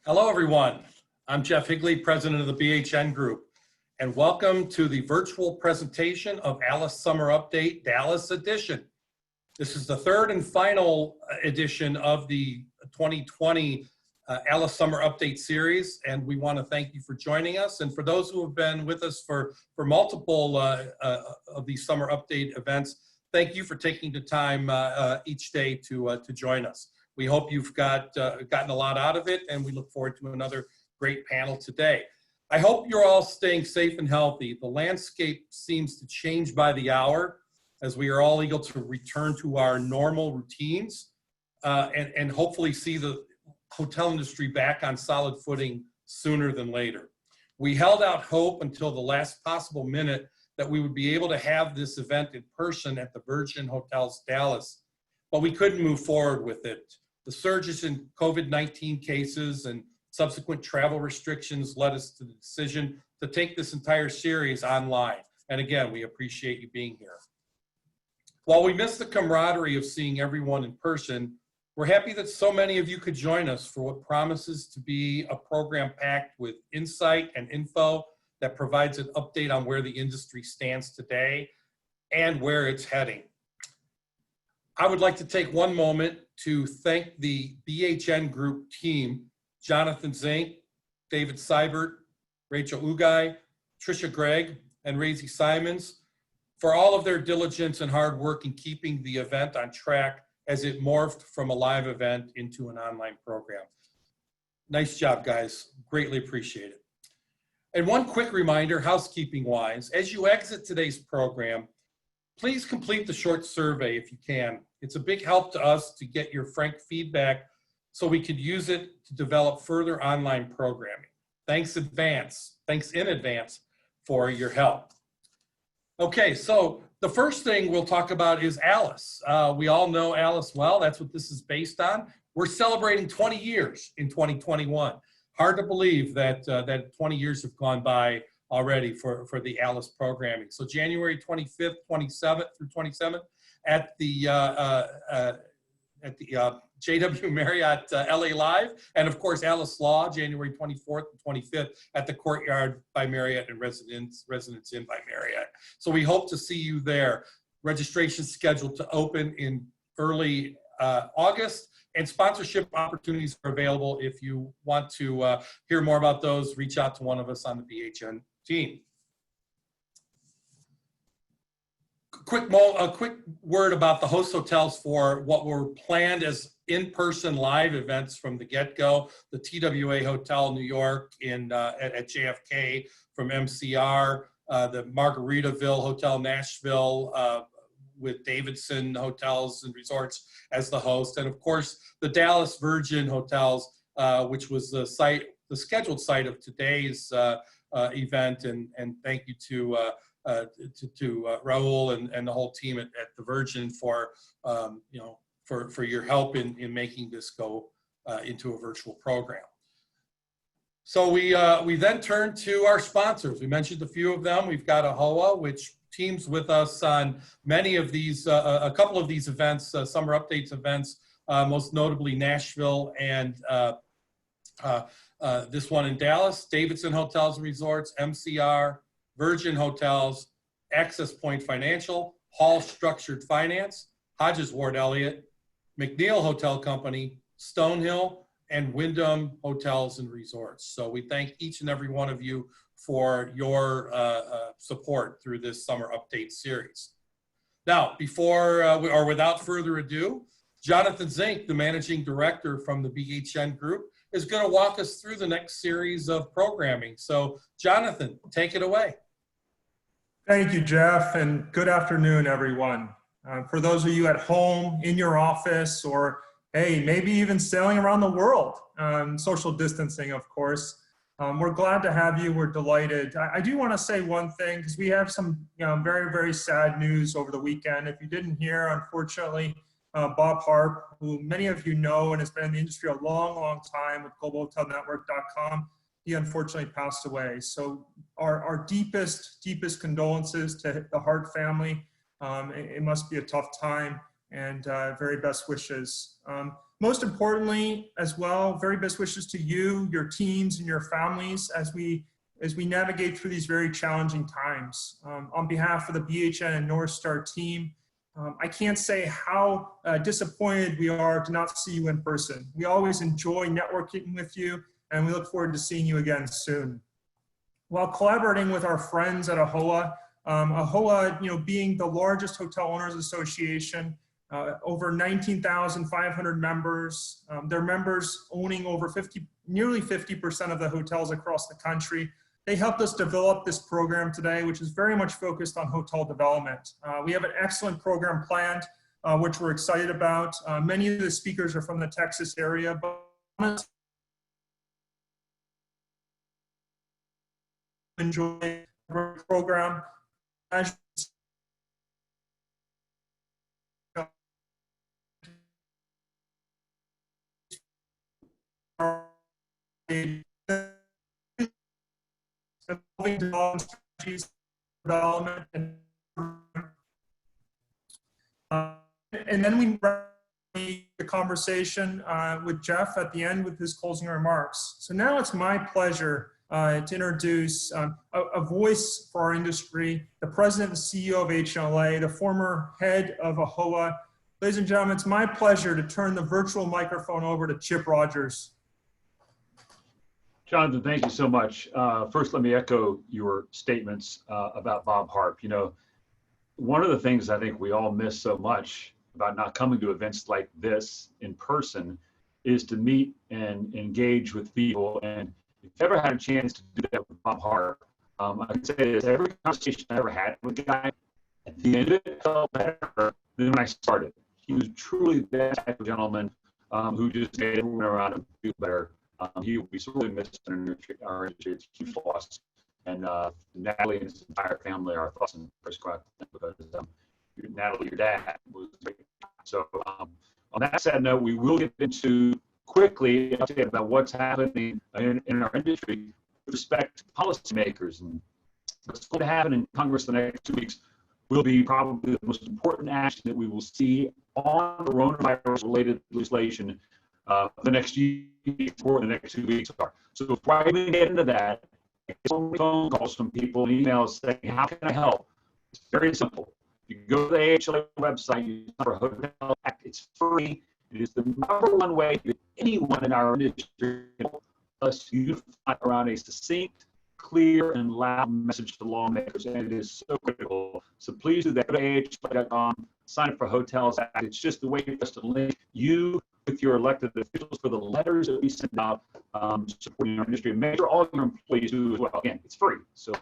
Hello, everyone. I'm Jeff Higley, president of the BHN Group, and welcome to the virtual presentation of ALIS Summer Update Dallas Edition. This is the third and final edition of the 2020 ALIS Summer Update series, and we want to thank you for joining us. And for those who have been with us for multiple of these Summer Update events, thank you for taking the time each day to join us. We hope you've gotten a lot out of it, and we look forward to another great panel today. I hope you're all staying safe and healthy. The landscape seems to change by the hour as we are all eager to return to our normal routines and hopefully see the hotel industry back on solid footing sooner than later. We held out hope until the last possible minute that we would be able to have this event in person at the Virgin Hotels Dallas, but we couldn't move forward with it. The surges in COVID-19 cases and subsequent travel restrictions led us to the decision to take this entire series online. And again, we appreciate you being here. While we miss the camaraderie of seeing everyone in person, we're happy that so many of you could join us for what promises to be a program packed with insight and info that provides an update on where the industry stands today and where it's heading. I would like to take one moment to thank the BHN Group team, Jonathan Zink, David Seibert, Rachel Ugai, Tricia Gregg, and Razy Simons for all of their diligence and hard work in keeping the event on track as it morphed from a live event into an online program. Nice job, guys. Greatly appreciate it. And one quick reminder, housekeeping-wise, as you exit today's program, please complete the short survey if you can. It's a big help to us to get your frank feedback so we could use it to develop further online programming. Thanks in advance for your help. Okay, so the first thing we'll talk about is ALIS. We all know ALIS well. That's what this is based on. We're celebrating 20 years in 2021. Hard to believe that 20 years have gone by already for the ALIS programming. So January 25th, 27th through 27th at the JW Marriott LA Live, and of course ALIS Law, January 24th and 25th at the Courtyard by Marriott and Residence Inn by Marriott. So we hope to see you there. Registration scheduled to open in early August, and sponsorship opportunities are available. If you want to hear more about those, reach out to one of us on the BHN team. A quick word about the host hotels for what were planned as in-person live events from the get-go. The TWA Hotel New York at JFK from MCR, the Margaritaville Hotel Nashville with Davidson Hotels and Resorts as the host, and of course the Dallas Virgin Hotels, which was the scheduled site of today's event. And thank you to Raul and the whole team at the Virgin for for your help in making this go into a virtual program. So we then turn to our sponsors. We mentioned a few of them. We've got AHLA, which teams with us on many of these, a couple of these events, summer updates events, most notably Nashville and this one in Dallas, Davidson Hotels and Resorts, MCR, Virgin Hotels, Access Point Financial, Hall Structured Finance, Hodges Ward Elliott, McNeil Hotel Company, Stonehill, and Wyndham Hotels and Resorts. So we thank each and every one of you for your support through this summer update series. Now, without further ado, Jonathan Zink, the managing director from the BHN Group, is going to walk us through the next series of programming. So, Jonathan, take it away. Thank you, Jeff, and good afternoon, everyone. For those of you at home, in your office, or hey, maybe even sailing around the world, social distancing, of course, we're glad to have you. We're delighted. I do want to say one thing, because we have some very, very sad news over the weekend. If you didn't hear, unfortunately, Bob Harp, who many of you know and has been in the industry a long, long time with globalhotelnetwork.com, he unfortunately passed away. So our deepest condolences to the Hart family. It must be a tough time, and very best wishes. most importantly, as well, very best wishes to you, your teams, and your families as we navigate through these very challenging times. On behalf of the BHN and North Star team, I can't say how disappointed we are to not see you in person. We always enjoy networking with you, and we look forward to seeing you again soon. While collaborating with our friends at AHLA, AHLA, being the largest hotel owners association, over 19,500 members, their members owning over nearly 50% of the hotels across the country. They helped us develop this program today, which is very much focused on hotel development. We have an excellent program planned, which we're excited about. Many of the speakers are from the Texas area, but enjoy the program. As development and then we run the conversation with Jeff at the end with his closing remarks. So now it's my pleasure to introduce a voice for our industry, the president and CEO of AHLA, the former head of AHLA. Ladies and gentlemen, it's my pleasure to turn the virtual microphone over to Chip Rogers. Jonathan, thank you so much. First, let me echo your statements about Bob Harp. One of the things I think we all miss so much about not coming to events like this in person is to meet and engage with people. And if you've ever had a chance to do that with Bob Harp, I can say this, every conversation I ever had with the guy, at the end of it felt better than when I started. He was truly that type of gentleman who just made everyone around him feel better. He will be sorely missed in our industry. It's a huge loss. And Natalie and his entire family, our thoughts and prayers go out to them because Natalie, your dad, was great. So on that sad note, we will get into quickly about what's happening in our industry with respect to policymakers. And what's going to happen in Congress the next 2 weeks will be probably the most important action that we will see on coronavirus-related legislation the next year or the next 2 weeks are. So before I even get into that, I get so many phone calls from people and emails saying, how can I help? It's very simple. You go to the AHLA website, you sign for a Hotel Act, it's free. It is the #1 way that anyone in our industry can help us unify around a succinct, clear, and loud message to lawmakers, and it is so critical. So please do that. Go to AHLA.com, sign up for Hotels Act. It's just the way for us to link you with your elected officials for the letters that we send out supporting our industry. And make sure all your employees do as well. Again, it's free. So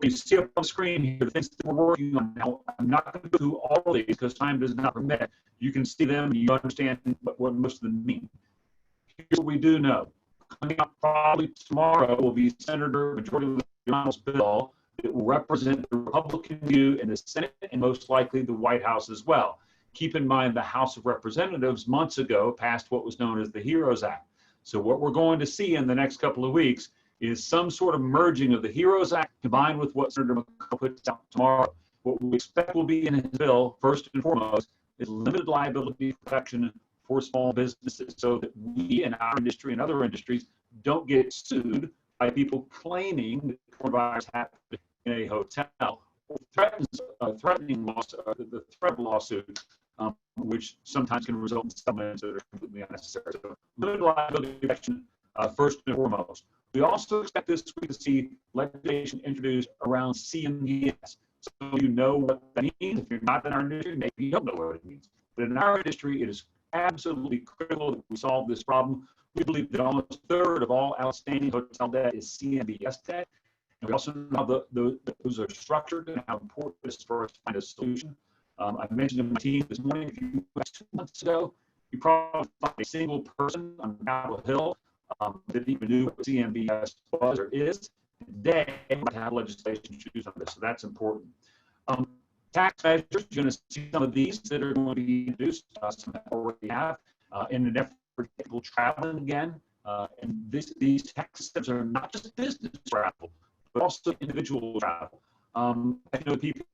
you see up on the screen here the things that we're working on now. I'm not going to go through all of these because time does not permit. You can see them and you understand what most of them mean. Here's what we do know. Coming up probably tomorrow will be Senator Majority Leader Donald's bill that will represent the Republican view in the Senate and most likely the White House as well. Keep in mind the House of Representatives months ago passed what was known as the HEROES Act. So what we're going to see in the next couple of weeks is some sort of merging of the HEROES Act combined with what Senator McConnell puts out tomorrow. What we expect will be in his bill, first and foremost, is limited liability protection for small businesses so that we in our industry and other industries don't get sued by people claiming that coronavirus happened in a hotel or threatening the threat of lawsuit, which sometimes can result in settlements that are completely unnecessary. So limited liability protection first and foremost. We also expect this week to see legislation introduced around CMBS. So you know what that means. If you're not in our industry, maybe you don't know what it means. But in our industry, it is absolutely critical that we solve this problem. We believe that almost a third of all outstanding hotel debt is CMBS debt. And we also know how those are structured and how important it is for us to find a solution. I mentioned to my team this morning, if you 2 months ago, you probably find a single person on Capitol Hill that even knew what CMBS was or is. Today, we might have legislation issues on this, so that's important. Tax measures, you're going to see some of these that are going to be introduced, some that already have, in an effort to get people traveling again. And these tax steps are not just business travel, but also individual travel. I know people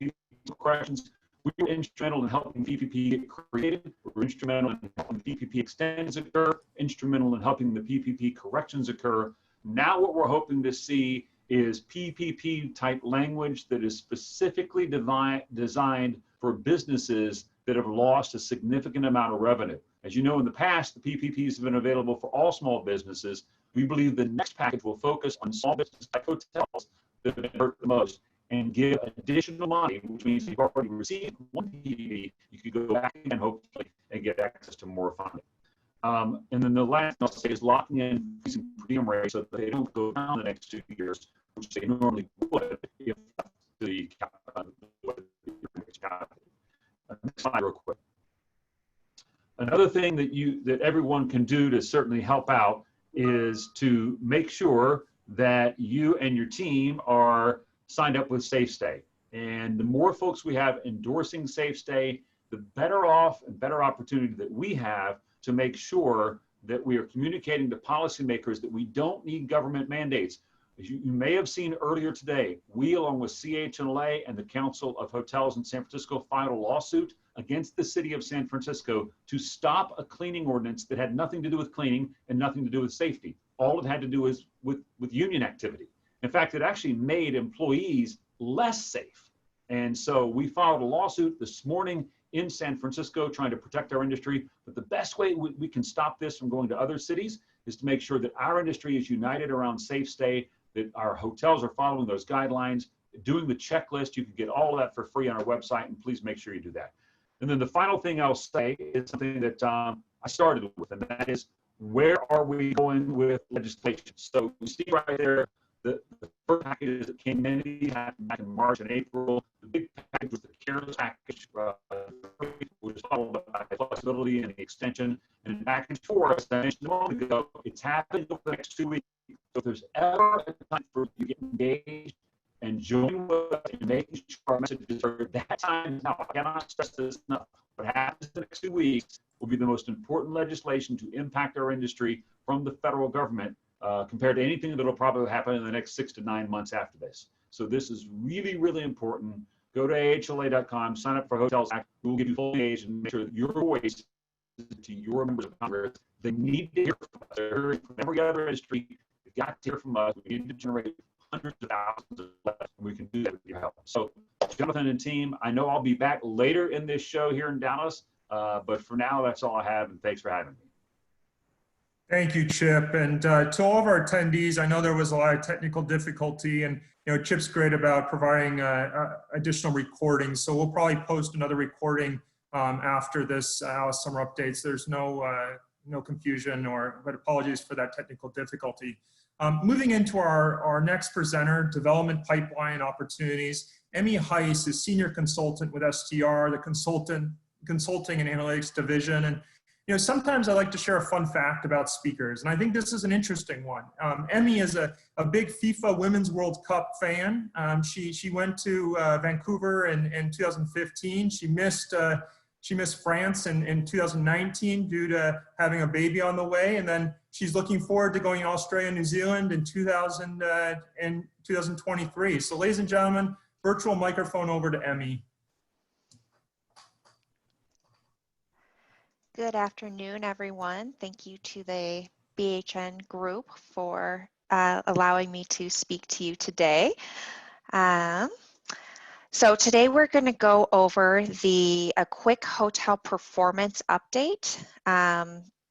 questions, We were instrumental in helping PPP get created. We're instrumental in helping PPP extensions occur, instrumental in helping the PPP corrections occur. Now what we're hoping to see is PPP type language that is specifically designed for businesses that have lost a significant amount of revenue. As you know, in the past, the PPPs have been available for all small businesses. We believe the next package will focus on small businesses like hotels that have been hurt the most and give additional money, which means you've already received one PPP, you could go back and hopefully and get access to more funding. And then the last thing I'll say is locking in some premium rates so that they don't go down the next 2 years, which they normally would if the next slide real quick. Another thing that everyone can do to certainly help out is to make sure that you and your team are signed up with SafeStay. And the more folks we have endorsing SafeStay, the better off and better opportunity that we have to make sure that we are communicating to policymakers that we don't need government mandates. As you may have seen earlier today, we, along with AHLA and the Council of Hotels in San Francisco, filed a lawsuit against the city of San Francisco to stop a cleaning ordinance that had nothing to do with cleaning and nothing to do with safety. All it had to do is with union activity. In fact, it actually made employees less safe. And so we filed a lawsuit this morning in San Francisco trying to protect our industry. But the best way we can stop this from going to other cities is to make sure that our industry is united around SafeStay, that our hotels are following those guidelines, doing the checklist. You can get all of that for free on our website, and please make sure you do that. And then the final thing I'll say is something that I started with, and that is, where are we going with legislation? So we see right there the first packages that came in back in March and April. The big package was the CARES package, which was followed by flexibility and the extension. And package 4, as I mentioned a moment ago, it's happening over the next 2 weeks. So if there's ever a time for you to get engaged and join with us and making sure our messages are that time now, I cannot stress this enough. What happens in the next 2 weeks will be the most important legislation to impact our industry from the federal government compared to anything that will probably happen in the next 6 to 9 months after this. So this is really, really important. Go to AHLA.com, sign up for Hotels Act. We will give you full engagement and make sure that your voice to your members of Congress. They need to hear from us. They're hearing from every other industry. They've got to hear from us. We need to generate hundreds of thousands of letters, and we can do that with your help. So, Jonathan and team, I know I'll be back later in this show here in Dallas, but for now, that's all I have, and thanks for having me. Thank you, Chip. And to all of our attendees, I know there was a lot of technical difficulty, and Chip's great about providing additional recordings. So we'll probably post another recording after this ALIS summer updates. There's no confusion, but apologies for that technical difficulty. Moving into our next presenter, Development Pipeline Opportunities. Emmy Heiss is Senior Consultant with STR, the Consulting and Analytics Division. And sometimes I like to share a fun fact about speakers, and I think this is an interesting one. Emmy is a big FIFA Women's World Cup fan. She went to Vancouver in 2015. She missed France in 2019 due to having a baby on the way, and then she's looking forward to going to Australia and New Zealand in 2023. So ladies and gentlemen, virtual microphone over to Emmy. Good afternoon, everyone. Thank you to the BHN group for allowing me to speak to you today. So today we're going to go over a quick hotel performance update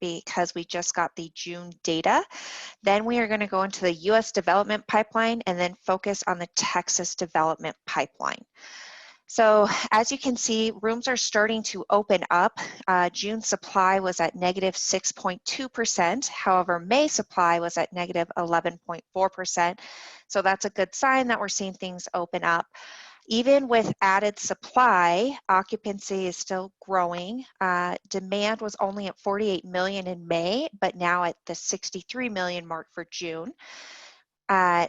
because we just got the June data. Then we are going to go into the U.S. development pipeline and then focus on the Texas development pipeline. So as you can see, rooms are starting to open up. June supply was at negative 6.2%. However, May supply was at negative 11.4%. So that's a good sign that we're seeing things open up. Even with added supply, occupancy is still growing. Demand was only at 48 million in May, but now at the 63 million mark for June.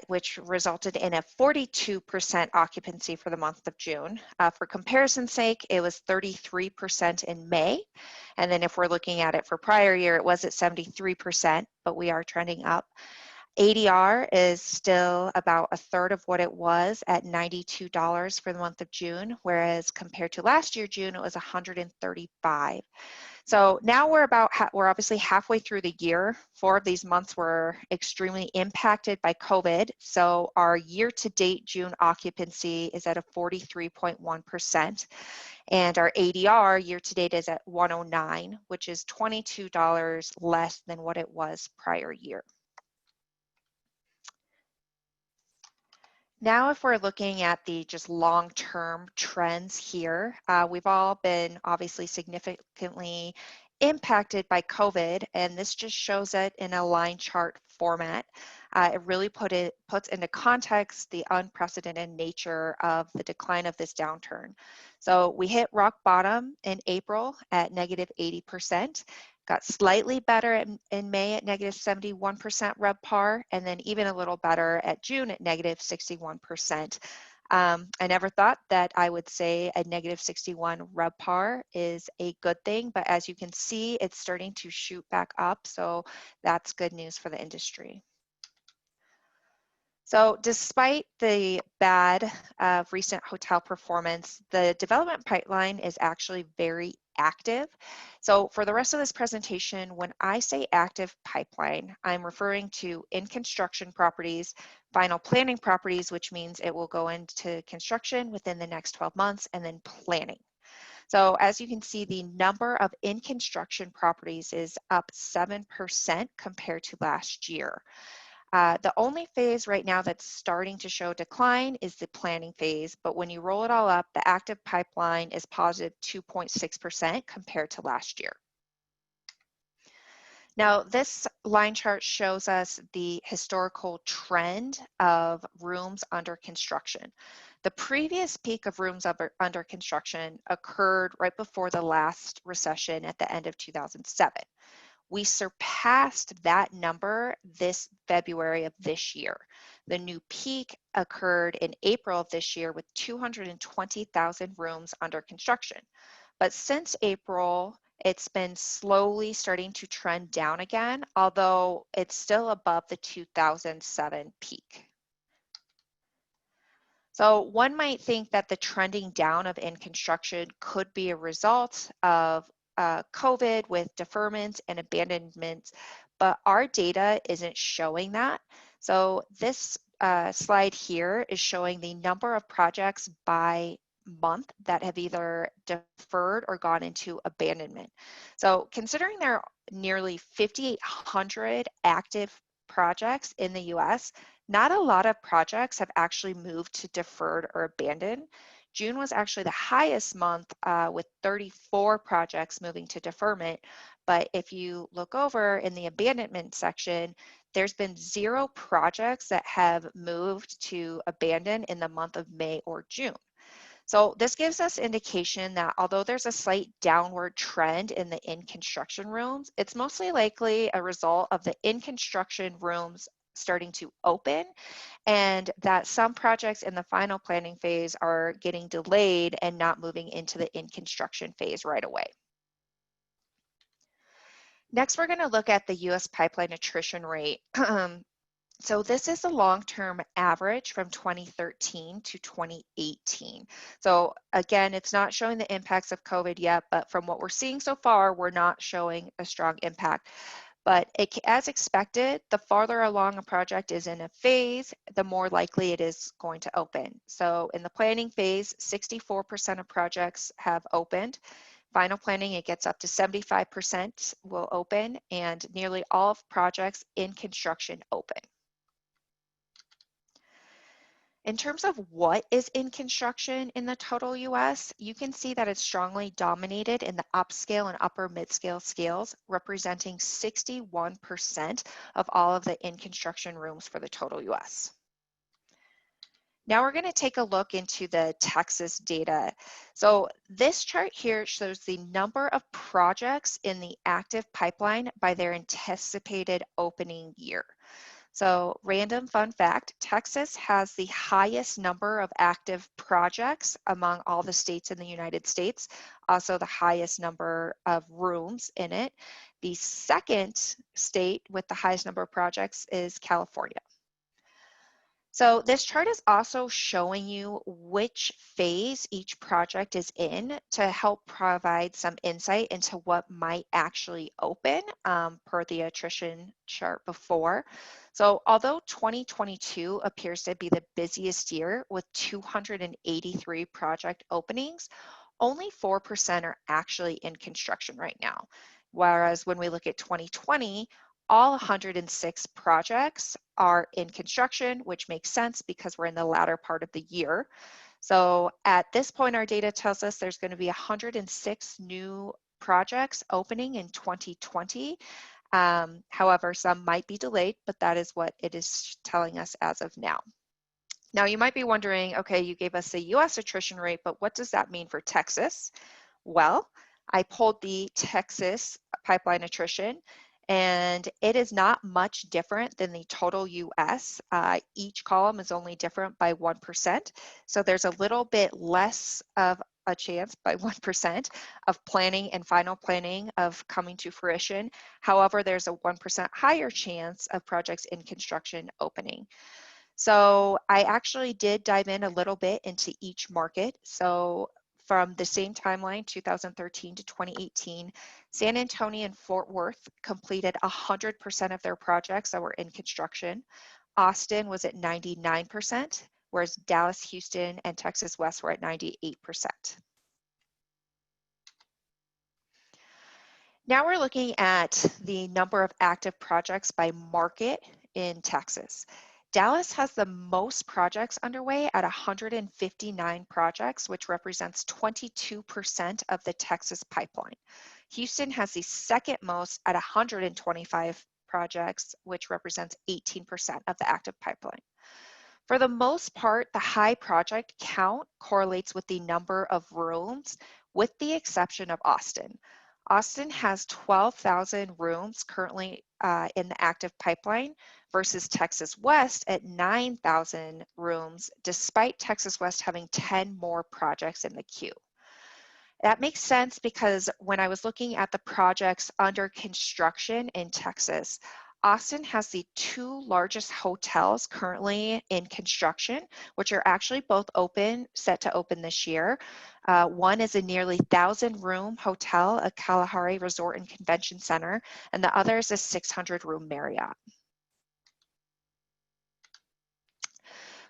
Which resulted in a 42% occupancy for the month of June. For comparison's sake, it was 33% in May. And then if we're looking at it for prior year, it was at 73%, but we are trending up. ADR is still about a third of what it was at $92 for the month of June, whereas compared to last year, June, it was $135. So now we're obviously halfway through the year. 4 of these months were extremely impacted by COVID. So our year-to-date June occupancy is at a 43.1%. And our ADR year-to-date is at 109, which is $22 less than what it was prior year. Now, if we're looking at the just long-term trends here, we've all been obviously significantly impacted by COVID, and this just shows it in a line chart format. It really puts into context the unprecedented nature of the decline of this downturn. So we hit rock bottom in April at negative 80%. Got slightly better in May at negative 71% RevPAR, and then even a little better at June at negative 61%. I never thought that I would say a negative 61 RevPAR is a good thing, but as you can see, it's starting to shoot back up, so that's good news for the industry. So despite the bad recent hotel performance, the development pipeline is actually very active. So for the rest of this presentation, when I say active pipeline, I'm referring to in construction properties, final planning properties, which means it will go into construction within the next 12 months, and then planning. So as you can see, the number of in construction properties is up 7% compared to last year. The only phase right now that's starting to show decline is the planning phase, but when you roll it all up, the active pipeline is positive 2.6% compared to last year. Now, this line chart shows us the historical trend of rooms under construction. The previous peak of rooms under construction occurred right before the last recession at the end of 2007. We surpassed that number this February of this year. The new peak occurred in April of this year with 220,000 rooms under construction. But since April, it's been slowly starting to trend down again, although it's still above the 2007 peak. So one might think that the trending down of in construction could be a result of COVID with deferments and abandonments, but our data isn't showing that. So this slide here is showing the number of projects by month that have either deferred or gone into abandonment. So considering there are nearly 5,800 active projects in the US, not a lot of projects have actually moved to deferred or abandoned. June was actually the highest month with 34 projects moving to deferment. But if you look over in the abandonment section, there's been 0 projects that have moved to abandon in the month of May or June. So this gives us indication that although there's a slight downward trend in the in-construction rooms, it's mostly likely a result of the in-construction rooms starting to open, and that some projects in the final planning phase are getting delayed and not moving into the in-construction phase right away. Next, we're going to look at the U.S. pipeline attrition rate. So this is the long-term average from 2013 to 2018. So again, it's not showing the impacts of COVID yet, but from what we're seeing so far, we're not showing a strong impact. But as expected, the farther along a project is in a phase, the more likely it is going to open. So in the planning phase, 64% of projects have opened. Final planning, it gets up to 75% will open, and nearly all of projects in construction open. In terms of what is in construction in the total US, you can see that it's strongly dominated in the upscale and upper mid-scale scales, representing 61% of all of the in construction rooms for the total US. Now we're going to take a look into the Texas data. So this chart here shows the number of projects in the active pipeline by their anticipated opening year. So random fun fact, Texas has the highest number of active projects among all the states in the United States, also the highest number of rooms in it. The second state with the highest number of projects is California. So this chart is also showing you which phase each project is in to help provide some insight into what might actually open per the attrition chart before. So although 2022 appears to be the busiest year with 283 project openings, only 4% are actually in construction right now. Whereas when we look at 2020, all 106 projects are in construction, which makes sense because we're in the latter part of the year. So at this point, our data tells us there's going to be 106 new projects opening in 2020. However, some might be delayed, but that is what it is telling us as of now. Now, you might be wondering, okay, you gave us the US attrition rate, but what does that mean for Texas? Well, I pulled the Texas pipeline attrition, and it is not much different than the total US. Each column is only different by 1%. So there's a little bit less of a chance by 1% of planning and final planning of coming to fruition. However, there's a 1% higher chance of projects in construction opening. So I actually did dive in a little bit into each market. So from the same timeline, 2013 to 2018, San Antonio and Fort Worth completed 100% of their projects that were in construction. Austin was at 99%, whereas Dallas, Houston, and Texas West were at 98%. Now we're looking at the number of active projects by market in Texas. Dallas has the most projects underway at 159 projects, which represents 22% of the Texas pipeline. Houston has the second most at 125 projects, which represents 18% of the active pipeline. For the most part, the high project count correlates with the number of rooms, with the exception of Austin. Austin has 12,000 rooms currently in the active pipeline versus Texas West at 9,000 rooms, despite Texas West having 10 more projects in the queue. That makes sense because when I was looking at the projects under construction in Texas, Austin has the two largest hotels currently in construction, which are actually both set to open this year. One is a nearly 1,000-room hotel, a Kalahari Resort and Convention Center, and the other is a 600-room Marriott.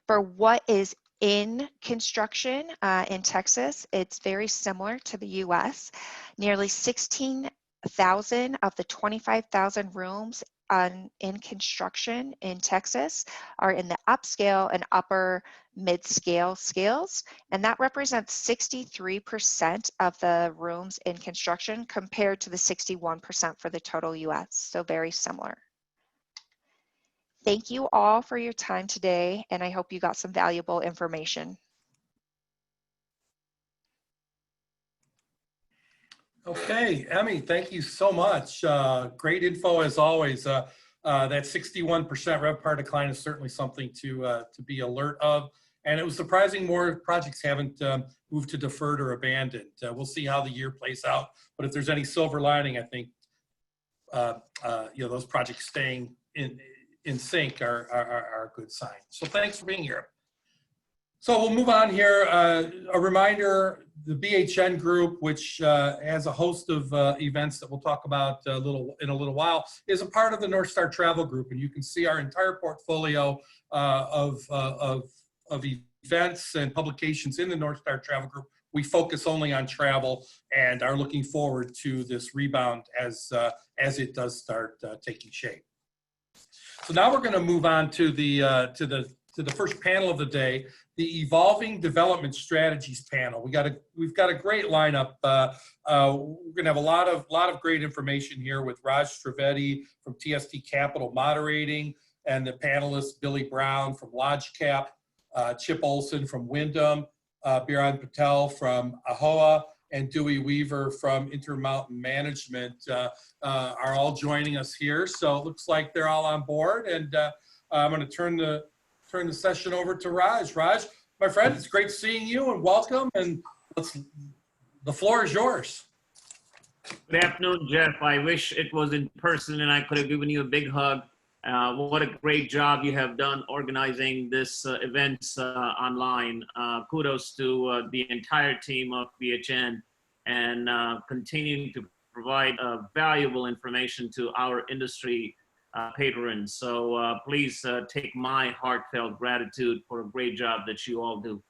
For what is in construction in Texas, it's very similar to the US. Nearly 16,000 of the 25,000 rooms in construction in Texas are in the upscale and upper mid-scale scales, and that represents 63% of the rooms in construction compared to the 61% for the total US, so very similar. Thank you all for your time today, and I hope you got some valuable information. Okay, Emmy, thank you so much. Great info as always. That 61% RevPAR decline is certainly something to be alert of. And it was surprising more projects haven't moved to deferred or abandoned. We'll see how the year plays out. But if there's any silver lining, I think those projects staying in sync are a good sign. So thanks for being here. So we'll move on here. A reminder, the BHN group, which has a host of events that we'll talk about in a little while, is a part of the North Star Travel Group. And you can see our entire portfolio of events and publications in the North Star Travel Group. We focus only on travel and are looking forward to this rebound as it does start taking shape. So now we're going to move on to the first panel of the day, the Evolving Development Strategies panel. We've got a great lineup. We're going to have a lot of great information here with Raj Trivedi from TST Capital moderating, and the panelists Billy Brown from LodgeCap, Chip Olson from Wyndham, Biran Patel from AHLA, and Dewey Weaver from Intermountain Management are all joining us here. So it looks like they're all on board, and I'm going to turn the session over to Raj. Raj, my friend, it's great seeing you and welcome, and the floor is yours. Good afternoon, Jeff. I wish it was in person and I could have given you a big hug. What a great job you have done organizing this events online. Kudos to the entire team of BHN and continuing to provide valuable information to our industry patrons. So please take my heartfelt gratitude for a great job that you all do.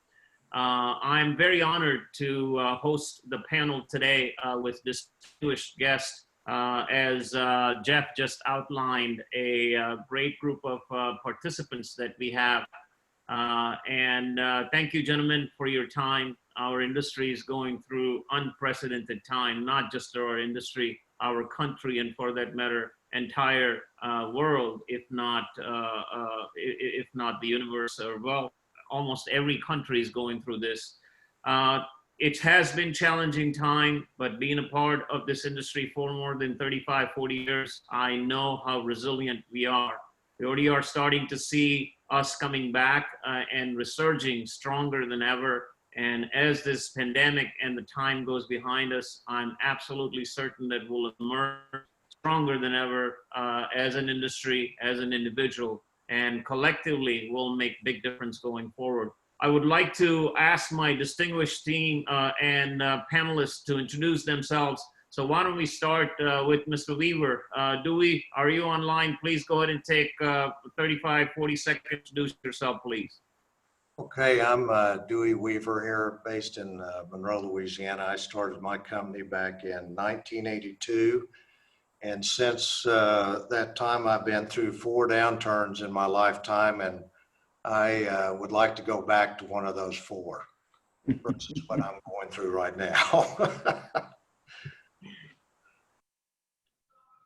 I'm very honored to host the panel today with distinguished guests. As Jeff just outlined, a great group of participants that we have. Thank you, gentlemen, for your time. Our industry is going through unprecedented time, not just our industry, our country, and for that matter, entire world, if not the universe, or well, almost every country is going through this. It has been challenging time, but being a part of this industry for more than 35, 40 years, I know how resilient we are. We already are starting to see us coming back and resurging stronger than ever. And as this pandemic and the time goes behind us, I'm absolutely certain that we'll emerge stronger than ever as an industry, as an individual, and collectively we'll make big difference going forward. I would like to ask my distinguished team and panelists to introduce themselves. So why don't we start with Mr. Weaver. Dewey, are you online? Please go ahead and take 35, 40 seconds to introduce yourself, please. Okay, I'm Dewey Weaver here, based in Monroe, Louisiana. I started my company back in 1982. And since that time, I've been through 4 downturns in my lifetime, and I would like to go back to one of those 4 versus what I'm going through right now.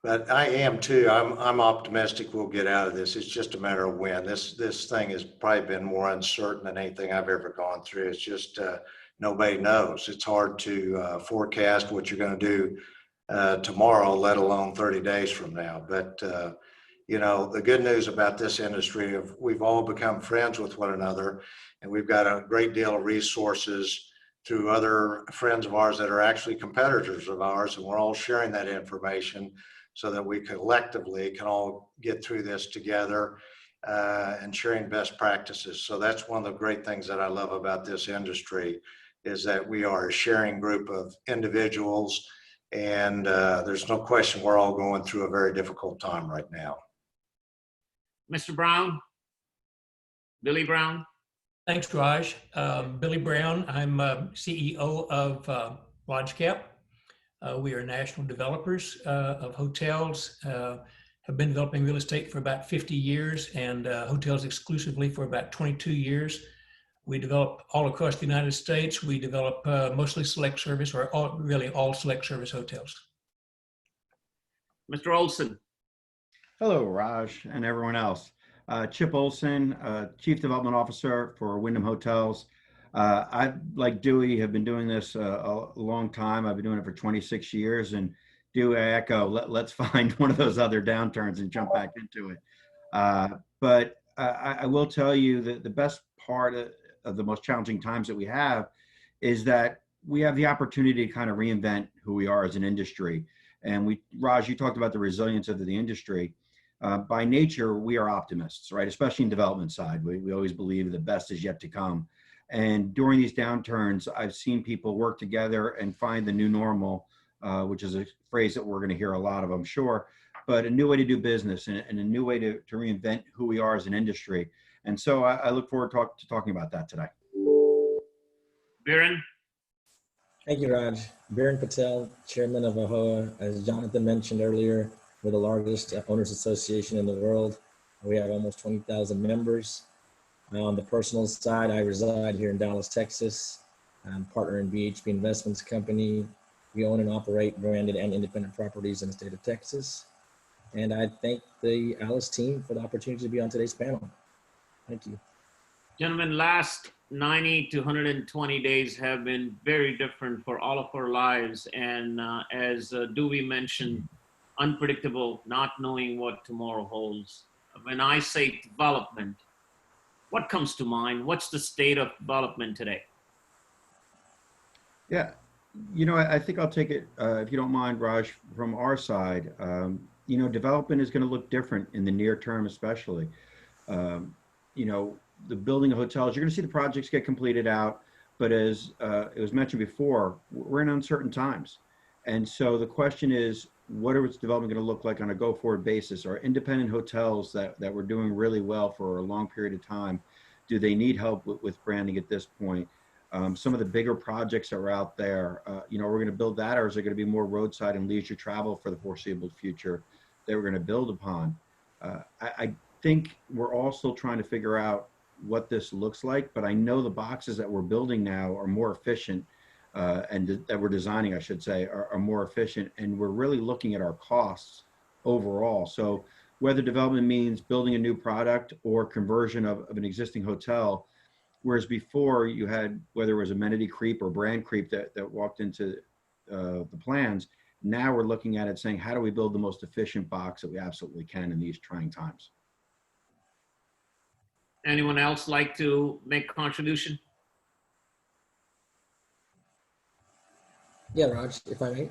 But I am too. I'm optimistic we'll get out of this. It's just a matter of when. This thing has probably been more uncertain than anything I've ever gone through. It's just nobody knows. It's hard to forecast what you're going to do tomorrow, let alone 30 days from now. But you know, the good news about this industry, we've all become friends with one another, and we've got a great deal of resources through other friends of ours that are actually competitors of ours, and we're all sharing that information so that we collectively can all get through this together and sharing best practices. So that's one of the great things that I love about this industry, is that we are a sharing group of individuals. And there's no question we're all going through a very difficult time right now. Mr. Brown, Billy Brown. Thanks, Raj. Billy Brown, I'm CEO of LodgeCap. We are national developers of hotels, have been developing real estate for about 50 years and hotels exclusively for about 22 years. We develop all across the United States. We develop mostly select service, or really all select service hotels. Mr. Olson. Hello, Raj and everyone else. Chip Olson, Chief Development Officer for Wyndham Hotels. I, like Dewey, have been doing this a long time. I've been doing it for 26 years. And Dewey, I echo, let's find one of those other downturns and jump back into it. But I will tell you that the best part of the most challenging times that we have is that we have the opportunity to kind of reinvent who we are as an industry. And Raj, you talked about the resilience of the industry. By nature, we are optimists, right? Especially in development side. We always believe the best is yet to come. And during these downturns, I've seen people work together and find the new normal, which is a phrase that we're going to hear a lot of, I'm sure, but a new way to do business and a new way to reinvent who we are as an industry. And so I look forward to talking about that today. Biren. Thank you, Raj. Biren Patel, Chairman of AHLA. As Jonathan mentioned earlier, we're the largest owners association in the world. We have almost 20,000 members. On the personal side, I reside here in Dallas, Texas. I'm partner in BHP Investments Company. We own and operate branded and independent properties in the state of Texas. And I thank the ALIS team for the opportunity to be on today's panel. Thank you. Gentlemen, last 90 to 120 days have been very different for all of our lives. And as Dewey mentioned, unpredictable, not knowing what tomorrow holds. When I say development, what comes to mind? What's the state of development today? Yeah, You know, I think I'll take it, if you don't mind, Raj, from our side. You know, development is going to look different in the near term, especially. You know, the building of hotels, you're going to see the projects get completed out, but as it was mentioned before, we're in uncertain times. And so the question is, what is development going to look like on a go-forward basis? Are independent hotels that were doing really well for a long period of time, do they need help with branding at this point? Some of the bigger projects that are out there, you know, we're going to build that, or is there going to be more roadside and leisure travel for the foreseeable future that we're going to build upon? I think we're all still trying to figure out what this looks like, but I know the boxes that we're building now are more efficient, and that we're designing, I should say, are more efficient, and we're really looking at our costs overall. So whether development means building a new product or conversion of an existing hotel, whereas before you had, whether it was amenity creep or brand creep that walked into the plans, now we're looking at it saying, how do we build the most efficient box that we absolutely can in these trying times? Anyone else like to make a contribution? Yeah, Raj, if I may.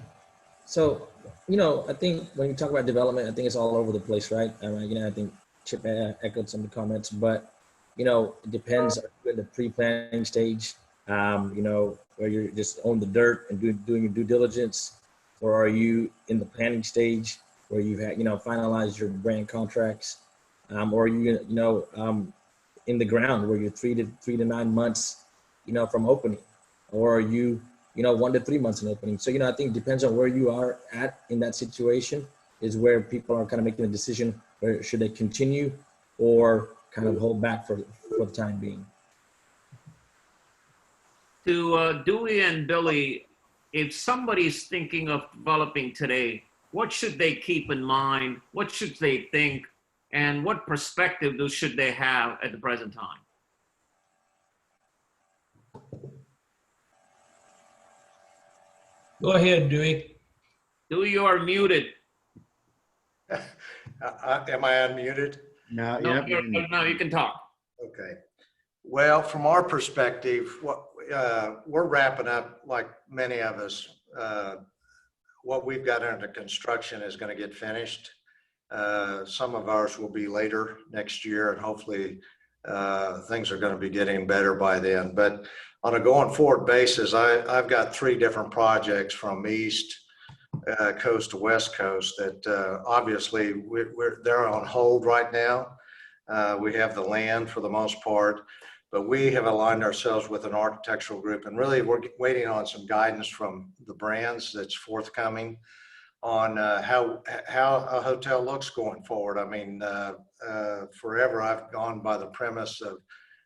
So, you know, I think when you talk about development, I think it's all over the place, right? You know, I think Chip echoed some of the comments, but, you know, it depends on the pre-planning stage, you know, where you're just on the dirt and doing your due diligence, or are you in the planning stage where you have, you know, finalized your brand contracts, or are you, you know, in the ground where you're 3 to 9 months, you know, from opening, or are you, you know, 1 to 3 months in opening. So, you know, I think it depends on where you are at in that situation is where people are kind of making a decision, where should they continue or kind of hold back for the time being. To Dewey and Billy, if somebody's thinking of developing today, what should they keep in mind? What should they think? And what perspective should they have at the present time? Go ahead, Dewey. Dewey, you are muted. Am I unmuted? No, No, yep. no, you can talk. Okay. Well, from our perspective, we're wrapping up, like many of us. What we've got under construction is going to get finished. Some of ours will be later next year, and hopefully things are going to be getting better by then. But on a going forward basis, I've got 3 different projects from East Coast to West Coast that obviously they're on hold right now. We have the land for the most part, but we have aligned ourselves with an architectural group, and really we're waiting on some guidance from the brands that's forthcoming on how a hotel looks going forward. I mean, forever I've gone by the premise of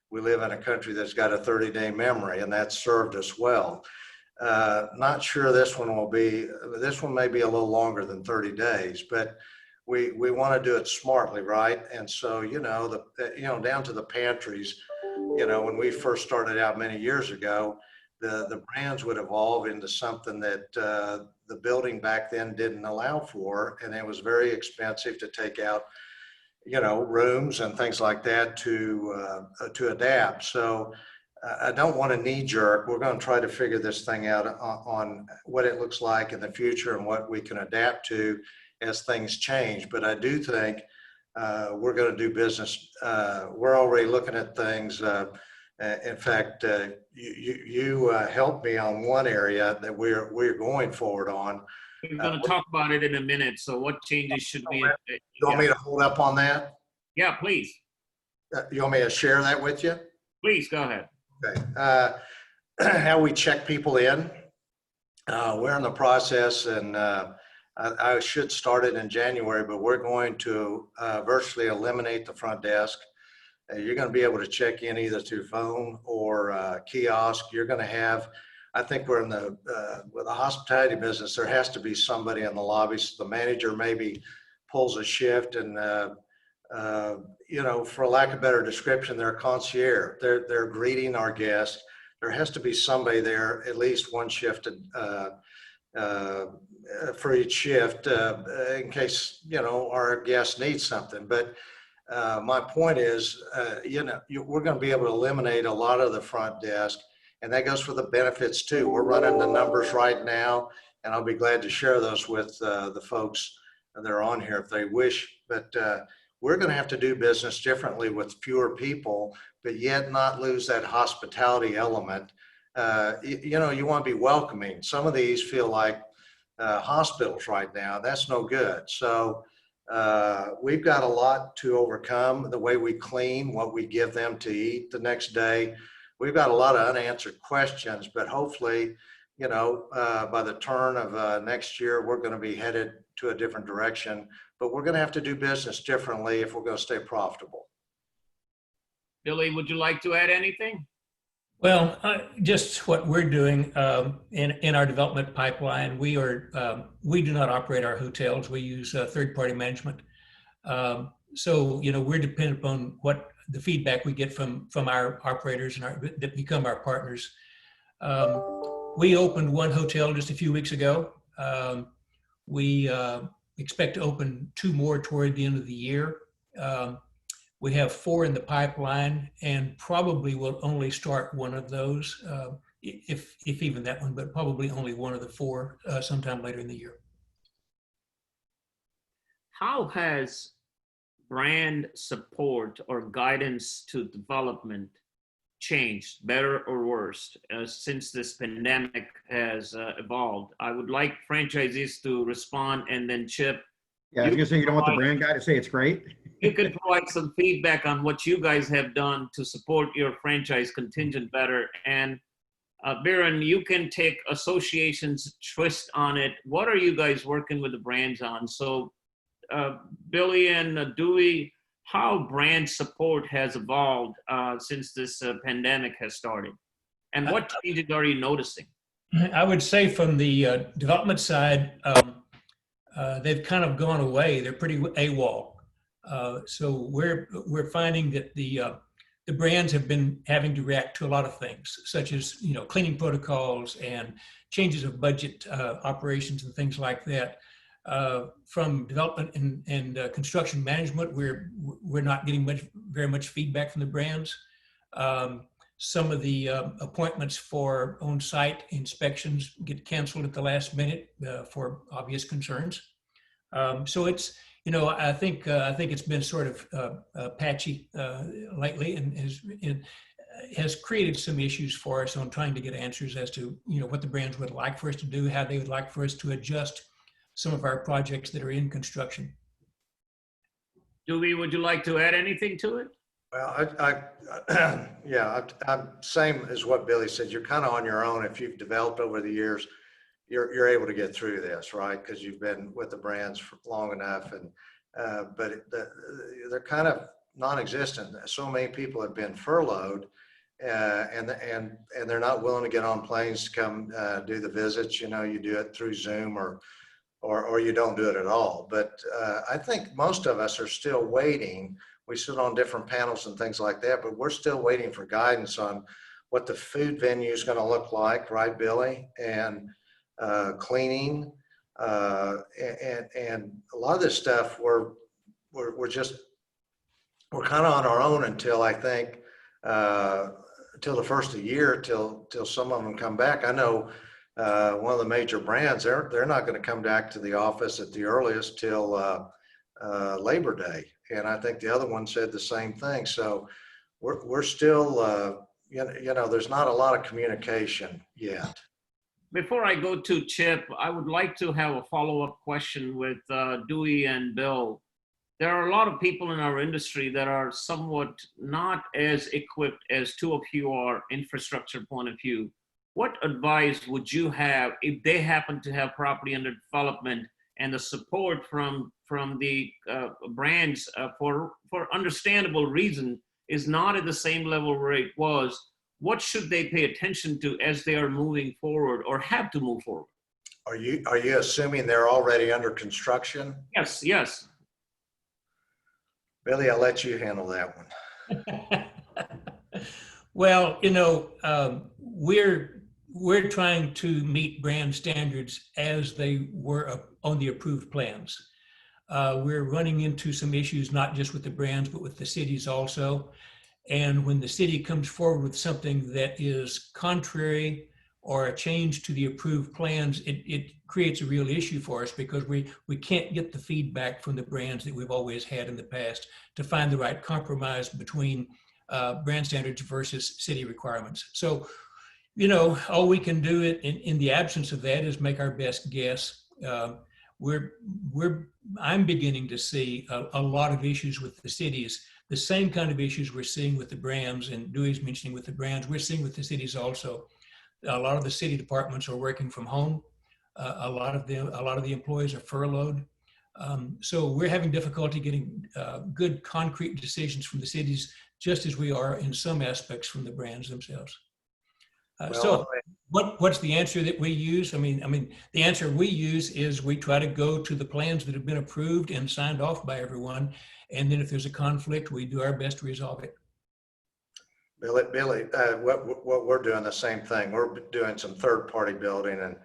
we live in a country that's got a 30-day memory, and that's served us well. Not sure this one may be a little longer than 30 days, but we want to do it smartly, right? And so, you know, down to the pantries, you know, when we first started out many years ago, the brands would evolve into something that the building back then didn't allow for, and it was very expensive to take out, you know, rooms and things like that to adapt. So I don't want to knee jerk. We're going to try to figure this thing out on what it looks like in the future and what we can adapt to as things change. But I do think we're going to do business. We're already looking at things. In fact, you helped me on one area that we're going forward on. We're going to talk about it in a minute. So what changes should we? You want me to hold up on that? Yeah, please. You want me to share that with you? Please go ahead. Okay. How we check people in. We're in the process, and I should start it in January, but we're going to virtually eliminate the front desk. You're going to be able to check in either through phone or kiosk. You're going to have, I think we're in with the hospitality business, there has to be somebody in the lobby. So the manager maybe pulls a shift, and you know, for lack of better description, they're concierge. They're greeting our guests. There has to be somebody there, at least one shift for each shift, in case, you know, our guests need something. But my point is, you know, we're going to be able to eliminate a lot of the front desk, And that goes for the benefits too. We're running the numbers right now, and I'll be glad to share those with the folks that are on here if they wish. But we're going to have to do business differently with fewer people, but yet not lose that hospitality element. You know, you want to be welcoming. Some of these feel like hospitals right now. That's no good. So we've got a lot to overcome. The way we clean, what we give them to eat the next day. We've got a lot of unanswered questions, but hopefully, you know, by the turn of next year, we're going to be headed to a different direction, but we're going to have to do business differently if we're going to stay profitable. Billy, would you like to add anything? Well, just what we're doing in our development pipeline. We do not operate our hotels. We use third-party management. So, you know, we're dependent upon what the feedback we get from our operators and that become our partners. We opened one hotel just a few weeks ago. We expect to open 2 more toward the end of the year. We have 4 in the pipeline, and probably will only start one of those, if even that one, but probably only one of the 4 sometime later in the year. How has brand support or guidance to development changed, better or worse, since this pandemic has evolved? I would like franchisees to respond, and then Chip. Yeah, I was gonna say, you don't want the brand guy to say it's great. You could provide some feedback on what you guys have done to support your franchise contingent better. And Byron, you can take association's twist on it. What are you guys working with the brands on? So Billy and Dewey, how brand support has evolved since this pandemic has started? And what changes are you noticing? I would say from the development side, they've kind of gone away. They're pretty AWOL. So we're finding that the brands have been having to react to a lot of things, such as, you know, cleaning protocols and changes of budget operations and things like that. From development and construction management, we're not getting very much feedback from the brands. Some of the appointments for on-site inspections get canceled at the last minute for obvious concerns. So it's, you know, I think it's been sort of patchy lately, and has created some issues for us on trying to get answers as to, you know, what the brands would like for us to do, how they would like for us to adjust some of our projects that are in construction. Dewey, would you like to add anything to it? Well, yeah, I'm same as what Billy said. You're kind of on your own. If you've developed over the years, you're able to get through this, right? Because you've been with the brands for long enough, and but they're kind of non-existent. So many people have been furloughed, and they're not willing to get on planes to come do the visits. You know, you do it through Zoom or you don't do it at all. But I think most of us are still waiting. We sit on different panels and things like that, but we're still waiting for guidance on what the food venue is going to look like, right, Billy? And cleaning, and a lot of this stuff we're kind of on our own until I think till the first of the year, till some of them come back. I know one of the major brands, they're not going to come back to the office at the earliest till Labor Day, and I think the other one said the same thing. So we're still you know, there's not a lot of communication yet. Before I go to Chip, I would like to have a follow-up question with Dewey and Bill. There are a lot of people in our industry that are somewhat not as equipped as two of you are, infrastructure point of view. What advice would you have if they happen to have property under development and the support from the brands for understandable reason is not at the same level where it was? What should they pay attention to as they are moving forward or have to move forward? Are you assuming they're already under construction? Yes, yes. Billy, I'll let you handle that one. Well, you know, we're trying to meet brand standards as they were on the approved plans. We're running into some issues, not just with the brands, but with the cities also. And when the city comes forward with something that is contrary or a change to the approved plans, it creates a real issue for us because we can't get the feedback from the brands that we've always had in the past to find the right compromise between brand standards versus city requirements. So, you know, all we can do in the absence of that is make our best guess. I'm beginning to see a lot of issues with the cities, the same kind of issues we're seeing with the brands, and Dewey's mentioning with the brands, we're seeing with the cities also. A lot of the city departments are working from home. A lot of the employees are furloughed. So we're having difficulty getting good concrete decisions from the cities, just as we are in some aspects from the brands themselves. So what's the answer that we use? I mean, the answer we use is we try to go to the plans that have been approved and signed off by everyone. And then if there's a conflict, we do our best to resolve it. Billy, what we're doing the same thing. We're doing some third-party building,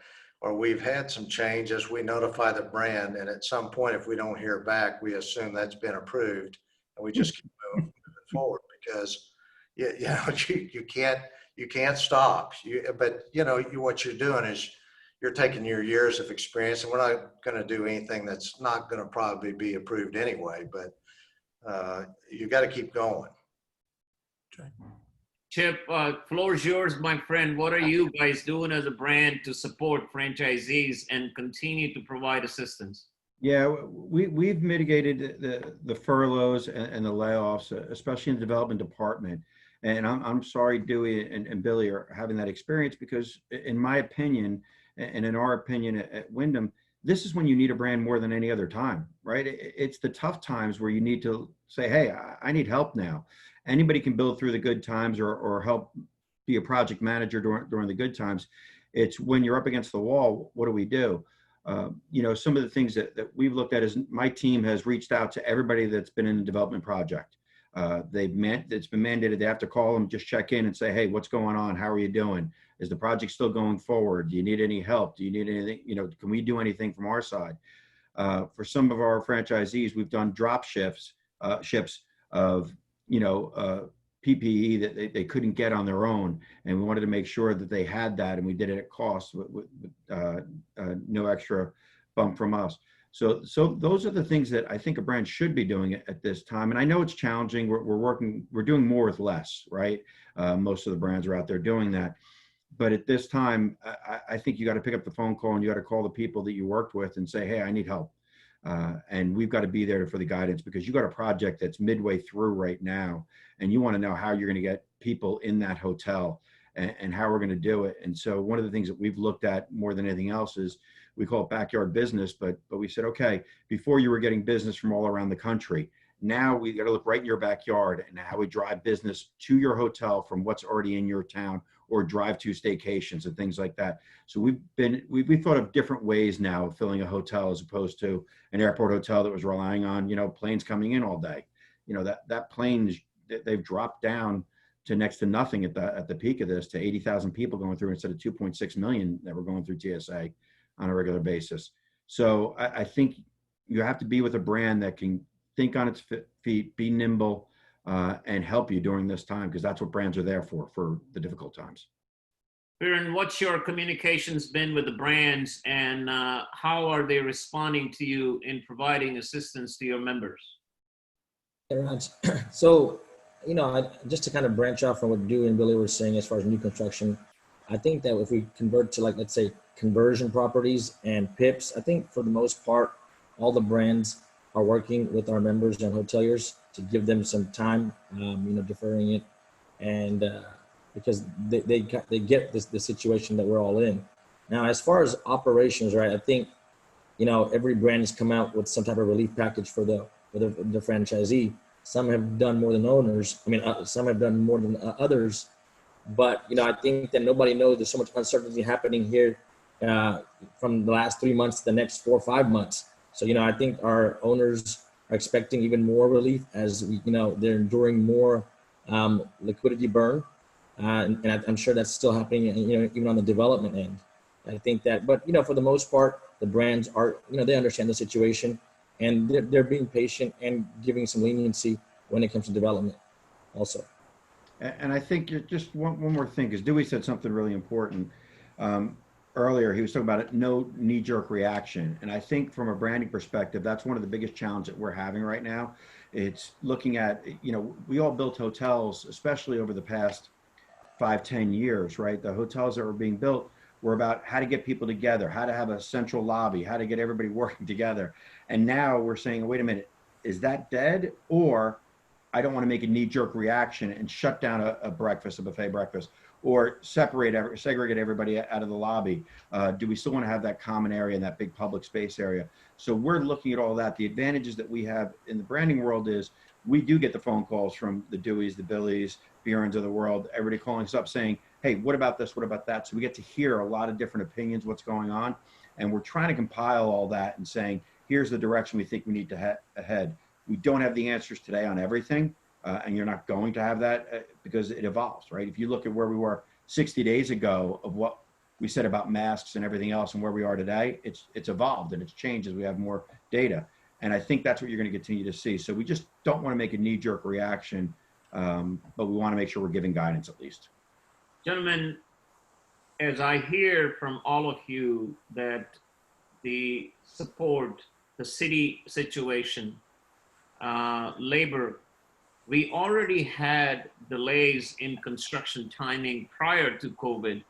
or we've had some changes. We notify the brand, and at some point, if we don't hear back, we assume that's been approved, and we just keep moving forward because you can't stop. But what you're doing is you're taking your years of experience, and we're not going to do anything that's not going to probably be approved anyway. But you got to keep going. Okay. Chip, floor is yours, my friend. What are you guys doing as a brand to support franchisees and continue to provide assistance? Yeah, we've mitigated the furloughs and the layoffs, especially in the development department. And I'm sorry Dewey and Billy are having that experience because in my opinion, and in our opinion at Wyndham, this is when you need a brand more than any other time, right? It's the tough times where you need to say, hey, I need help now. Anybody can build through the good times or help be a project manager during the good times. It's when you're up against the wall, what do we do? Some of the things that we've looked at is my team has reached out to everybody that's been in the development project. It's been mandated. They have to call them, just check in and say, hey, what's going on? How are you doing? Is the project still going forward? Do you need any help? Do you need anything? Can we do anything from our side? For some of our franchisees, we've done drop ships of PPE that they couldn't get on their own, and we wanted to make sure that they had that, and we did it at cost with no extra bump from us. So those are the things that I think a brand should be doing at this time. And I know it's challenging. We're doing more with less, right? Most of the brands are out there doing that. But at this time, I think you got to pick up the phone call and you got to call the people that you worked with and say, hey, I need help. And we've got to be there for the guidance because you got a project that's midway through right now, and you want to know how you're going to get people in that hotel and how we're going to do it. And so one of the things that we've looked at more than anything else is we call it backyard business, but we said, okay, before you were getting business from all around the country, now we got to look right in your backyard and how we drive business to your hotel from what's already in your town, or drive to staycations and things like that. So we've thought of different ways now of filling a hotel as opposed to an airport hotel that was relying on, planes coming in all day. That plane, they've dropped down to next to nothing at the peak of this, to 80,000 people going through instead of 2.6 million that were going through TSA on a regular basis. So I think you have to be with a brand that can think on its feet, be nimble, and help you during this time, because that's what brands are there for the difficult times. Biren, what's your communications been with the brands, and how are they responding to you in providing assistance to your members? Hey, Raj. So, just to kind of branch off from what Dewey and Billy were saying as far as new construction, I think that if we convert to, like, let's say conversion properties and PIPs, I think for the most part, all the brands are working with our members and hoteliers to give them some time, deferring it, and because they get the situation that we're all in. Now, as far as operations, right, I think, every brand has come out with some type of relief package for the franchisee. Some have done more than owners. Some have done more than others. But, I think that nobody knows there's so much uncertainty happening here from the last 3 months to the next 4 or 5 months. So, I think our owners are expecting even more relief as they're enduring more liquidity burn. And I'm sure that's still happening, even on the development end. I think that, but, for the most part, the brands are, they understand the situation, and they're being patient and giving some leniency when it comes to development also. And I think just one more thing, because Dewey said something really important. Earlier, he was talking about it, no knee-jerk reaction. And I think from a branding perspective, that's one of the biggest challenges that we're having right now. It's looking at, we all built hotels, especially over the past 5-10 years, right? The hotels that were being built were about how to get people together, how to have a central lobby, how to get everybody working together. And now we're saying, wait a minute, is that dead? Or I don't want to make a knee-jerk reaction and shut down a buffet breakfast, or segregate everybody out of the lobby. Do we still want to have that common area and that big public space area? So we're looking at all that. The advantages that we have in the branding world is we do get the phone calls from the Deweys, the Billies, Bjorns of the world, everybody calling us up saying, hey, what about this? What about that? So we get to hear a lot of different opinions, what's going on. And we're trying to compile all that and saying, here's the direction we think we need to head. We don't have the answers today on everything. And you're not going to have that because it evolves, right? If you look at where we were 60 days ago of what we said about masks and everything else and where we are today, it's evolved and it's changed as we have more data. And I think that's what you're going to continue to see. So we just don't want to make a knee-jerk reaction, but we want to make sure we're giving guidance at least. Gentlemen, as I hear from all of you that the support, the city situation, labor, we already had delays in construction timing prior to COVID.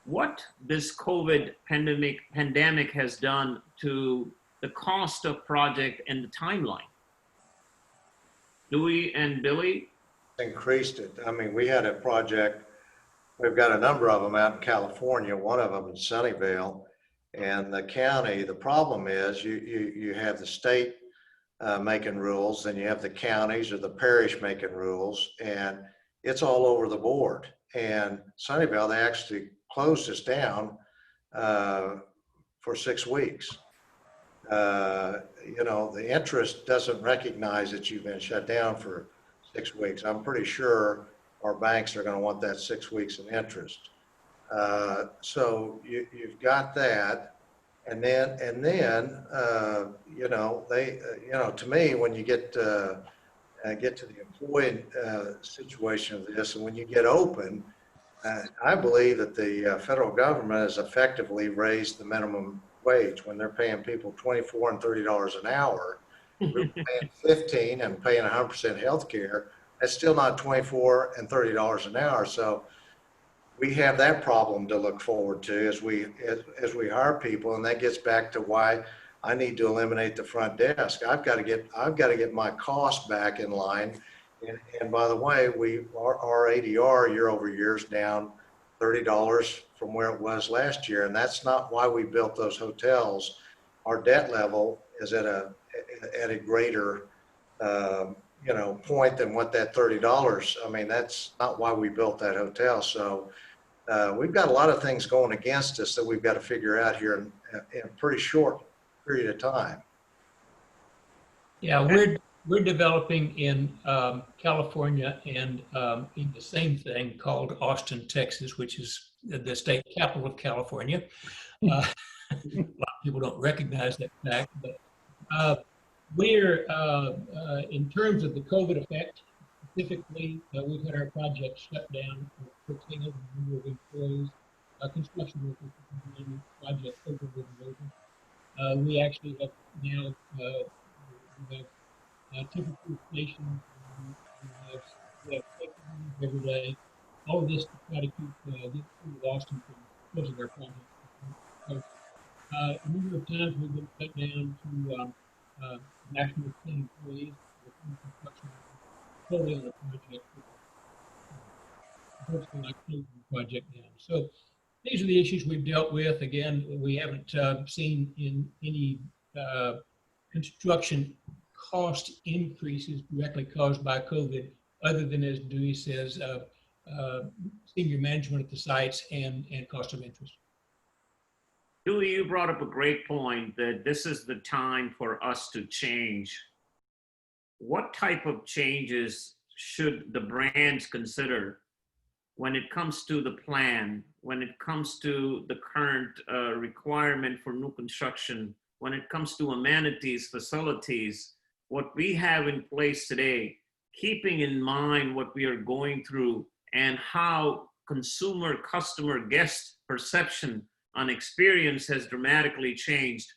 What this COVID pandemic has done to the cost of project and the timeline? Dewey and Billy? Increased it. I mean, we had a project, we've got a number of them out in California, one of them in Sunnyvale, and the county, the problem is you have the state making rules, then you have the counties or the parish making rules, and it's all over the board. And Sunnyvale, they actually closed us down for 6 weeks. The interest doesn't recognize that you've been shut down for 6 weeks. I'm pretty sure our banks are going to want that 6 weeks in interest. So you've got that. And then, to me, when you get to the employee situation of this, and when you get open, I believe that the federal government has effectively raised the minimum wage when they're paying people $24 and $30 an hour. We're paying $15 and paying 100% health care. That's still not $24 and $30 an hour. So we have that problem to look forward to as we hire people, and that gets back to why I need to eliminate the front desk. I've got to get my costs back in line. And by the way, our ADR year over year is down $30 from where it was last year, and that's not why we built those hotels. Our debt level is at a greater point than what that $30. I mean, that's not why we built that hotel. So we've got a lot of things going against us that we've got to figure out here in a pretty short period of time. Yeah, we're developing in California and in the same thing called Austin, Texas, which is the state capital of California. A lot of people don't recognize that fact, but we're, in terms of the COVID effect, specifically, we've had our project shut down for curtailing the number of employees, construction workers, project over. We actually have now typical stations, we have every day. All of this to try to get through Boston from closing our project. So, a number of times we've been cut down to national employees with construction totally on the project. Unfortunately, like closing the project down. So these are the issues we've dealt with. Again, we haven't seen in any construction cost increases directly caused by COVID, other than, as Dewey says, senior management at the sites and cost of interest. Dewey, you brought up a great point that this is the time for us to change. What type of changes should the brands consider when it comes to the plan, when it comes to the current requirement for new construction, when it comes to amenities, facilities? What we have in place today, keeping in mind what we are going through and how consumer, customer, guest perception on experience has dramatically changed,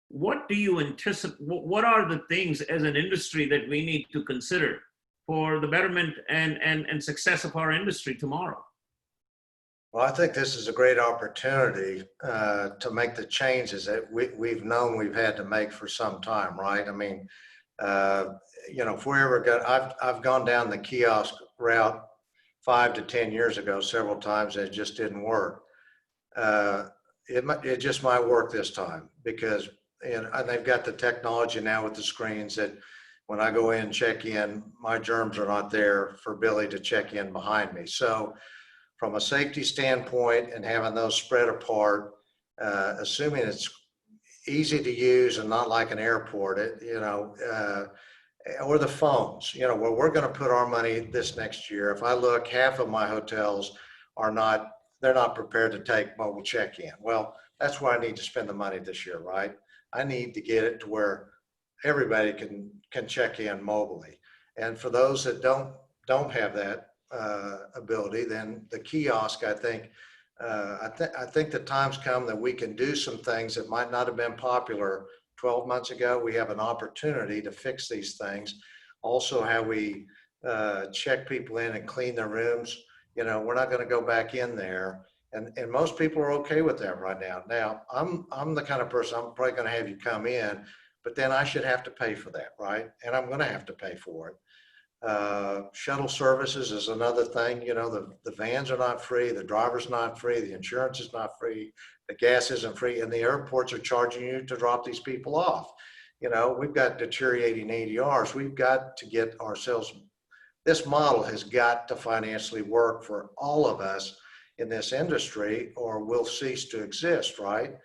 what do you anticipate? What are the things as an industry that we need to consider for the betterment and success of our industry tomorrow? Well, I think this is a great opportunity to make the changes that we've known we've had to make for some time, right? I mean, you know, if we're ever going, I've gone down the kiosk route 5 to 10 years ago several times, and it just didn't work. It just might work this time because and they've got the technology now with the screens that when I go in and check in, my germs are not there for Billy to check in behind me. So from a safety standpoint and having those spread apart, assuming it's easy to use and not like an airport, or the phones, you know, where we're going to put our money this next year. If I look, half of my hotels they're not prepared to take mobile check-in. Well, that's where I need to spend the money this year, right? I need to get it to where everybody can check in mobilely. And for those that don't have that ability, then the kiosk, I think the time's come that we can do some things that might not have been popular 12 months ago. We have an opportunity to fix these things. Also, how we check people in and clean their rooms. You know, we're not going to go back in there. And most people are okay with that right now. Now, I'm the kind of person, I'm probably going to have you come in, but then I should have to pay for that, right? And I'm going to have to pay for it. Shuttle services is another thing. You know, the vans are not free, the driver's not free, the insurance is not free, the gas isn't free, and the airports are charging you to drop these people off. You know, we've got deteriorating ADRs. We've got to get ourselves, this model has got to financially work for all of us in this industry or we'll cease to exist, right?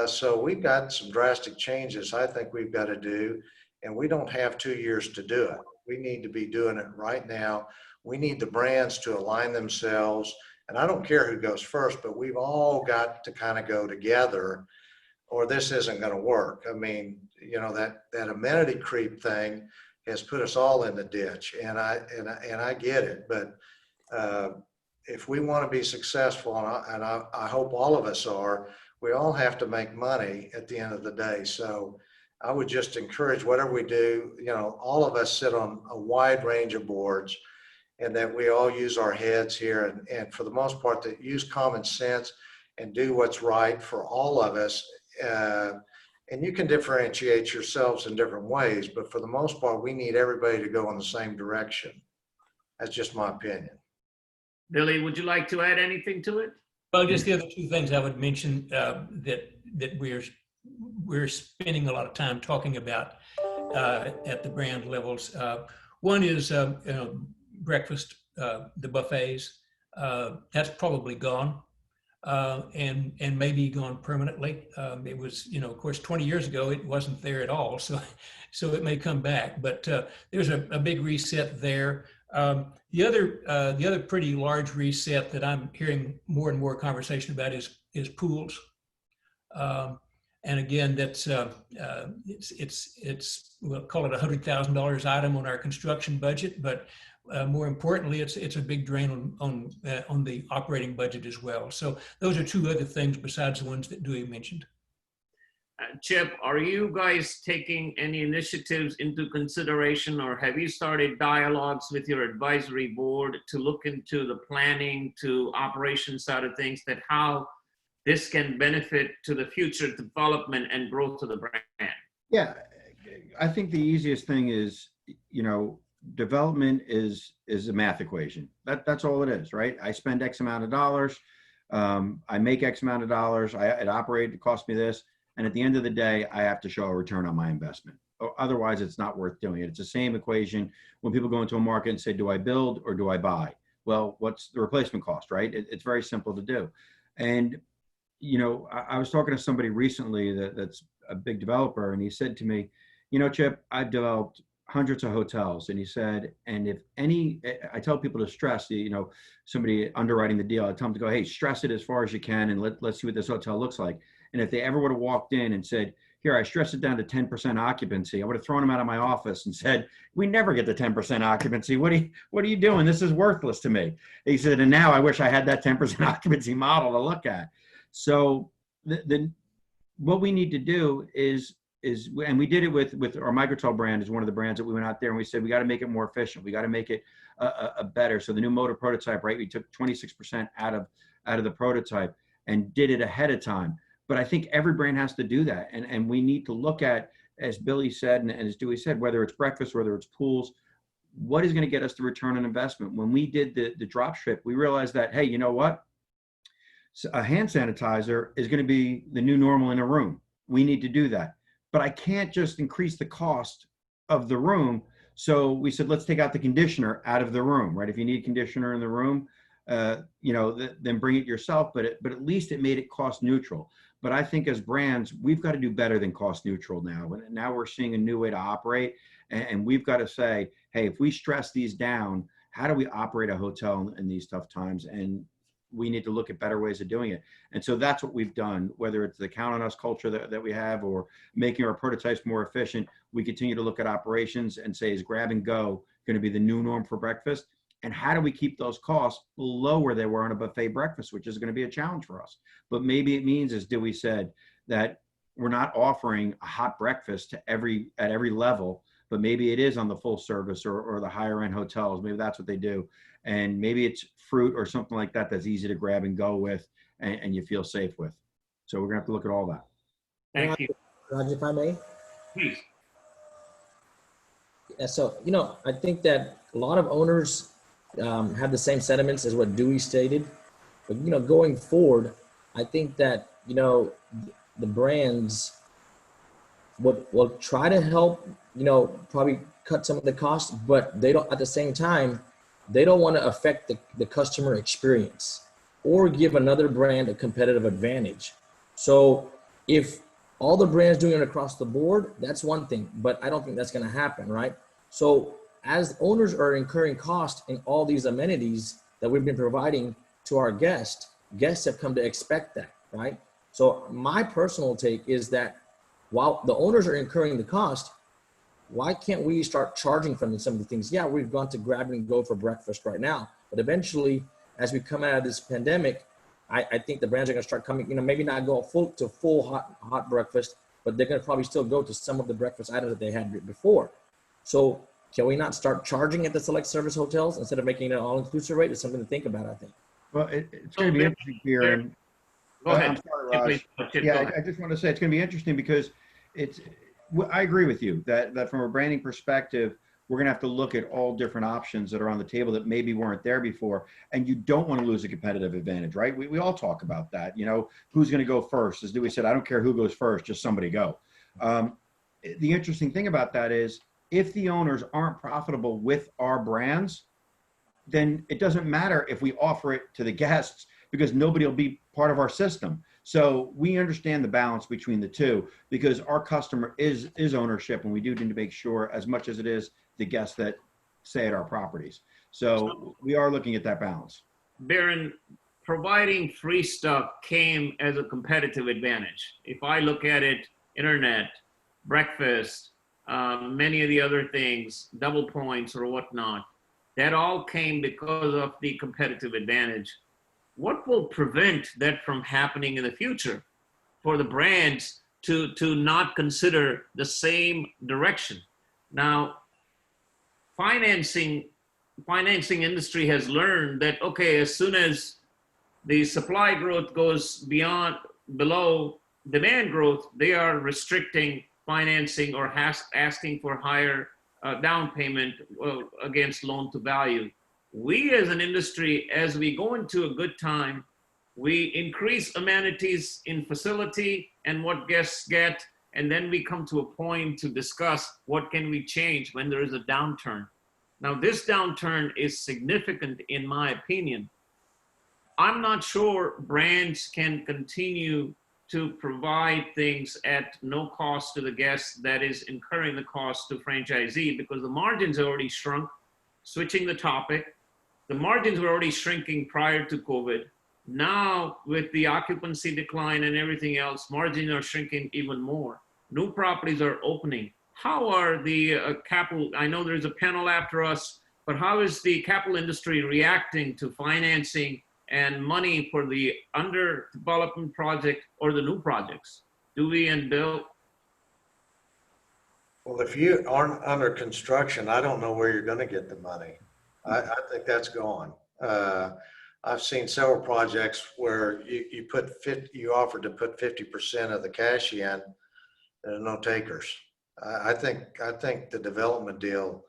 So we've got some drastic changes I think we've got to do, and we don't have 2 years to do it. We need to be doing it right now. We need the brands to align themselves, and I don't care who goes first, but we've all got to kind of go together or this isn't going to work. I mean, you know, that amenity creep thing has put us all in the ditch, and I get it, but if we want to be successful, and I hope all of us are, we all have to make money at the end of the day. So I would just encourage whatever we do, you know, all of us sit on a wide range of boards and that we all use our heads here and for the most part that use common sense and do what's right for all of us. And you can differentiate yourselves in different ways, but for the most part, we need everybody to go in the same direction. That's just my opinion. Billy, would you like to add anything to it? Well, just the other two things I would mention that we're spending a lot of time talking about at the brand levels. One is breakfast, the buffets. That's probably gone and maybe gone permanently. It was, you know, of course, 20 years ago it wasn't there at all, so it may come back. But there's a big reset there. The other pretty large reset that I'm hearing more and more conversation about is pools, and again that's we'll call it $100,000 item on our construction budget, but more importantly, it's a big drain on the operating budget as well. So those are two other things besides the ones that Dewey mentioned. Chip, are you guys taking any initiatives into consideration, or have you started dialogues with your advisory board to look into the planning to operations side of things, that how this can benefit to the future development and growth of the brand? Yeah, I think the easiest thing is, you know, development is a math equation. That's all it is, right? I spend X amount of dollars, I make X amount of dollars, it operated, it cost me this. And at the end of the day, I have to show a return on my investment. Otherwise, it's not worth doing it. It's the same equation when people go into a market and say, do I build or do I buy? Well, what's the replacement cost, right? It's very simple to do. And, you know, I was talking to somebody recently that's a big developer, and he said to me, you know, Chip, I've developed hundreds of hotels. And he said, and if any, I tell people to stress, you know, somebody underwriting the deal, I tell them to go, hey, stress it as far as you can, and let's see what this hotel looks like. And if they ever would have walked in and said, here, I stressed it down to 10% occupancy. I would have thrown him out of my office and said, we never get the 10% occupancy. What are you doing? This is worthless to me. He said, and now I wish I had that 10% occupancy model to look at. So what we need to do is, and we did it with our Microtel brand is one of the brands that we went out there and we said, we got to make it more efficient. We got to make it a better. So the new motor prototype, right? We took 26% out of the prototype and did it ahead of time. But I think every brand has to do that. And we need to look at, as Billy said, and as Dewey said, whether it's breakfast, whether it's pools, what is going to get us the return on investment? When we did the drop ship, we realized that, hey, you know what? A hand sanitizer is going to be the new normal in a room. We need to do that. But I can't just increase the cost of the room. So we said, let's take out the conditioner out of the room, right? If you need a conditioner in the room, then bring it yourself, but at least it made it cost neutral. But I think as brands, we've got to do better than cost neutral now. Now we're seeing a new way to operate, and we've got to say, hey, if we stress these down, how do we operate a hotel in these tough times? And we need to look at better ways of doing it. And so that's what we've done, whether it's the count on us culture that we have or making our prototypes more efficient. We continue to look at operations and say, is grab and go going to be the new norm for breakfast? And how do we keep those costs below where they were on a buffet breakfast, which is going to be a challenge for us. But maybe it means, as Dewey said, that we're not offering a hot breakfast at every level, but maybe it is on the full service or the higher end hotels. Maybe that's what they do. And maybe it's fruit or something like that that's easy to grab and go with and you feel safe with. So we're going to have to look at all that. Thank you. Raj, if I may. Please. Yeah, so, I think that a lot of owners have the same sentiments as what Dewey stated. But, going forward, I think that, the brands will try to help, probably cut some of the costs, but they don't, at the same time, they don't want to affect the customer experience or give another brand a competitive advantage. So if all the brands doing it across the board, that's one thing, but I don't think that's going to happen, right? So as owners are incurring cost in all these amenities that we've been providing to our guests have come to expect that, right? So my personal take is that while the owners are incurring the cost, why can't we start charging from some of the things? Yeah, we've gone to grab and go for breakfast right now, but eventually, as we come out of this pandemic, I think the brands are going to start coming, maybe not go full hot breakfast, but they're going to probably still go to some of the breakfast items that they had before. So can we not start charging at the select service hotels instead of making it an all-inclusive rate? It's something to think about, I think. Well, it's going to be interesting here. And Go ahead. I'm sorry, Raj. Yeah, I just want to say it's going to be interesting because I agree with you that from a branding perspective, we're going to have to look at all different options that are on the table that maybe weren't there before. And you don't want to lose a competitive advantage, right? We all talk about that. Who's going to go first? As Dewey said, I don't care who goes first, just somebody go. The interesting thing about that is if the owners aren't profitable with our brands, then it doesn't matter if we offer it to the guests because nobody will be part of our system. So we understand the balance between the two because our customer is ownership, and we do need to make sure, as much as it is the guests that stay at our properties. So we are looking at that balance. Baron, providing free stuff came as a competitive advantage. If I look at it, internet, breakfast, many of the other things, double points or whatnot, that all came because of the competitive advantage. What will prevent that from happening in the future for the brands to not consider the same direction? Now, financing industry has learned that, okay, as soon as the supply growth goes below demand growth, they are restricting financing or asking for higher down payment against loan to value. We as an industry, as we go into a good time, we increase amenities in facility and what guests get, and then we come to a point to discuss what can we change when there is a downturn. Now, this downturn is significant in my opinion. I'm not sure brands can continue to provide things at no cost to the guests that is incurring the cost to franchisee because the margins are already shrunk. Switching the topic, the margins were already shrinking prior to COVID. Now, with the occupancy decline and everything else, margins are shrinking even more. new properties are opening. How are the capital, I know there's a panel after us, but how is the capital industry reacting to financing and money for the under development project or the new projects? Dewey and Bill? Well, if you aren't under construction, I don't know where you're going to get the money. I think that's gone. I've seen several projects where you offered to put 50% of the cash in. There's no takers. I think the development deal,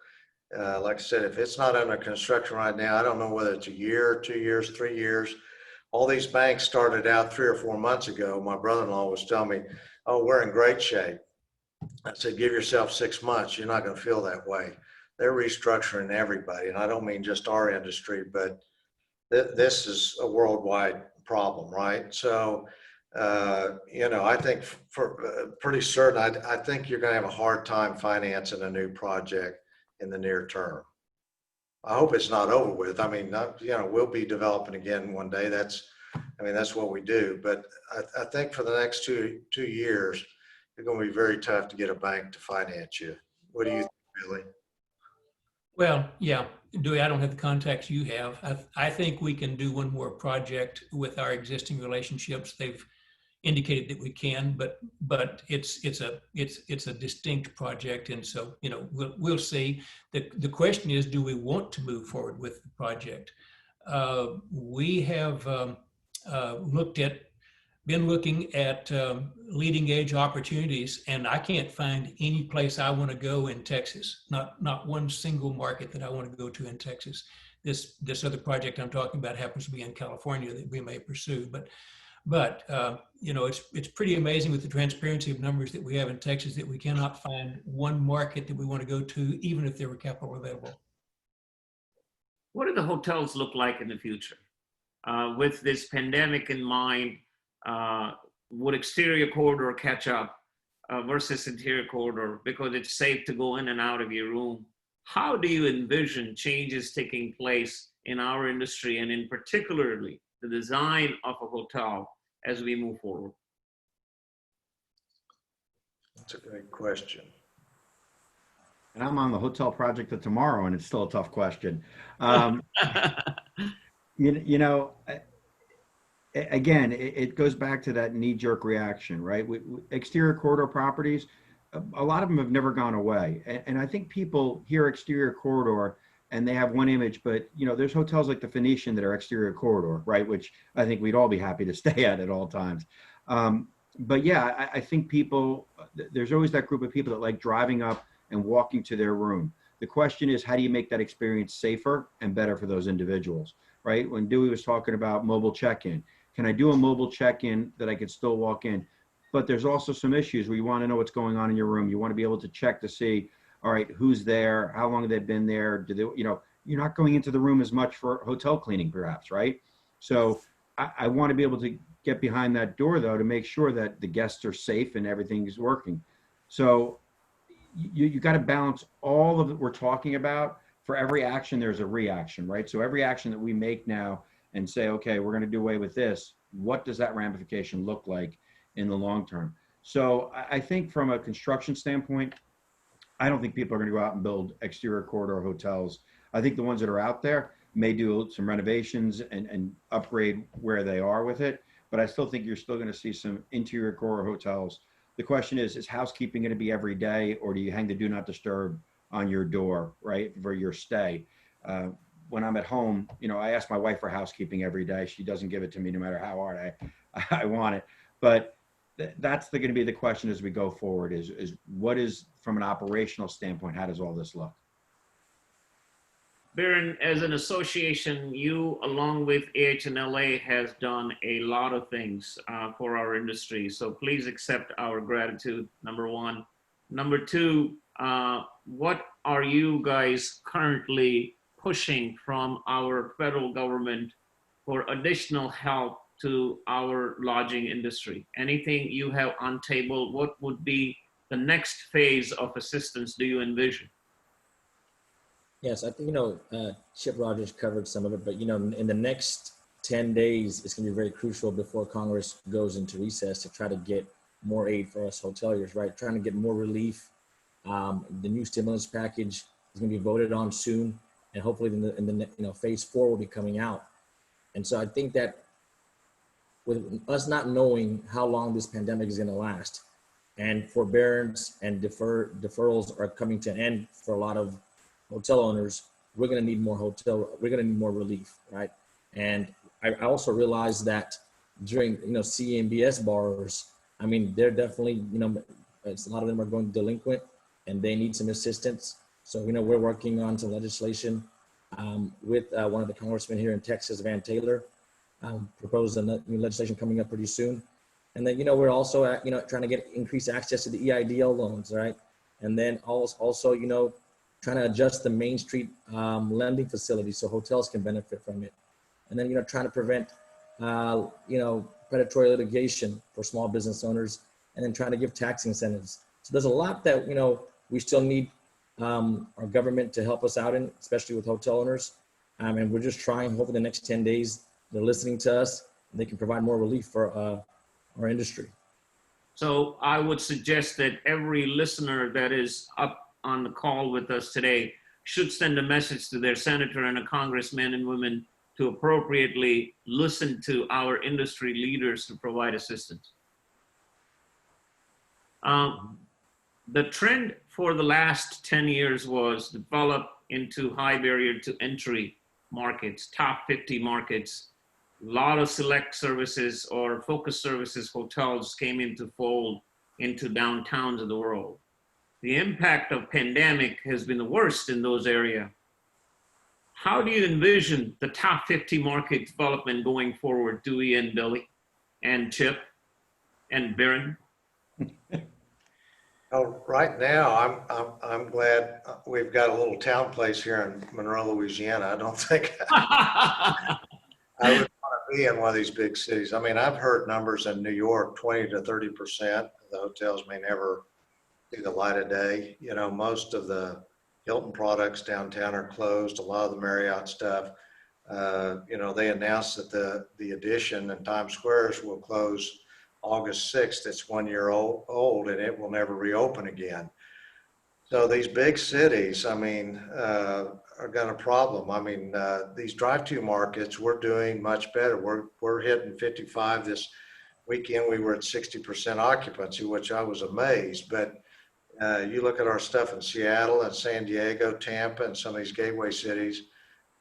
like I said, if it's not under construction right now, I don't know whether it's a year, 2 years, 3 years. All these banks started out 3 or 4 months ago. My brother-in-law was telling me, "Oh, we're in great shape." I said, "Give yourself 6 months. You're not going to feel that way." They're restructuring everybody, and I don't mean just our industry, but this is a worldwide problem, right? So, I think for pretty certain, I think you're going to have a hard time financing a new project in the near term. I hope it's not over with. I mean, we'll be developing again one day. That's what we do. But I think for the next two years, it's going to be very tough to get a bank to finance you. What do you think, Billy? Well, yeah, Dewey, I don't have the contacts you have. I think we can do one more project with our existing relationships. They've indicated that we can, but it's a distinct project, and so we'll see. The question is, do we want to move forward with the project? We have been looking at leading edge opportunities, and I can't find any place I want to go in Texas. Not one single market that I want to go to in Texas. This other project I'm talking about happens to be in California that we may pursue, but it's pretty amazing with the transparency of numbers that we have in Texas that we cannot find one market that we want to go to, even if there were capital available. What do the hotels look like in the future? With this pandemic in mind, would exterior corridor catch up versus interior corridor because it's safe to go in and out of your room? How do you envision changes taking place in our industry, and in particularly the design of a hotel as we move forward? That's a great question. And I'm on the hotel project of tomorrow, and it's still a tough question. Again, it goes back to that knee-jerk reaction, right? Exterior corridor properties, a lot of them have never gone away. And I think people hear exterior corridor and they have one image, but there's hotels like the Phoenician that are exterior corridor, right? Which I think we'd all be happy to stay at all times. But yeah, I think there's always that group of people that like driving up and walking to their room. The question is, how do you make that experience safer and better for those individuals, right? When Dewey was talking about mobile check-in, can I do a mobile check-in that I could still walk in? But there's also some issues where you want to know what's going on in your room. You want to be able to check to see, all right, who's there? How long have they been there? Do they, you're not going into the room as much for hotel cleaning, perhaps, right? So I want to be able to get behind that door, though, to make sure that the guests are safe and everything is working. So you got to balance all of it we're talking about. For every action, there's a reaction, right? So every action that we make now and say, okay, we're going to do away with this, what does that ramification look like in the long term? So I think from a construction standpoint, I don't think people are going to go out and build exterior corridor hotels. I think the ones that are out there may do some renovations and upgrade where they are with it, but I still think you're still going to see some interior corridor hotels. The question is housekeeping going to be every day, or do you hang the do not disturb on your door, right, for your stay? When I'm at home, I ask my wife for housekeeping every day. She doesn't give it to me no matter how hard I want it. But that's going to be the question as we go forward is what is, from an operational standpoint, how does all this look? Baron, as an association, you, along with AHLA, has done a lot of things for our industry. So please accept our gratitude, number one. Number two, what are you guys currently pushing from our federal government for additional help to our lodging industry? Anything you have on table? What would be the next phase of assistance do you envision? Yes, I think, Chip Rogers covered some of it, but, in the next 10 days, it's going to be very crucial before Congress goes into recess to try to get more aid for us hoteliers, right? Trying to get more relief. The new stimulus package is going to be voted on soon, and hopefully in the phase 4 will be coming out. And so I think that with us not knowing how long this pandemic is going to last, and forbearance and deferrals are coming to an end for a lot of hotel owners, we're going to need more relief, right? And I also realized that during, CMBS borrowers, I mean, they're definitely, a lot of them are going delinquent and they need some assistance. So, we're working on some legislation with one of the congressmen here in Texas, Van Taylor, proposed a new legislation coming up pretty soon. And then, we're also, trying to get increased access to the EIDL loans, right? And then also, trying to adjust the Main Street lending facility so hotels can benefit from it. And then, trying to prevent, predatory litigation for small business owners, and then trying to give tax incentives. So there's a lot that, we still need our government to help us out in, especially with hotel owners. And we're just trying, hopefully the next 10 days, they're listening to us and they can provide more relief for our industry. So I would suggest that every listener that is up on the call with us today should send a message to their senator and a congressman and women to appropriately listen to our industry leaders to provide assistance. The trend for the last 10 years was develop into high barrier to entry markets, top 50 markets. A lot of select services or focus services hotels came into fold into downtowns of the world. The impact of pandemic has been the worst in those areas. How do you envision the top 50 market development going forward, Dewey and Billy and Chip and Baron? Oh, right now, I'm glad we've got a little town place here in Monroe, Louisiana. I don't think I would want to be in one of these big cities. I mean, I've heard numbers in New York, 20 to 30% of the hotels may never see the light of day. Most of the Hilton products downtown are closed. A lot of the Marriott stuff. They announced that the Addition in Times Square will close August 6th. It's 1 year old and it will never reopen again. So these big cities, I mean, are got a problem. I mean, these drive-to markets, we're doing much better. We're hitting 55 this weekend. We were at 60% occupancy, which I was amazed. But you look at our stuff in Seattle and San Diego, Tampa, and some of these gateway cities,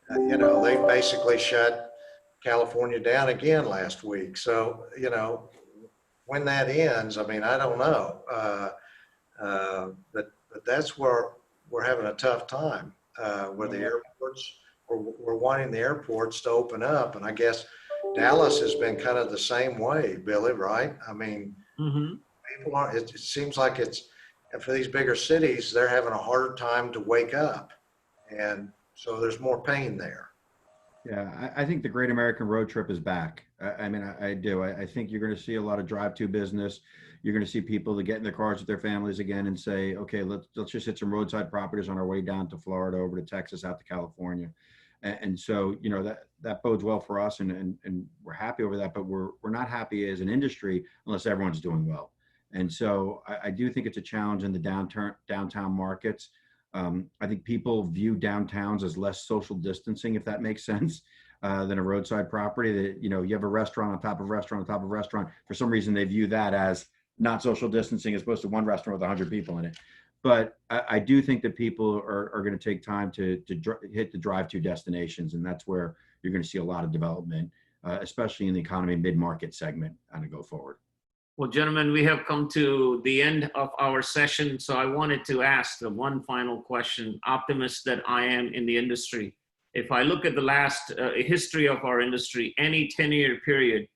they basically shut California down again last week. So, when that ends, I mean, I don't know. But that's where we're having a tough time, where the airports, we're wanting the airports to open up. And I guess Dallas has been kind of the same way, Billy, right? I mean, people aren't, it seems like it's, for these bigger cities, they're having a harder time to wake up. And so there's more pain there. Yeah, I think the Great American Road Trip is back. I mean, I do. I think you're going to see a lot of drive-to business. You're going to see people that get in their cars with their families again and say, okay, let's just hit some roadside properties on our way down to Florida, over to Texas, out to California. And so, that bodes well for us, and we're happy over that, but we're not happy as an industry unless everyone's doing well. And so I do think it's a challenge in the downtown markets. I think people view downtowns as less social distancing, if that makes sense, than a roadside property that, you have a restaurant on top of restaurant on top of restaurant. For some reason, they view that as not social distancing as opposed to one restaurant with 100 people in it. But I do think that people are going to take time to hit the drive-to destinations. And that's where you're going to see a lot of development, especially in the economy mid-market segment on a go forward. Well, gentlemen, we have come to the end of our session. So I wanted to ask the one final question, optimist that I am in the industry. If I look at the last history of our industry, any 10-year period,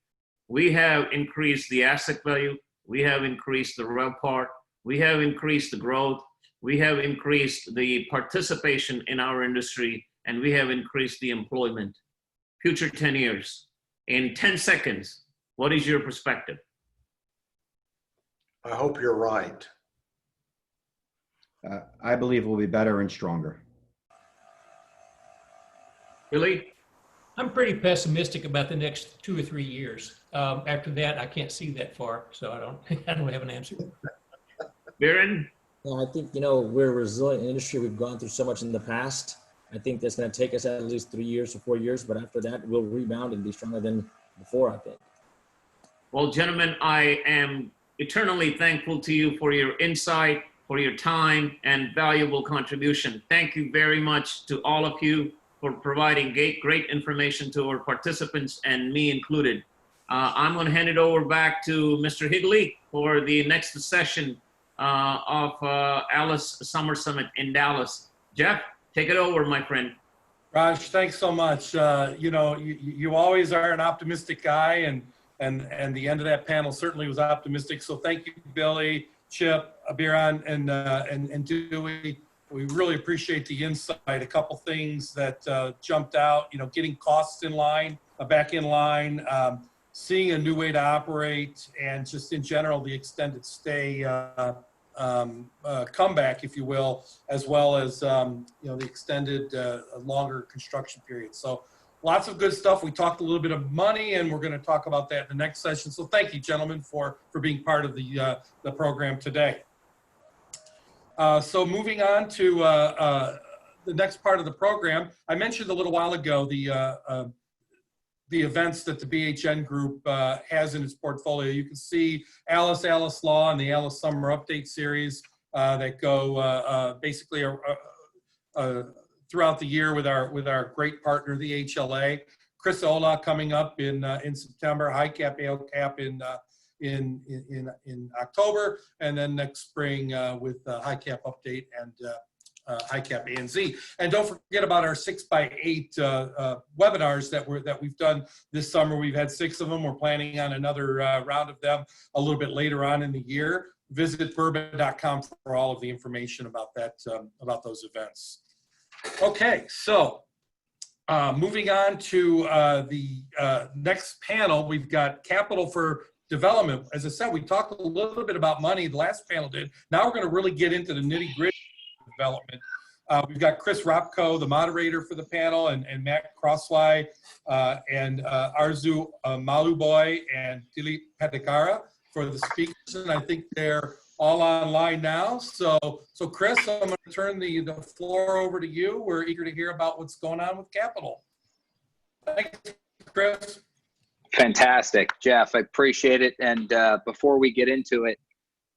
we have increased the asset value, we have increased the RevPAR, we have increased the growth, we have increased the participation in our industry, and we have increased the employment. Future 10 years, in 10 seconds, what is your perspective? I hope you're right. I believe we'll be better and stronger. Billy? I'm pretty pessimistic about the next 2 or 3 years. After that, I can't see that far, so I don't have an answer. Biren? Yeah, I think, we're a resilient industry. We've gone through so much in the past. I think that's going to take us at least 3 years to 4 years, but after that, we'll rebound and be stronger than before, I think. Well, gentlemen, I am eternally thankful to you for your insight, for your time and valuable contribution. Thank you very much to all of you for providing great information to our participants and me included. I'm going to hand it over back to Mr. Higley for the next session of ALIS Summer Summit in Dallas. Jeff, take it over, my friend. Raj, thanks so much. You always are an optimistic guy, and the end of that panel certainly was optimistic. So thank you, Billy, Chip, Abiran, and Dewey. We really appreciate the insight. A couple things that jumped out, getting costs in line, back in line, seeing a new way to operate, and just in general, the extended stay comeback, if you will, as well as, the extended longer construction period. So lots of good stuff. We talked a little bit of money, and we're going to talk about that in the next session. So thank you, gentlemen, for being part of the program today. So moving on to the next part of the program, I mentioned a little while ago the events that the BHN group has in its portfolio. You can see ALIS, ALIS Law, and the ALIS Summer Update Series that go basically throughout the year with our great partner, the AHLA. Chris Ola coming up in September, HiCap, ALCap in October, and then next spring with HiCap Update and HiCap ANZ. And don't forget about our 6x8 webinars that we've done this summer. We've had 6 of them. We're planning on another round of them a little bit later on in the year. Visit bourbon.com for all of the information about that, about those events. Okay, so moving on to the next panel, we've got Capital for Development. As I said, we talked a little bit about money, the last panel did. Now we're going to really get into the nitty-gritty of development. We've got Chris Ropko, the moderator for the panel, and Matt Crossway, and Arzu Maluboy, and Dilip Patikara for the speakers, and I think they're all online now. So Chris, I'm going to turn the floor over to you. We're eager to hear about what's going on with Capital. Thanks, Chris. Fantastic, Jeff. I appreciate it. And before we get into it,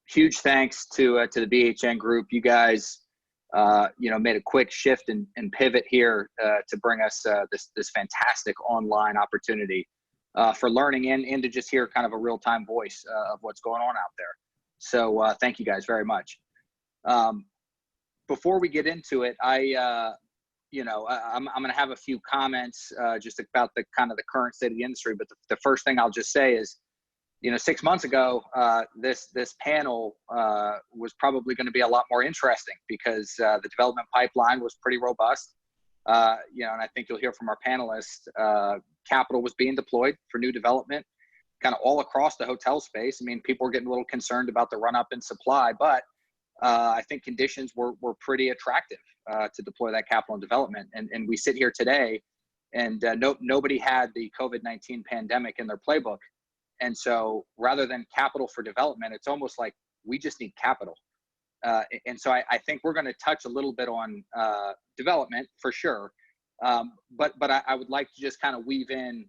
huge thanks to the BHN group. You guys, made a quick shift and pivot here to bring us this fantastic online opportunity for learning and to just hear kind of a real-time voice of what's going on out there. So thank you guys very much. Before we get into it, I'm going to have a few comments just about the kind of the current state of the industry. But the first thing I'll just say is, 6 months ago, this panel was probably going to be a lot more interesting because the development pipeline was pretty robust. And I think you'll hear from our panelists, capital was being deployed for new development kind of all across the hotel space. I mean, people were getting a little concerned about the run up in supply, but I think conditions were pretty attractive to deploy that capital and development. And we sit here today and nobody had the COVID-19 pandemic in their playbook. And so rather than capital for development, it's almost like we just need capital. And so I think we're going to touch a little bit on development for sure. But I would like to just kind of weave in,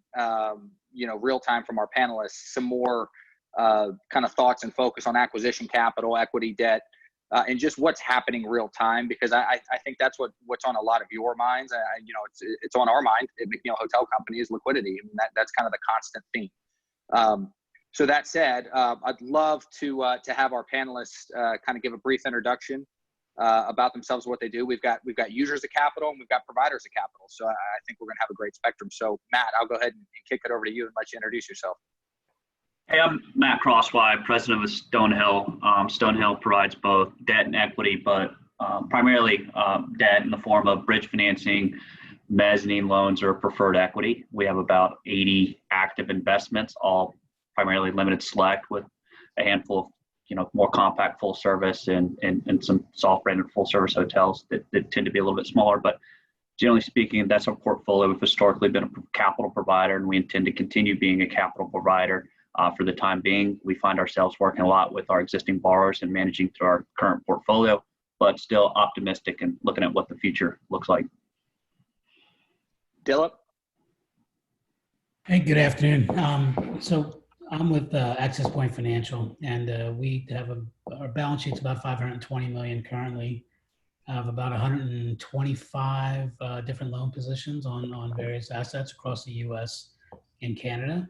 real time from our panelists, some more kind of thoughts and focus on acquisition capital, equity, debt, and just what's happening real time, because I think that's what's on a lot of your minds. It's on our mind at McNeil Hotel Company is liquidity. I mean, that's kind of the constant theme. So that said, I'd love to have our panelists kind of give a brief introduction about themselves, what they do. We've got users of capital and we've got providers of capital. So I think we're going to have a great spectrum. So Matt, I'll go ahead and kick it over to you and let you introduce yourself. Hey, I'm Matt Crossway, president of Stonehill. Stonehill provides both debt and equity, but primarily debt in the form of bridge financing, mezzanine loans, or preferred equity. We have about 80 active investments, all primarily limited select, with a handful of more compact full service and some soft branded full service hotels that tend to be a little bit smaller. But Generally speaking, that's our portfolio. We've historically been a capital provider, and we intend to continue being a capital provider for the time being. We find ourselves working a lot with our existing borrowers and managing through our current portfolio, but still optimistic and looking at what the future looks like. Dilip? Hey, good afternoon. So I'm with Access Point Financial, and we have our balance sheet's about $520 million currently. I have about 125 different loan positions on various assets across the U.S. and Canada.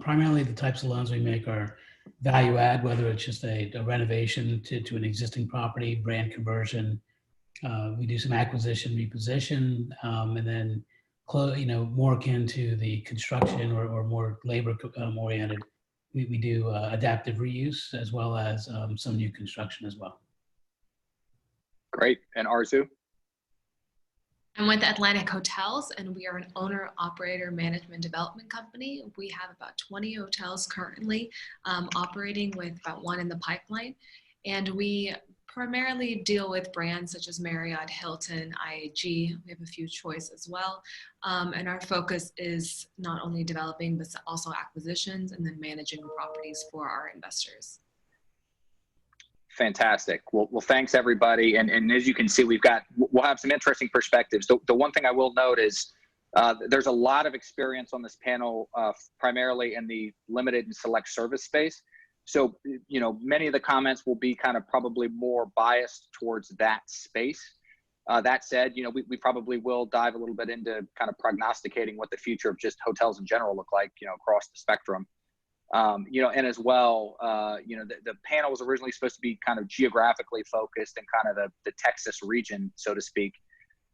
Primarily, the types of loans we make are value add, whether it's just a renovation to an existing property, brand conversion. We do some acquisition, reposition, and then more akin to the construction or more labor oriented. We do adaptive reuse as well as some new construction as well. Great. And Arzu? I'm with Atlantic Hotels, and we are an owner-operator management development company. We have about 20 hotels currently operating, with about 1 in the pipeline. And we primarily deal with brands such as Marriott, Hilton, IAG. We have a few choice as well. And our focus is not only developing, but also acquisitions and then managing properties for our investors. Fantastic. Well, thanks everybody. And as you can see, we'll have some interesting perspectives. The one thing I will note is there's a lot of experience on this panel, primarily in the limited and select service space. So, many of the comments will be kind of probably more biased towards that space. That said, we probably will dive a little bit into kind of prognosticating what the future of just hotels in general look like, across the spectrum. And as well, the panel was originally supposed to be kind of geographically focused and kind of the Texas region, so to speak.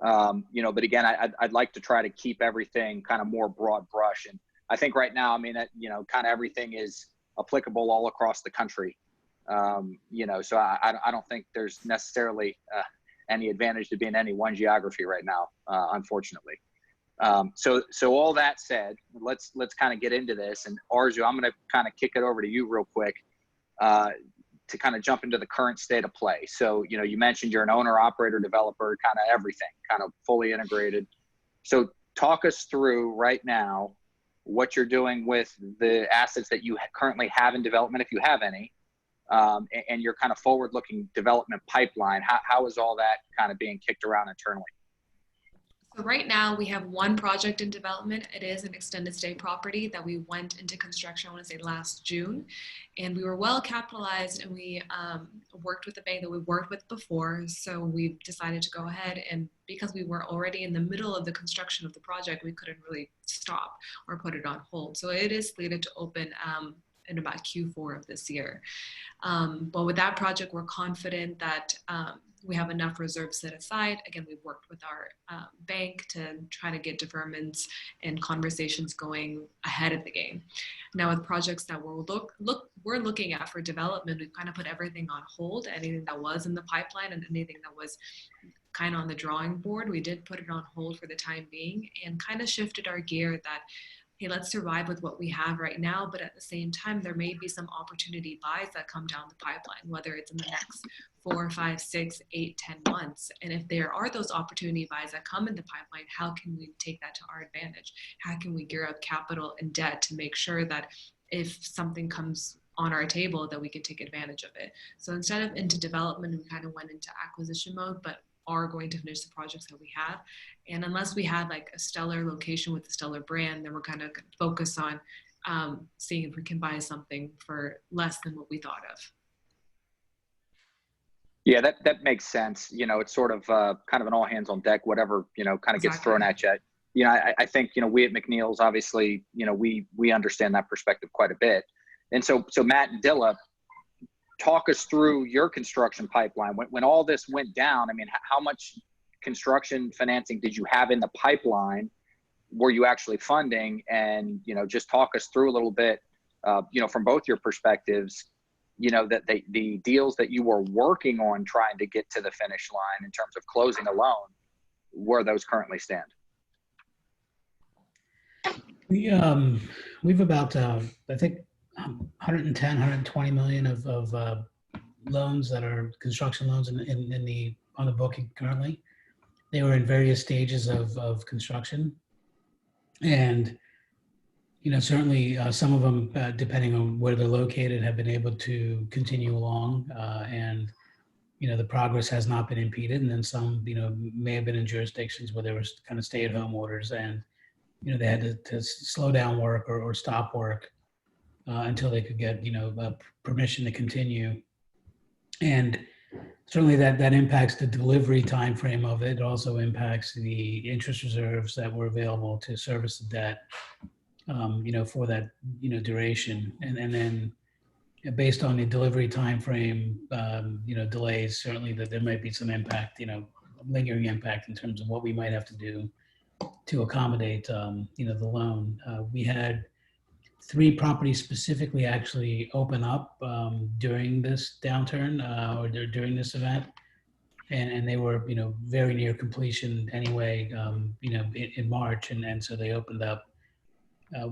But again, I'd like to try to keep everything kind of more broad brush. And I think right now, kind of everything is applicable all across the country. So I don't think there's necessarily any advantage to be in any one geography right now, unfortunately. So all that said, let's kind of get into this. And Arzu, I'm going to kind of kick it over to you real quick to kind of jump into the current state of play. So, you mentioned you're an owner, operator, developer, kind of everything, kind of fully integrated. So talk us through right now what you're doing with the assets that you currently have in development, if you have any, and your kind of forward-looking development pipeline. How is all that kind of being kicked around internally? So right now we have 1 project in development. It is an extended stay property that we went into construction, I want to say last June, and we were well capitalized, and we worked with the bank that we worked with before. So we decided to go ahead, and because we were already in the middle of the construction of the project, we couldn't really stop or put it on hold. So it is slated to open in about Q4 of this year. But with that project, we're confident that we have enough reserves set aside. Again, we've worked with our bank to try to get deferments and conversations going ahead of the game. Now, with projects that we're looking at for development, we've kind of put everything on hold. Anything that was in the pipeline and anything that was kind of on the drawing board, we did put it on hold for the time being and kind of shifted our gear that, hey, let's survive with what we have right now, but at the same time, there may be some opportunity buys that come down the pipeline, whether it's in the next 4, 5, 6, 8, 10 months. And if there are those opportunity buys that come in the pipeline, how can we take that to our advantage? How can we gear up capital and debt to make sure that if something comes on our table, that we can take advantage of it? So instead of into development, we kind of went into acquisition mode, but are going to finish the projects that we have. And unless we have like a stellar location with a stellar brand, then we're kind of focus on seeing if we can buy something for less than what we thought of. Yeah, that makes sense. It's sort of kind of an all hands on deck, whatever, kind of gets thrown at you. I think, we at McNeil's, obviously, we understand that perspective quite a bit. And so Matt and Dilla, talk us through your construction pipeline. When all this went down, how much construction financing did you have in the pipeline? Were you actually funding? And, just talk us through a little bit, from both your perspectives, that the deals that you were working on trying to get to the finish line in terms of closing a loan, where those currently stand. We've about, I think, 110, 120 million of loans that are construction loans on the booking currently. they were in various stages of construction. And, certainly some of them, depending on where they're located, have been able to continue along. And, the progress has not been impeded. And then some, may have been in jurisdictions where there was kind of stay-at-home orders and, they had to slow down work or stop work until they could get, permission to continue. And certainly that impacts the delivery time frame of it. It also impacts the interest reserves that were available to service the debt, for that, duration. And then based on the delivery time frame, delays, certainly that there might be some impact, lingering impact in terms of what we might have to do to accommodate, the loan. We had 3 properties specifically actually open up during this downturn or during this event. And they were, very near completion anyway, in March. And so they opened up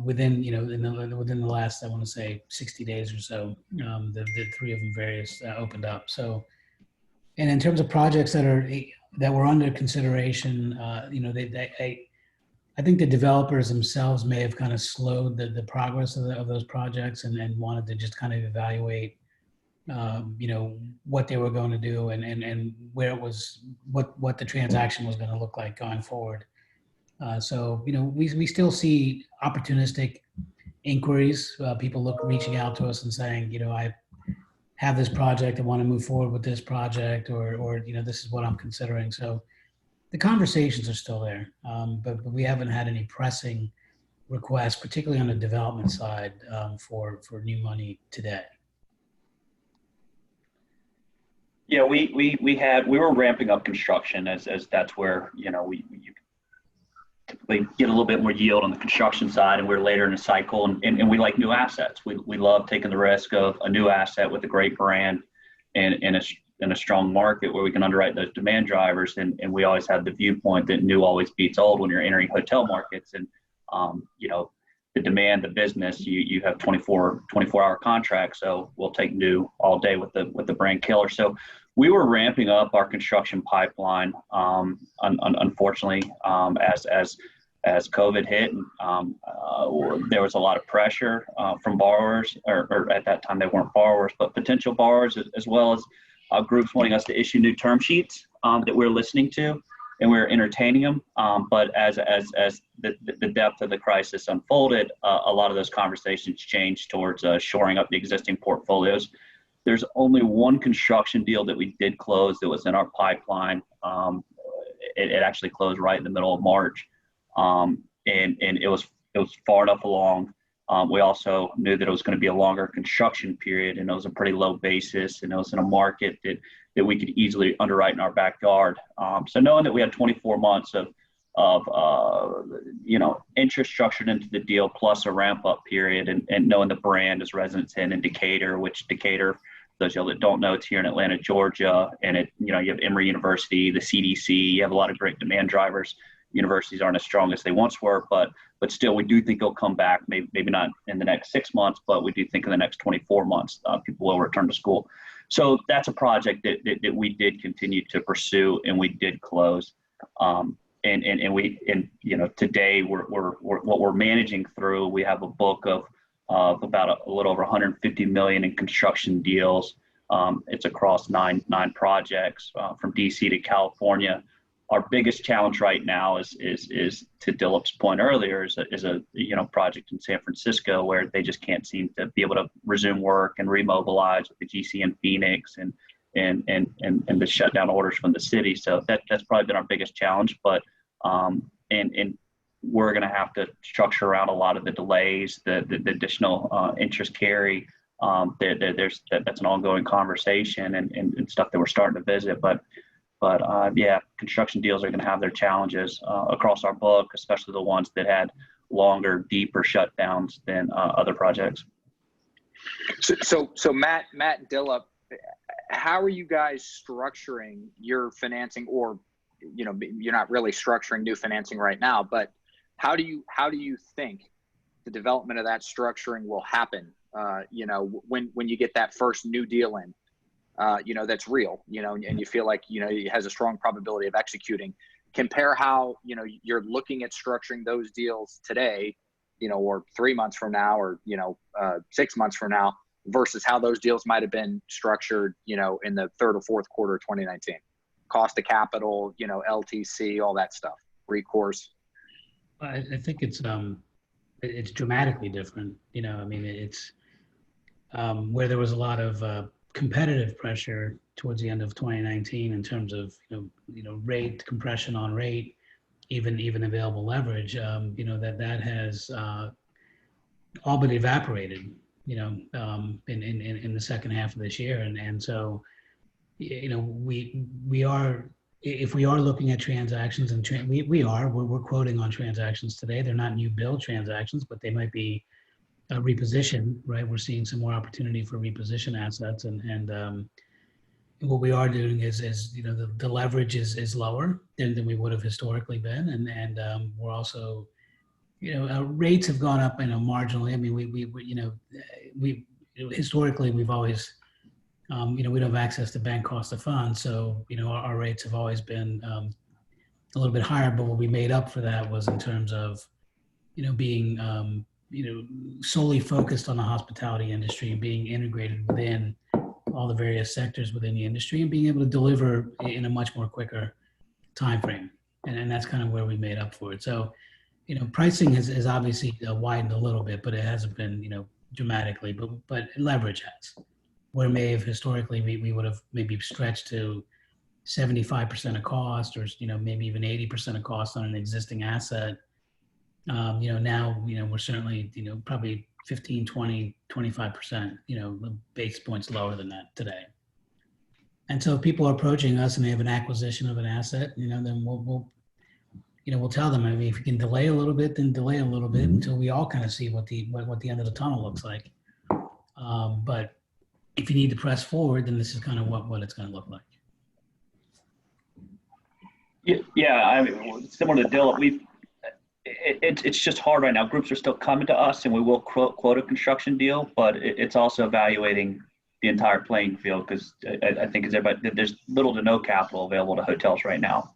within, within the last, I want to say 60 days or so, the 3 of them various opened up. So, and in terms of projects that were under consideration, I think the developers themselves may have kind of slowed the progress of those projects and wanted to just kind of evaluate, what they were going to do and where it was, what the transaction was going to look like going forward. So, we still see opportunistic inquiries, people reaching out to us and saying, I have this project, I want to move forward with this project, or this is what I'm considering. So the conversations are still there, but we haven't had any pressing requests, particularly on the development side, for new money today. Yeah, we were ramping up construction as that's where, you typically get a little bit more yield on the construction side, and we're later in the cycle, and we like new assets. We love taking the risk of a new asset with a great brand and in a strong market where we can underwrite those demand drivers. And we always have the viewpoint that new always beats old when you're entering hotel markets. And, the demand, the business, you have 24-hour contracts. So we'll take new all day with the brand killer. So we were ramping up our construction pipeline. Unfortunately, as COVID hit, there was a lot of pressure from borrowers, or at that time they weren't borrowers, but potential borrowers, as well as groups wanting us to issue new term sheets that we're listening to, and we're entertaining them. But as the depth of the crisis unfolded, a lot of those conversations changed towards shoring up the existing portfolios. There's only one construction deal that we did close that was in our pipeline. It actually closed right in the middle of March, and it was far enough along. We also knew that it was going to be a longer construction period, and it was a pretty low basis, and it was in a market that we could easily underwrite in our backyard. So knowing that we had 24 months of interest structured into the deal plus a ramp up period, and knowing the brand is Residence Inn in Decatur, which Decatur, those of you that don't know, it's here in Atlanta, Georgia, and you have Emory University, the CDC, you have a lot of great demand drivers. Universities aren't as strong as they once were, but still, we do think it'll come back. Maybe not in the next 6 months, but we do think in the next 24 months, people will return to school. So that's a project that we did continue to pursue, and we did close. Today what we're managing through. We have a book of about a little over 150 million in construction deals. It's across nine projects from DC to California. Our biggest challenge right now is to Dilip's point earlier, is a project in San Francisco where they just can't seem to be able to resume work and remobilize with the GC in Phoenix and the shutdown orders from the city. So that's probably been our biggest challenge. But and we're going to have to structure around a lot of the delays, the additional interest carry. That's an ongoing conversation and stuff that we're starting to visit. But construction deals are going to have their challenges across our book, especially the ones that had longer, deeper shutdowns than other projects. So Matt and Dilip, how are you guys structuring your financing? Or, you're not really structuring new financing right now, but how do you think the development of that structuring will happen? When you get that first new deal in. That's real, and you feel like, it has a strong probability of executing. compare how, you know, you're looking at structuring those deals today, you know, or 3 months from now, or, you know, 6 months from now, versus how those deals might have been structured, you know, in the third or fourth quarter of 2019. Cost of capital, you know, LTC, all that stuff, recourse. I think it's dramatically different. You know, I mean, it's where there was a lot of competitive pressure towards the end of 2019 in terms of you know rate compression on rate, even available leverage. You know that has all but evaporated. You know, in the second half of this year, and so you know we are. If we are looking at transactions, and we're quoting on transactions today. They're not new build transactions, but they might be a reposition, right? We're seeing some more opportunity for reposition assets, and what we are doing is you know the leverage is lower than we would have historically been, and we're also you know rates have gone up, you know, marginally. I mean we historically we've always you know, we don't have access to bank cost of funds. So, you know, our rates have always been a little bit higher, but what we made up for that was in terms of, you know, being, you know, solely focused on the hospitality industry and being integrated within all the various sectors within the industry and being able to deliver in a much more quicker time frame. And that's kind of where we made up for it. So, you know, pricing has obviously widened a little bit, but it hasn't been, you know, dramatically, but leverage has. Where may have historically we would have maybe stretched to 75% of cost, or you know maybe even 80% of cost on an existing asset. You know now you know we're certainly you know probably 15, 20, 25%. You know basis points lower than that today. And so if people are approaching us and they have an acquisition of an asset, you know then we'll you know we'll tell them. I mean if you can delay a little bit, then delay a little bit until we all kind of see what the end of the tunnel looks like. But if you need to press forward, then this is kind of what it's going to look like. Yeah, I mean, similar to Dill, it's just hard right now. Groups are still coming to us, and we will quote a construction deal, but it's also evaluating the entire playing field because I think as everybody, there's little to no capital available to hotels right now.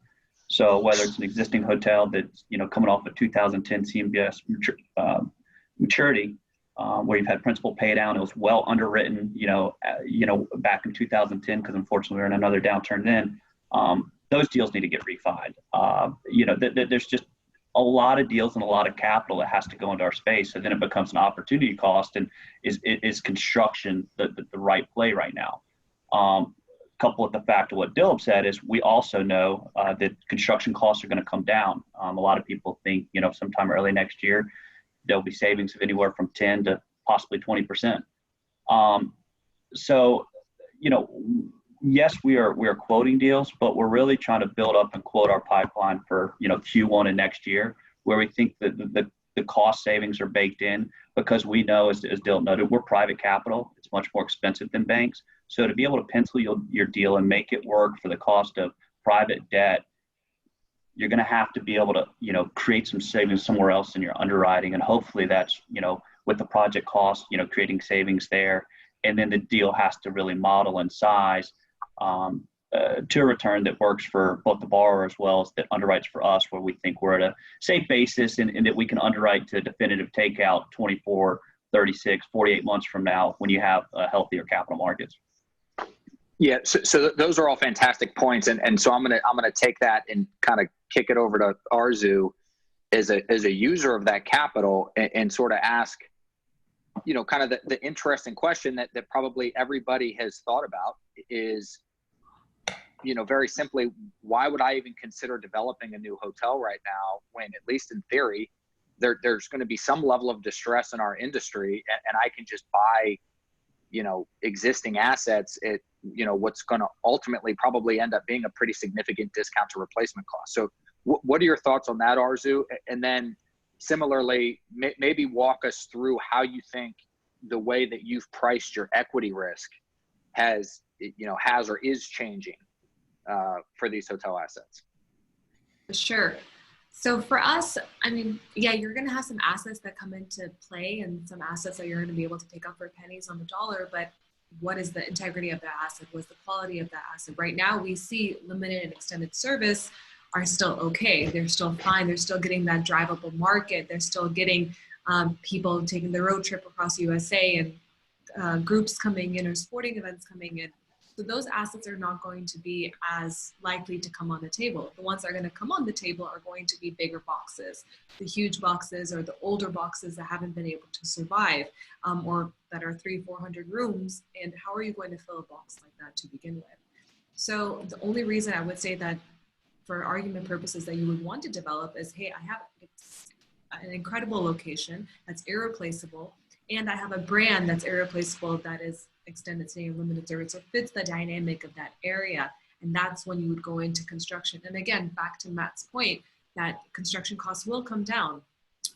So whether it's an existing hotel that's you know coming off a 2010 CMBS maturity. Where you've had principal pay down, it was well underwritten, you know, back in 2010, because unfortunately we were in another downturn then. Those deals need to get refied. You know, there's just a lot of deals and a lot of capital that has to go into our space. So then it becomes an opportunity cost, and is construction the right play right now? Coupled with the fact of what Dilip said is we also know that construction costs are going to come down. A lot of people think, you know, sometime early next year, there'll be savings of anywhere from 10 to possibly 20%. So, you know, yes, we are quoting deals, but we're really trying to build up and quote our pipeline for, you know, Q1 of next year, where we think that the cost savings are baked in, because we know, as Dill noted, we're private capital. It's much more expensive than banks. So to be able to pencil your deal and make it work for the cost of private debt, you're going to have to be able to, you know, create some savings somewhere else in your underwriting. And hopefully that's, you know, with the project cost, you know, creating savings there. And then the deal has to really model and size to a return that works for both the borrower as well as that underwrites for us, where we think we're at a safe basis and that we can underwrite to definitive takeout 24, 36, 48 months from now when you have healthier capital markets. Yeah, so those are all fantastic points, and so I'm gonna take that and kind of kick it over to Arzu as a user of that capital and sort of ask, you know, kind of the interesting question that probably everybody has thought about is, you know, very simply, why would I even consider developing a new hotel right now when, at least in theory, there's going to be some level of distress in our industry, and I can just buy, you know, existing assets at, you know, what's going to ultimately probably end up being a pretty significant discount to replacement cost. So what are your thoughts on that, Arzu? And then similarly, maybe walk us through how you think the way that you've priced your equity risk has or is changing for these hotel assets. Sure. So for us, I mean, yeah, you're going to have some assets that come into play and some assets that you're going to be able to pick up for pennies on the dollar, but what is the integrity of that asset? What's the quality of that asset? Right now, we see limited and extended service are still okay. They're still fine. They're still getting that drivable market. They're still getting people taking the road trip across USA and groups coming in or sporting events coming in. So those assets are not going to be as likely to come on the table. The ones that are going to come on the table are going to be bigger boxes, the huge boxes or the older boxes that haven't been able to survive, or that are 300-400 rooms. And how are you going to fill a box like that to begin with? So the only reason I would say that for argument purposes that you would want to develop is, hey, I have an incredible location that's irreplaceable, and I have a brand that's irreplaceable that is extended stay and limited service. So it fits the dynamic of that area. And that's when you would go into construction. And again, back to Matt's point, that construction costs will come down.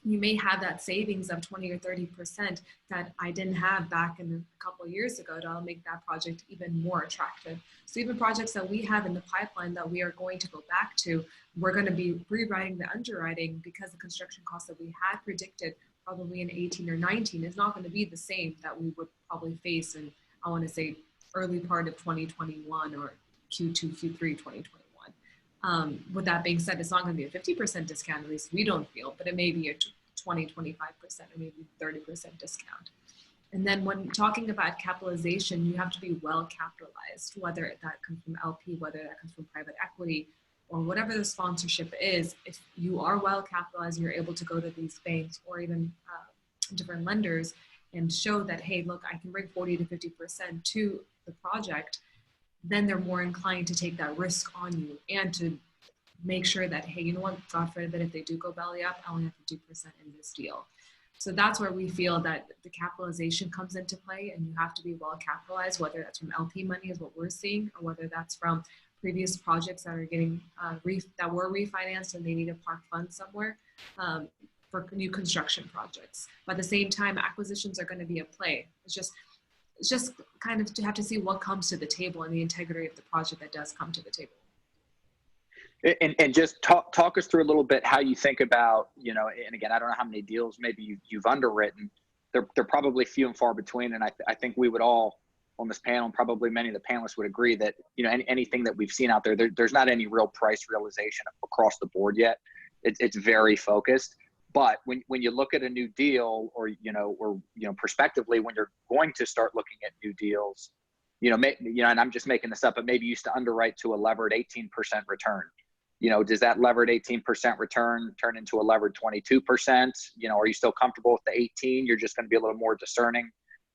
You may have that savings of 20 or 30% that I didn't have back in a couple of years ago that'll make that project even more attractive. So even projects that we have in the pipeline that we are going to go back to, we're going to be rewriting the underwriting because the construction costs that we had predicted probably in 18 or 19 is not going to be the same that we would probably face in, I want to say, early part of 2021 or Q2, Q3 2021. With that being said, it's not going to be a 50% discount, at least we don't feel, but it may be a 20, 25%, or maybe 30% discount. And then when talking about capitalization, you have to be well capitalized, whether that comes from LP, whether that comes from private equity, or whatever the sponsorship is. If you are well capitalized and you're able to go to these banks or even different lenders and show that, hey, look, I can bring 40 to 50% to the project, then they're more inclined to take that risk on you and to make sure that, hey, you know what, God forbid, if they do go belly up, I only have 50% in this deal. So that's where we feel that the capitalization comes into play, and you have to be well capitalized, whether that's from LP money is what we're seeing, or whether that's from previous projects that are getting that were refinanced and they need to park funds somewhere for new construction projects. But at the same time, acquisitions are going to be a play. It's just kind of to have to see what comes to the table and the integrity of the project that does come to the table. And just talk us through a little bit how you think about, you know, and again, I don't know how many deals maybe you've underwritten. They're probably few and far between. And I think we would all on this panel, and probably many of the panelists would agree that, you know, anything that we've seen out there's not any real price realization across the board yet. It's very focused. But when you look at a new deal, or prospectively, when you're going to start looking at new deals, and I'm just making this up, but maybe you used to underwrite to a levered 18% return. You know, does that levered 18% return turn into a levered 22%? You know, are you still comfortable with the 18? You're just going to be a little more discerning,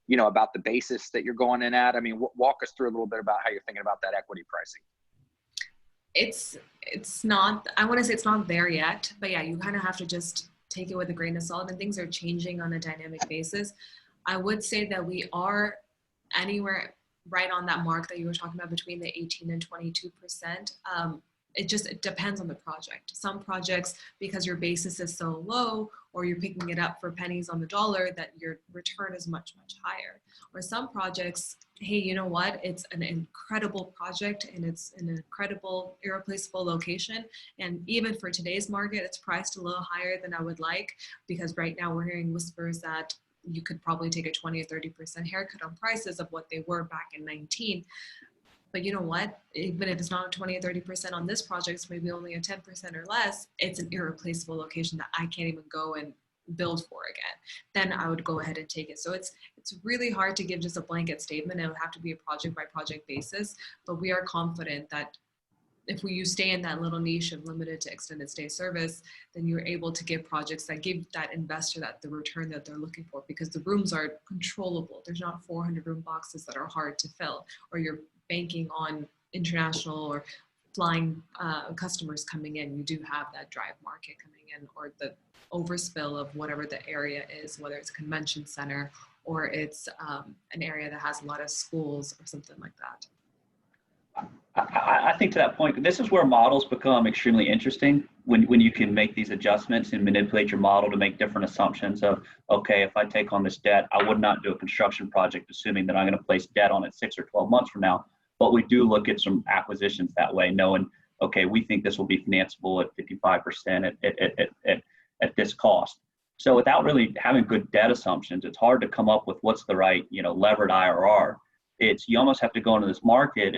you know, about the basis that you're going in at. I mean, walk us through a little bit about how you're thinking about that equity pricing. It's not, I want to say it's not there yet, but yeah, you kind of have to just take it with a grain of salt, and things are changing on a dynamic basis. I would say that we are anywhere right on that mark that you were talking about between the 18 and 22%. It depends on the project. Some projects, because your basis is so low, or you're picking it up for pennies on the dollar, that your return is much, much higher. Or some projects, hey, you know what? It's an incredible project and it's an incredible, irreplaceable location. And even for today's market, it's priced a little higher than I would like, because right now we're hearing whispers that you could probably take a 20 or 30% haircut on prices of what they were back in 19. But you know what? Even if it's not 20 or 30% on this project, it's maybe only a 10% or less, it's an irreplaceable location that I can't even go and build for again. Then I would go ahead and take it. So it's really hard to give just a blanket statement. It would have to be a project by project basis, but we are confident that if you stay in that little niche of limited to extended stay service, then you're able to give projects that give that investor the return that they're looking for, because the rooms are controllable. There's not 400 room boxes that are hard to fill, or you're banking on international or flying customers coming in. You do have that drive market coming in, or the overspill of whatever the area is, whether it's a convention center or it's an area that has a lot of schools or something like that. I think to that point, this is where models become extremely interesting, when you can make these adjustments and manipulate your model to make different assumptions of, okay, if I take on this debt, I would not do a construction project assuming that I'm going to place debt on it 6 or 12 months from now. But we do look at some acquisitions that way, knowing, okay, we think this will be financeable at 55% at this cost. So without really having good debt assumptions, it's hard to come up with what's the right, levered IRR. You almost have to go into this market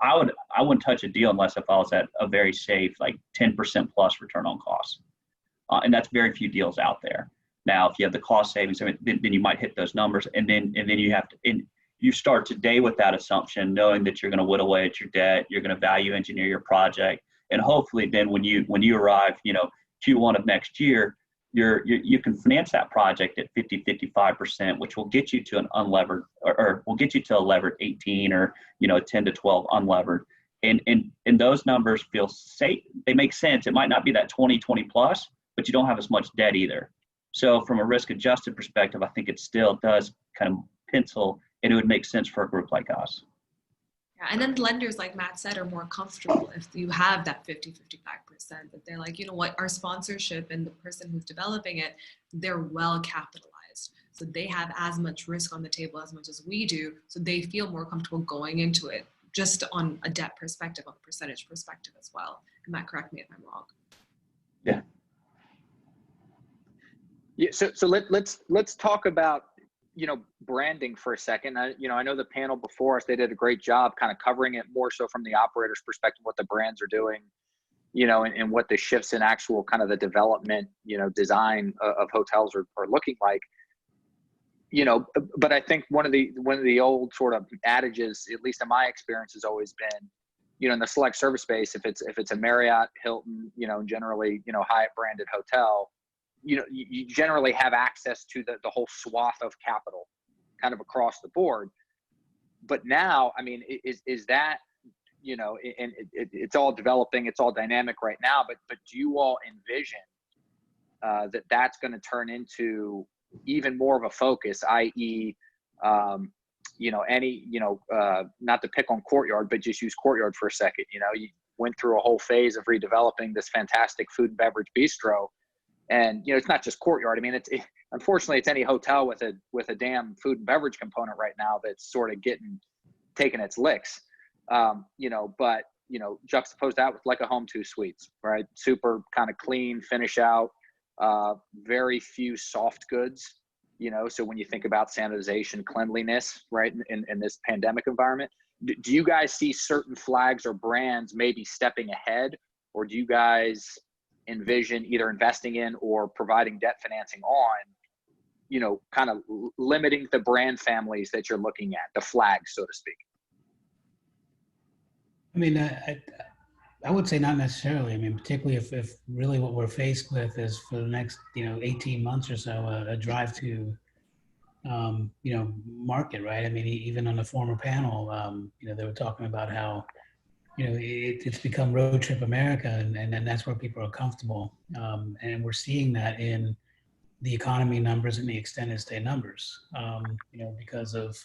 I wouldn't touch a deal unless if I was at a very safe, like 10% plus return on cost. And that's very few deals out there. Now, if you have the cost savings, then you might hit those numbers, and then you have to, and you start today with that assumption, knowing that you're going to whittle away at your debt, you're going to value engineer your project, and hopefully then when you arrive, Q1 of next year, you can finance that project at 55%, which will get you to an unlevered, or will get you to a levered 18 or 10 to 12 unlevered, and those numbers feel safe. They make sense. It might not be that 20 plus, but you don't have as much debt either. So from a risk adjusted perspective, I think it still does kind of pencil, and it would make sense for a group like us. Yeah, and then lenders, like Matt said, are more comfortable if you have that 50-55%, that they're like, you know what, our sponsorship and the person who's developing it, they're well capitalized. So they have as much risk on the table as much as we do. So they feel more comfortable going into it just on a debt perspective, on a percentage perspective as well. And Matt, correct me if I'm wrong. Yeah. Yeah, so let's talk about branding for a second. I know the panel before us, they did a great job kind of covering it more so from the operator's perspective, what the brands are doing, and what the shifts in actual kind of the development, design of hotels are looking like. But I think one of the old sort of adages, at least in my experience, has always been, in the select service space, if it's a Marriott, Hilton, generally, Hyatt branded hotel, you generally have access to the whole swath of capital kind of across the board. But now, I mean, is that, and it's all developing, it's all dynamic right now, but do you all envision that's going to turn into even more of a focus, i.e., not to pick on Courtyard, but just use Courtyard for a second. You went through a whole phase of redeveloping this fantastic food and beverage bistro. And, it's not just Courtyard. I mean, unfortunately, it's any hotel with a damn food and beverage component right now that's sort of taking its licks. But juxtapose that with like a Home 2 Suites, right? Super kind of clean finish out, very few soft goods, so when you think about sanitization, cleanliness, right, in this pandemic environment, do you guys see certain flags or brands maybe stepping ahead, or do you guys envision either investing in or providing debt financing on, kind of limiting the brand families that you're looking at, the flags, so to speak? I mean, I would say not necessarily. I mean, particularly if really what we're faced with is for the next, 18 months or so, a drive to, market, right? I mean, even on the former panel, they were talking about how, it's become road trip America, and that's where people are comfortable. And we're seeing that in the economy numbers and the extended stay numbers, because of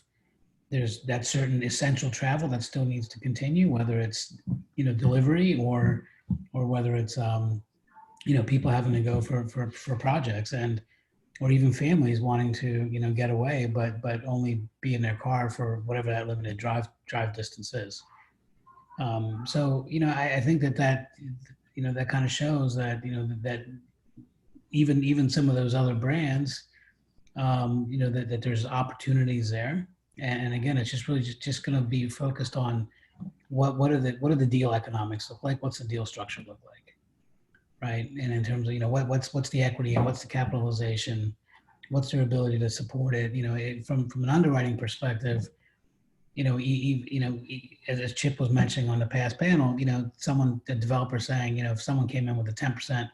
there's that certain essential travel that still needs to continue, whether it's, delivery or whether it's, people having to go for projects or even families wanting to, get away, but only be in their car for whatever that limited drive distance is. So, I think that that kind of shows that, that even some of those other brands, that there's opportunities there. And again, it's just really just going to be focused on what are the deal economics look like? What's the deal structure look like? Right. And in terms of, what's the equity and what's the capitalization? What's their ability to support it? From an underwriting perspective, as Chip was mentioning on the past panel, the developer saying, if someone came in with a 10%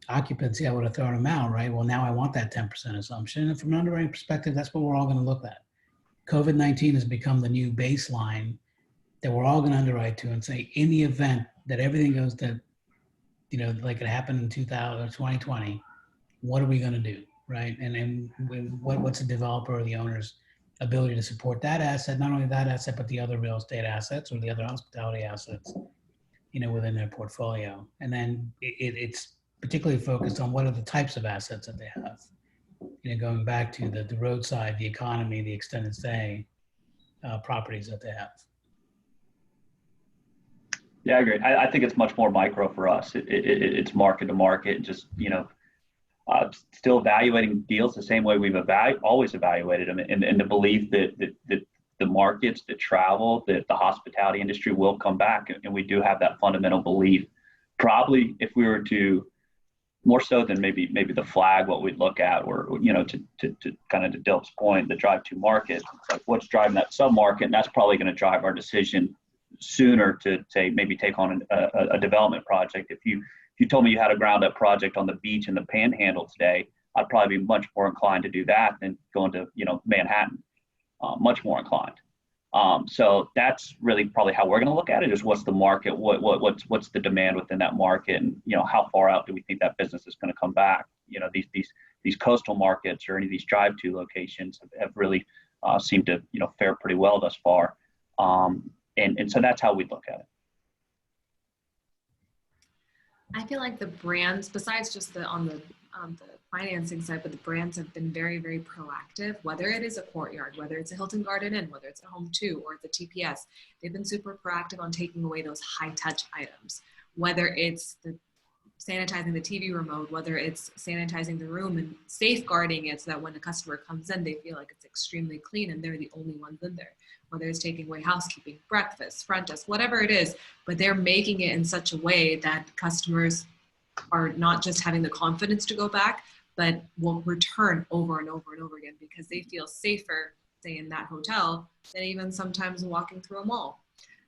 occupancy, I would have thrown them out, right? Well, now I want that 10% assumption. And from an underwriting perspective, that's what we're all going to look at. COVID-19 has become the new baseline that we're all going to underwrite to and say, in the event that everything goes to, like it happened in 2020, what are we going to do, right? And what's the developer or the owner's ability to support that asset, not only that asset, but the other real estate assets or the other hospitality assets, within their portfolio. And then it's particularly focused on what are the types of assets that they have, going back to the roadside, the economy, the extended stay properties that they have. Yeah, I agree. I think it's much more micro for us. It's market to market, just, still evaluating deals the same way we've always evaluated them, and the belief that the markets, the travel, the hospitality industry will come back. And we do have that fundamental belief. Probably if we were to, more so than maybe the flag, what we'd look at, or, you know, to kind of to Dilp's point, the drive to market, it's like what's driving that sub-market, and that's probably going to drive our decision sooner to say maybe take on a development project. If you told me you had a ground up project on the beach in the Panhandle today, I'd probably be much more inclined to do that than going to, you know, Manhattan. Much more inclined. So that's really probably how we're going to look at it, is what's the market, what's the demand within that market, and, you know, how far out do we think that business is going to come back. You know, these coastal markets or any of these drive-to locations have really seemed to, you know, fare pretty well thus far. And so that's how we look at it. I feel like the brands, besides just on the financing side, but the brands have been very, very proactive, whether it is a Courtyard, whether it's a Hilton Garden Inn, whether it's a Home 2 or the TPS, they've been super proactive on taking away those high touch items, whether it's the sanitizing the TV remote, whether it's sanitizing the room and safeguarding it so that when a customer comes in, they feel like it's extremely clean and they're the only ones in there, whether it's taking away housekeeping, breakfast, front desk, whatever it is, but they're making it in such a way that customers are not just having the confidence to go back, but will return over and over and over again because they feel safer, say, in that hotel than even sometimes walking through a mall.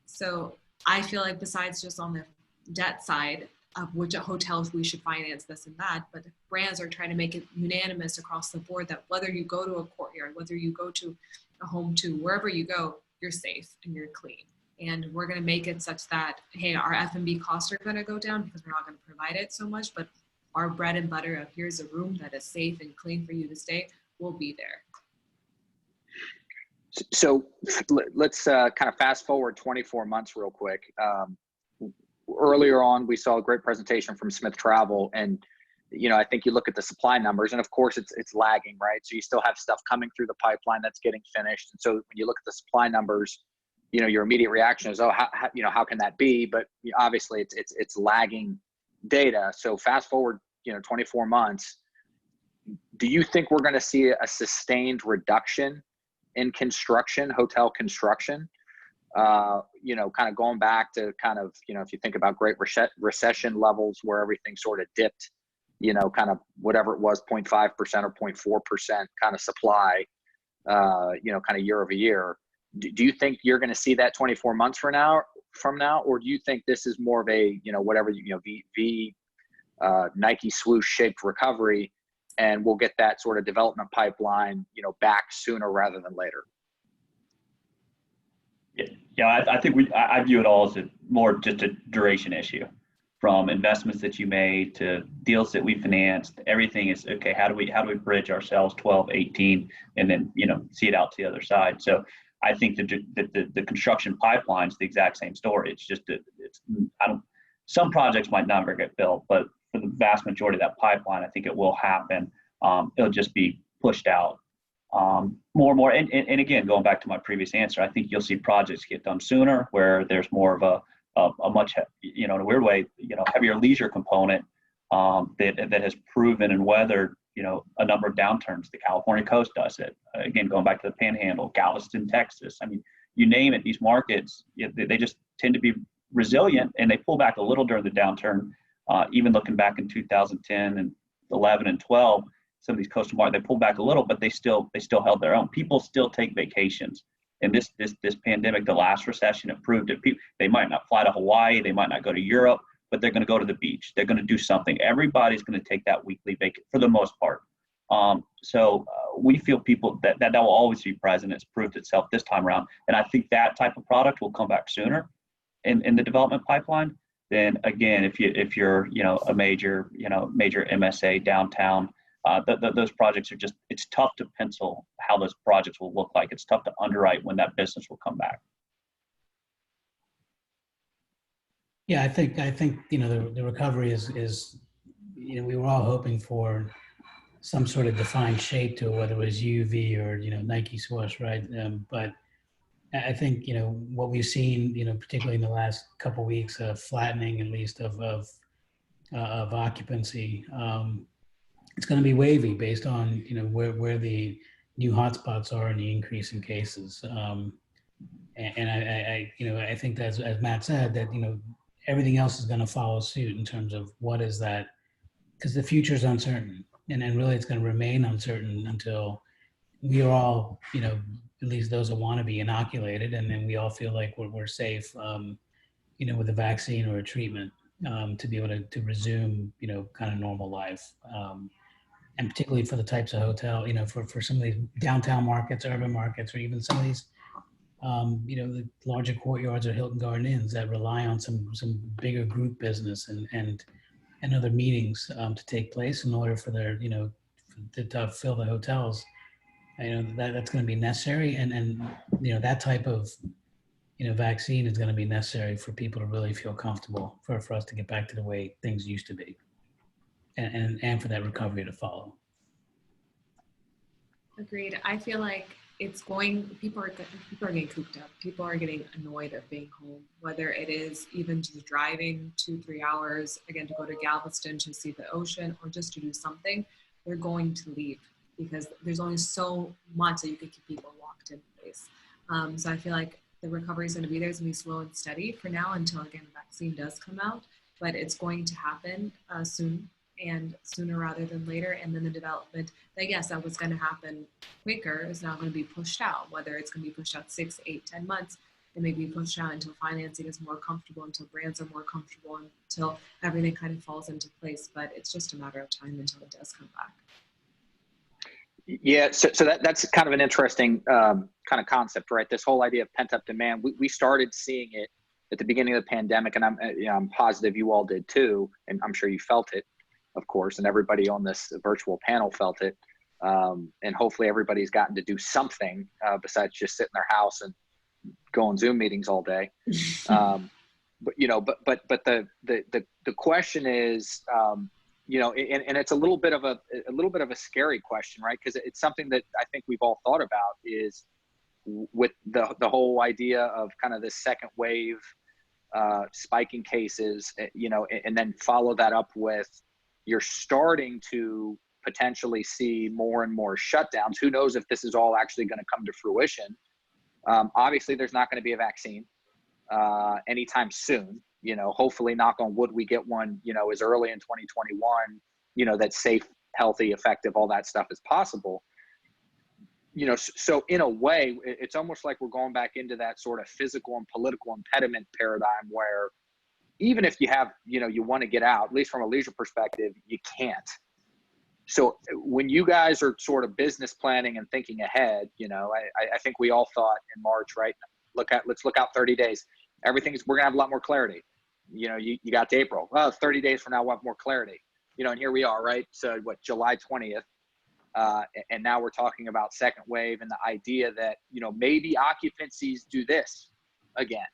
So I feel like besides just on the debt side of which hotels we should finance this and that, but brands are trying to make it unanimous across the board that whether you go to a Courtyard, whether you go to a Home 2, wherever you go, you're safe and you're clean. And we're going to make it such that, hey, our F&B costs are going to go down because we're not going to provide it so much, but our bread and butter of here's a room that is safe and clean for you to stay will be there. So let's kind of fast forward 24 months real quick. Earlier on, we saw a great presentation from Smith Travel, and you know, I think you look at the supply numbers, and of course it's lagging, right? So you still have stuff coming through the pipeline that's getting finished, and so when you look at the supply numbers, you know, your immediate reaction is, oh, how can that be? But obviously it's lagging data. So fast forward, you know, 24 months. Do you think we're going to see a sustained reduction in construction, hotel construction? You know, kind of going back to kind of, you know, if you think about great recession levels where everything sort of dipped, you know, kind of whatever it was, 0.5% or 0.4% kind of supply, you know, kind of year over year. Do you think you're going to see that 24 months from now, or do you think this is more of a, you know, whatever, you know, V Nike swoosh shaped recovery, and we'll get that sort of development pipeline, you know, back sooner rather than later? Yeah, I think I view it all as more just a duration issue. From investments that you made to deals that we financed, everything is okay. How do we bridge ourselves 12, 18, and then, you know, see it out to the other side? So I think the construction pipeline is the exact same story. It's just some projects might never get built, but for the vast majority of that pipeline, I think it will happen. It'll just be pushed out more and more. And again, going back to my previous answer, I think you'll see projects get done sooner where there's more of a much, you know, in a weird way, you know, heavier leisure component that has proven and weathered, you know, a number of downturns. The California coast does it. Again, going back to the Panhandle, Galveston, Texas. I mean, you name it, these markets, they just tend to be resilient, and they pull back a little during the downturn. Even looking back in 2010 and 11 and 12, some of these coastal markets, they pulled back a little, but they still held their own. People still take vacations. And this pandemic, the last recession, it proved that people, they might not fly to Hawaii, they might not go to Europe, but they're going to go to the beach. They're going to do something. Everybody's going to take that weekly vacation for the most part. So we feel people that will always be present. It's proved itself this time around. And I think that type of product will come back sooner in the development pipeline. Then again, if you're, you know, a major MSA downtown, those projects are just, it's tough to pencil how those projects will look like. It's tough to underwrite when that business will come back. Yeah, I think you know, the recovery is, you know, we were all hoping for some sort of defined shape to it, whether it was UV or, you know, Nike swoosh, right? But I think, you know, what we've seen, you know, particularly in the last couple of weeks, of flattening at least of occupancy, it's going to be wavy based on, you know, where the new hotspots are and the increase in cases. And I think that as Matt said, that, everything else is going to follow suit in terms of what is that, because the future is uncertain, and really it's going to remain uncertain until we are all, at least those that want to be inoculated, and then we all feel like we're safe, with a vaccine or a treatment, to be able to resume, kind of normal life. And particularly for the types of hotel, for some of these downtown markets, urban markets, or even some of these, the larger courtyards or Hilton Garden Inns that rely on some bigger group business and other meetings to take place in order for their, to fill the hotels. That's going to be necessary, and that type of vaccine is going to be necessary for people to really feel comfortable for us to get back to the way things used to be, and for that recovery to follow. Agreed. I feel like people are getting cooped up. People are getting annoyed of being home, whether it is even just driving 2-3 hours, again, to go to Galveston to see the ocean or just to do something. They're going to leave because there's only so much that you can keep people locked in place. So I feel like the recovery is going to be there. It's going to be slow and steady for now until, again, the vaccine does come out, but it's going to happen soon, and sooner rather than later. And then the development, I guess that was going to happen quicker, is now going to be pushed out, whether it's going to be pushed out 6, 8, 10 months. It may be pushed out until financing is more comfortable, until brands are more comfortable, until everything kind of falls into place. But it's just a matter of time until it does come back. Yeah, so that's kind of an interesting kind of concept, right? This whole idea of pent-up demand. We started seeing it at the beginning of the pandemic, and I'm positive you all did too, and I'm sure you felt it, of course, and everybody on this virtual panel felt it. And hopefully everybody's gotten to do something besides just sit in their house and go on Zoom meetings all day. But the question is, and it's a little bit of a scary question, right? Because it's something that I think we've all thought about, is with the whole idea of kind of this second wave spiking cases, and then follow that up with, you're starting to potentially see more and more shutdowns. Who knows if this is all actually going to come to fruition? Obviously, there's not going to be a vaccine anytime soon. Hopefully, knock on wood, we get one, as early in 2021, that's safe, healthy, effective, all that stuff is possible. So in a way, it's almost like we're going back into that sort of physical and political impediment paradigm where even if you have, you want to get out, at least from a leisure perspective, you can't. So when you guys are sort of business planning and thinking ahead, I think we all thought in March, right? Let's look out 30 days. We're going to have a lot more clarity. You got to April. Well, 30 days from now, we'll have more clarity. And here we are, right? So July 20th. And now we're talking about second wave and the idea that, maybe occupancies do this again.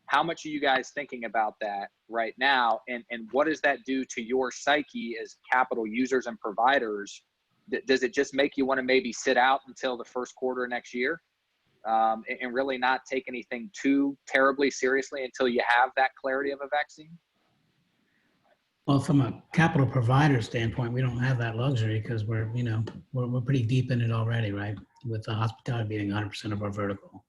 How much are you guys thinking about that right now? And what does that do to your psyche as capital users and providers? Does it just make you want to maybe sit out until the first quarter next year and really not take anything too terribly seriously until you have that clarity of a vaccine? Well, from a capital provider standpoint, we don't have that luxury because we're pretty deep in it already, right? With the hospitality being 100% of our vertical.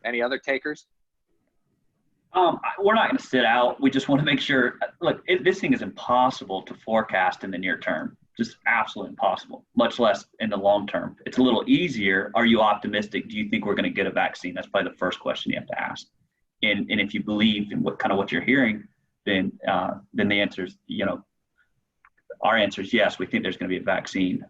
Any other takers? We're not going to sit out. We just want to make sure, look, this thing is impossible to forecast in the near term. Just absolutely impossible, much less in the long term. It's a little easier. Are you optimistic? Do you think we're going to get a vaccine? That's probably the first question you have to ask. And if you believe in what you're hearing, then the answer is, our answer is yes, we think there's going to be a vaccine.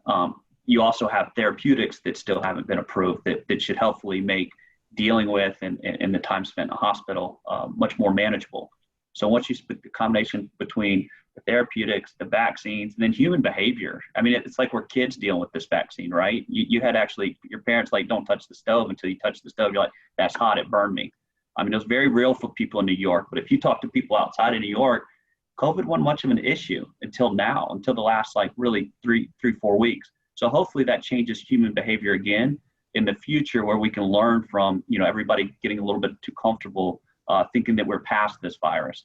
You also have therapeutics that still haven't been approved that should hopefully make dealing with and the time spent in the hospital much more manageable. So once you split the combination between the therapeutics, the vaccines, and then human behavior, I mean, it's like we're kids dealing with this vaccine, right? You had actually, your parents like, don't touch the stove until you touch the stove. You're like, that's hot, it burned me. I mean, it was very real for people in New York, but if you talk to people outside of New York, COVID wasn't much of an issue until now, until the last really 3-4 weeks. So hopefully that changes human behavior again in the future, where we can learn from, everybody getting a little bit too comfortable thinking that we're past this virus.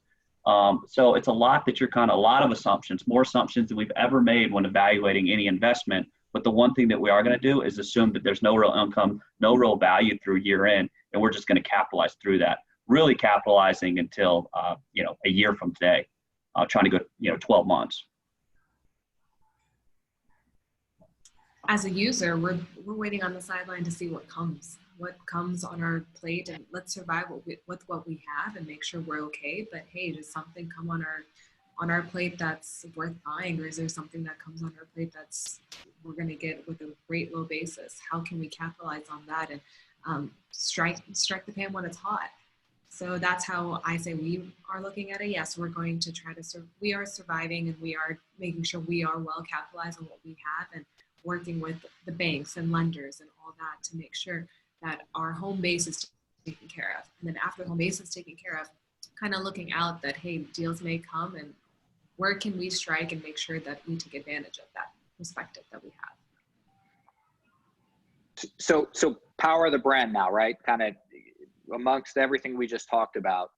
So it's a lot that a lot of assumptions, more assumptions than we've ever made when evaluating any investment But the one thing that we are going to do is assume that there's no real income, no real value through year end, and we're just going to capitalize through that. Really capitalizing until a year from today, trying to go 12 months. As a user, we're waiting on the sideline to see what comes on our plate, and let's survive with what we have and make sure we're okay. But hey, does something come on our plate that's worth buying, or is there something that comes on our plate that's we're going to get with a great low basis? How can we capitalize on that and strike the pan when it's hot? So that's how I say we are looking at it. Yes, we're going to try to we are surviving, and we are making sure we are well capitalized on what we have, and working with the banks and lenders and all that to make sure that our home base is taken care of. And then after the home base is taken care of, kind of looking out that, hey, deals may come, and where can we strike and make sure that we take advantage of that perspective that we have. So power of the brand now, right? Kind of amongst everything we just talked about,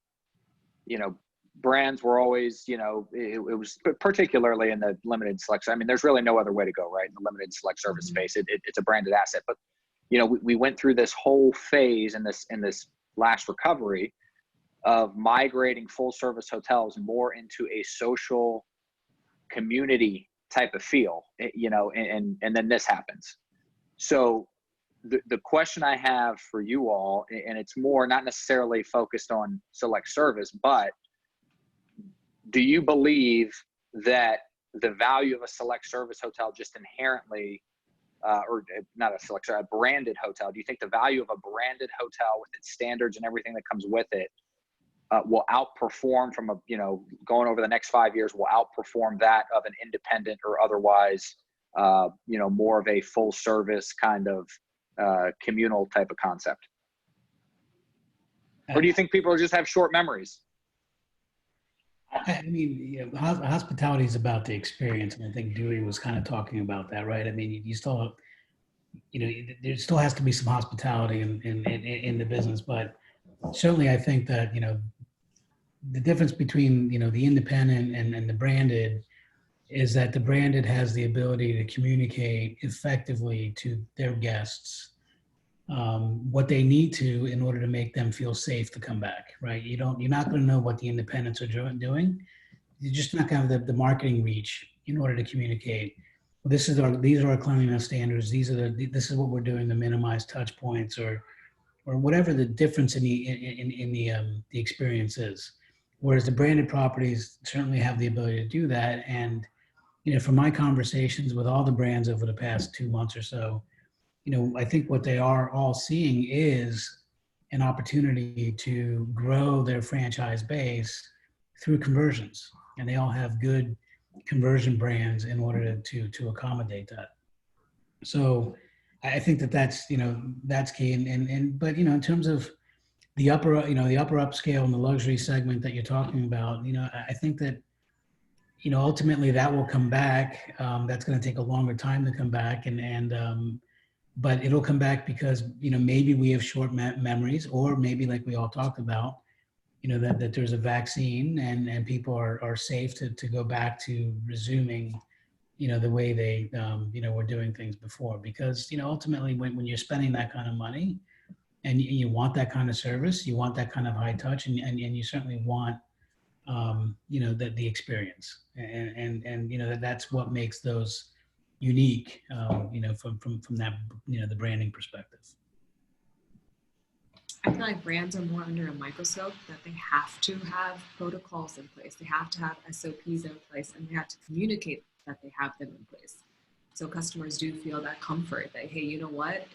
brands were always, it was particularly in the limited select. I mean, there's really no other way to go, right? In the limited select service space, it's a branded asset. But we went through this whole phase in this last recovery of migrating full service hotels more into a social community type of feel, and then this happens. So the question I have for you all, and it's more not necessarily focused on select service, but do you believe that the value of a select service hotel just inherently, or not a select service, a branded hotel, do you think the value of a branded hotel with its standards and everything that comes with it will outperform from going over the next 5 years, will outperform that of an independent or otherwise, more of a full service kind of communal type of concept? Or do you think people just have short memories? I mean, hospitality is about the experience, and I think Dewey was kind of talking about that, right? I mean, you still, there still has to be some hospitality in the business, but certainly I think that the difference between the independent and the branded is that the branded has the ability to communicate effectively to their guests what they need to in order to make them feel safe to come back, right? You're not going to know what the independents are doing. You're just not going to have the marketing reach in order to communicate. Well, these are our cleanliness standards. This is what we're doing to minimize touch points, or whatever the difference in the experience is. Whereas the branded properties certainly have the ability to do that. And from my conversations with all the brands over the past 2 months or so, I think what they are all seeing is an opportunity to grow their franchise base through conversions. And they all have good conversion brands in order to accommodate that. So I think that's key. But in terms of the upper upscale and the luxury segment that you're talking about, I think that, ultimately that will come back. That's going to take a longer time to come back, but it'll come back because, maybe we have short memories, or maybe like we all talked about, that there's a vaccine and people are safe to go back to resuming, the way they, were doing things before. Because, ultimately when you're spending that kind of money and you want that kind of service, you want that kind of high touch, and you certainly want, the experience. And that's what makes those unique, from that, the branding perspective. I feel like brands are more under a microscope, that they have to have protocols in place. They have to have SOPs in place, and they have to communicate that they have them in place. So customers do feel that comfort that, hey, you know what?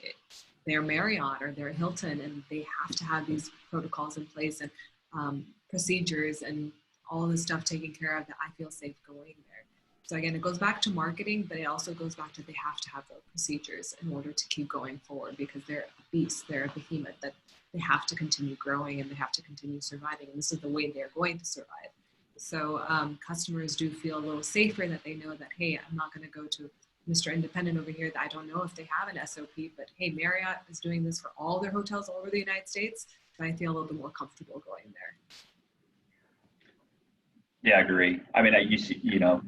They're Marriott or they're Hilton, and they have to have these protocols in place and procedures and all this stuff taken care of, that I feel safe going there. So again, it goes back to marketing, but it also goes back to they have to have those procedures in order to keep going forward, because they're a beast, they're a behemoth that they have to continue growing and they have to continue surviving. And this is the way they're going to survive. So customers do feel a little safer, that they know that, hey, I'm not going to go to Mr. Independent over here that I don't know if they have an SOP, but hey, Marriott is doing this for all their hotels all over the United States. So I feel a little bit more comfortable going there. Yeah, I agree. I mean, you see,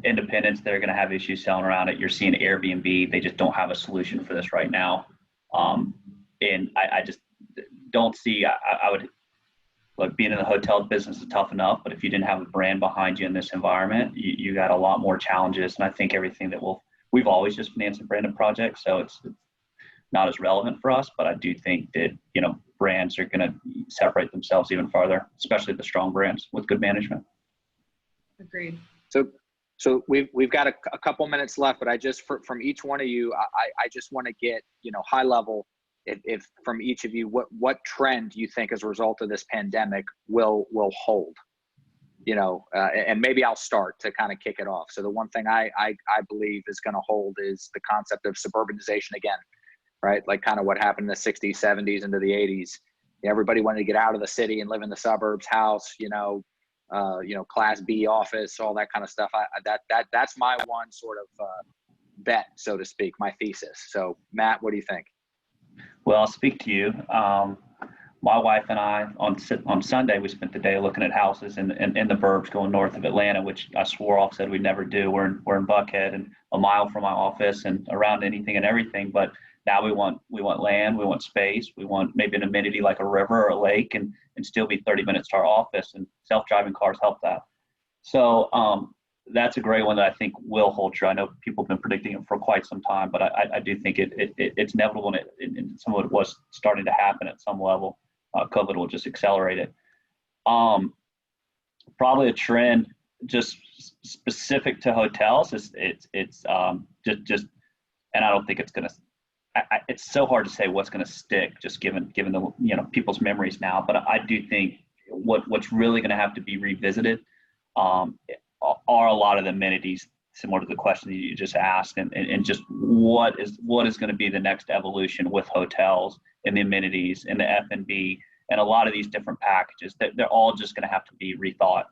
independents, they're going to have issues selling around it. You're seeing Airbnb, they just don't have a solution for this right now. And I just don't see, I would, look, being in the hotel business is tough enough, but if you didn't have a brand behind you in this environment, you got a lot more challenges. And I think everything that we've always just financed a branded project, so it's not as relevant for us, but I do think that, brands are going to separate themselves even farther, especially the strong brands with good management. Agreed. So we've got a couple minutes left, but I just, from each one of you, I just want to get, high level, if from each of you, what trend you think as a result of this pandemic will hold, and maybe I'll start to kind of kick it off. So the one thing I believe is going to hold is the concept of suburbanization again, right? Like kind of what happened in the 60s, 70s into the 80s. Everybody wanted to get out of the city and live in the suburbs, house, Class B office, all that kind of stuff. That's my one sort of bet, so to speak, my thesis. So Matt, what do you think? Well, I'll speak to you. My wife and I on Sunday, we spent the day looking at houses in the burbs going north of Atlanta, which I swore off said we'd never do. We're in Buckhead and a mile from my office and around anything and everything. But now we want land, we want space, we want maybe an amenity like a river or a lake and still be 30 minutes to our office, and self-driving cars help that. So that's a great one that I think will hold true. I know people have been predicting it for quite some time, but I do think it's inevitable, and some of it was starting to happen at some level. COVID will just accelerate it. Probably a trend just specific to hotels is it's just, and I don't think it's going to. It's so hard to say what's going to stick, just given the people's memories now. But I do think what's really going to have to be revisited are a lot of the amenities, similar to the question that you just asked, and just what is going to be the next evolution with hotels and the amenities and the F&B and a lot of these different packages. They're all just going to have to be rethought.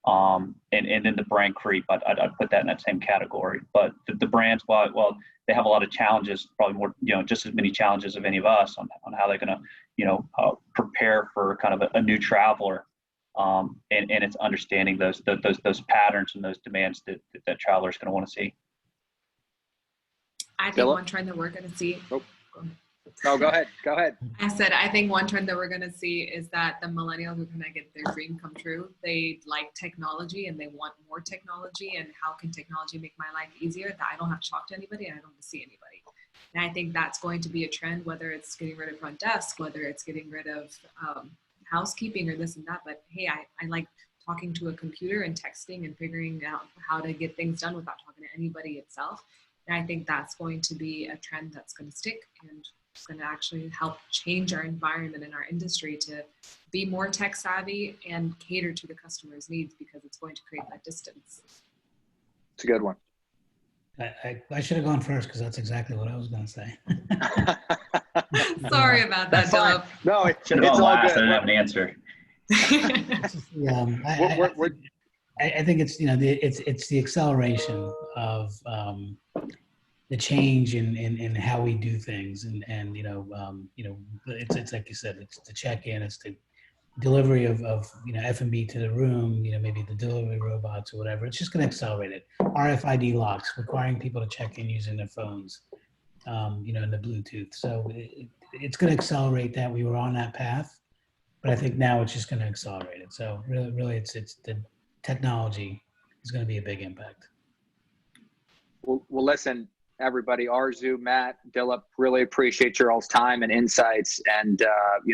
And then the brand creep, I'd put that in that same category. But the brands, well, they have a lot of challenges, probably more, just as many challenges of any of us on how they're going to, prepare for kind of a new traveler. And it's understanding those patterns and those demands that travelers going to want to see. I think one trend that we're going to see. No, go ahead. I said, I think one trend that we're going to see is that the millennials are going to get their dream come true. They like technology and they want more technology. And how can technology make my life easier? That I don't have to talk to anybody and I don't have to see anybody. And I think that's going to be a trend, whether it's getting rid of front desk, whether it's getting rid of housekeeping or this and that. But hey, I like talking to a computer and texting and figuring out how to get things done without talking to anybody itself. And I think that's going to be a trend that's going to stick, and it's going to actually help change our environment and our industry to be more tech savvy and cater to the customer's needs, because it's going to create that distance. It's a good one. I should have gone first because that's exactly what I was going to say. Sorry about that, Philip. No, it's all last. I didn't have an answer. I think it's it's the acceleration of the change in how we do things, and it's like you said, it's the check-in, it's the delivery of F&B to the room, maybe the delivery robots or whatever. It's just going to accelerate it. RFID locks requiring people to check in using their phones, and the Bluetooth. So it's going to accelerate that. We were on that path, but I think now it's just going to accelerate it. So really, it's the technology is going to be a big impact. Well, listen, everybody, Arzu, Matt, Dilip, really appreciate your all's time and insights. And,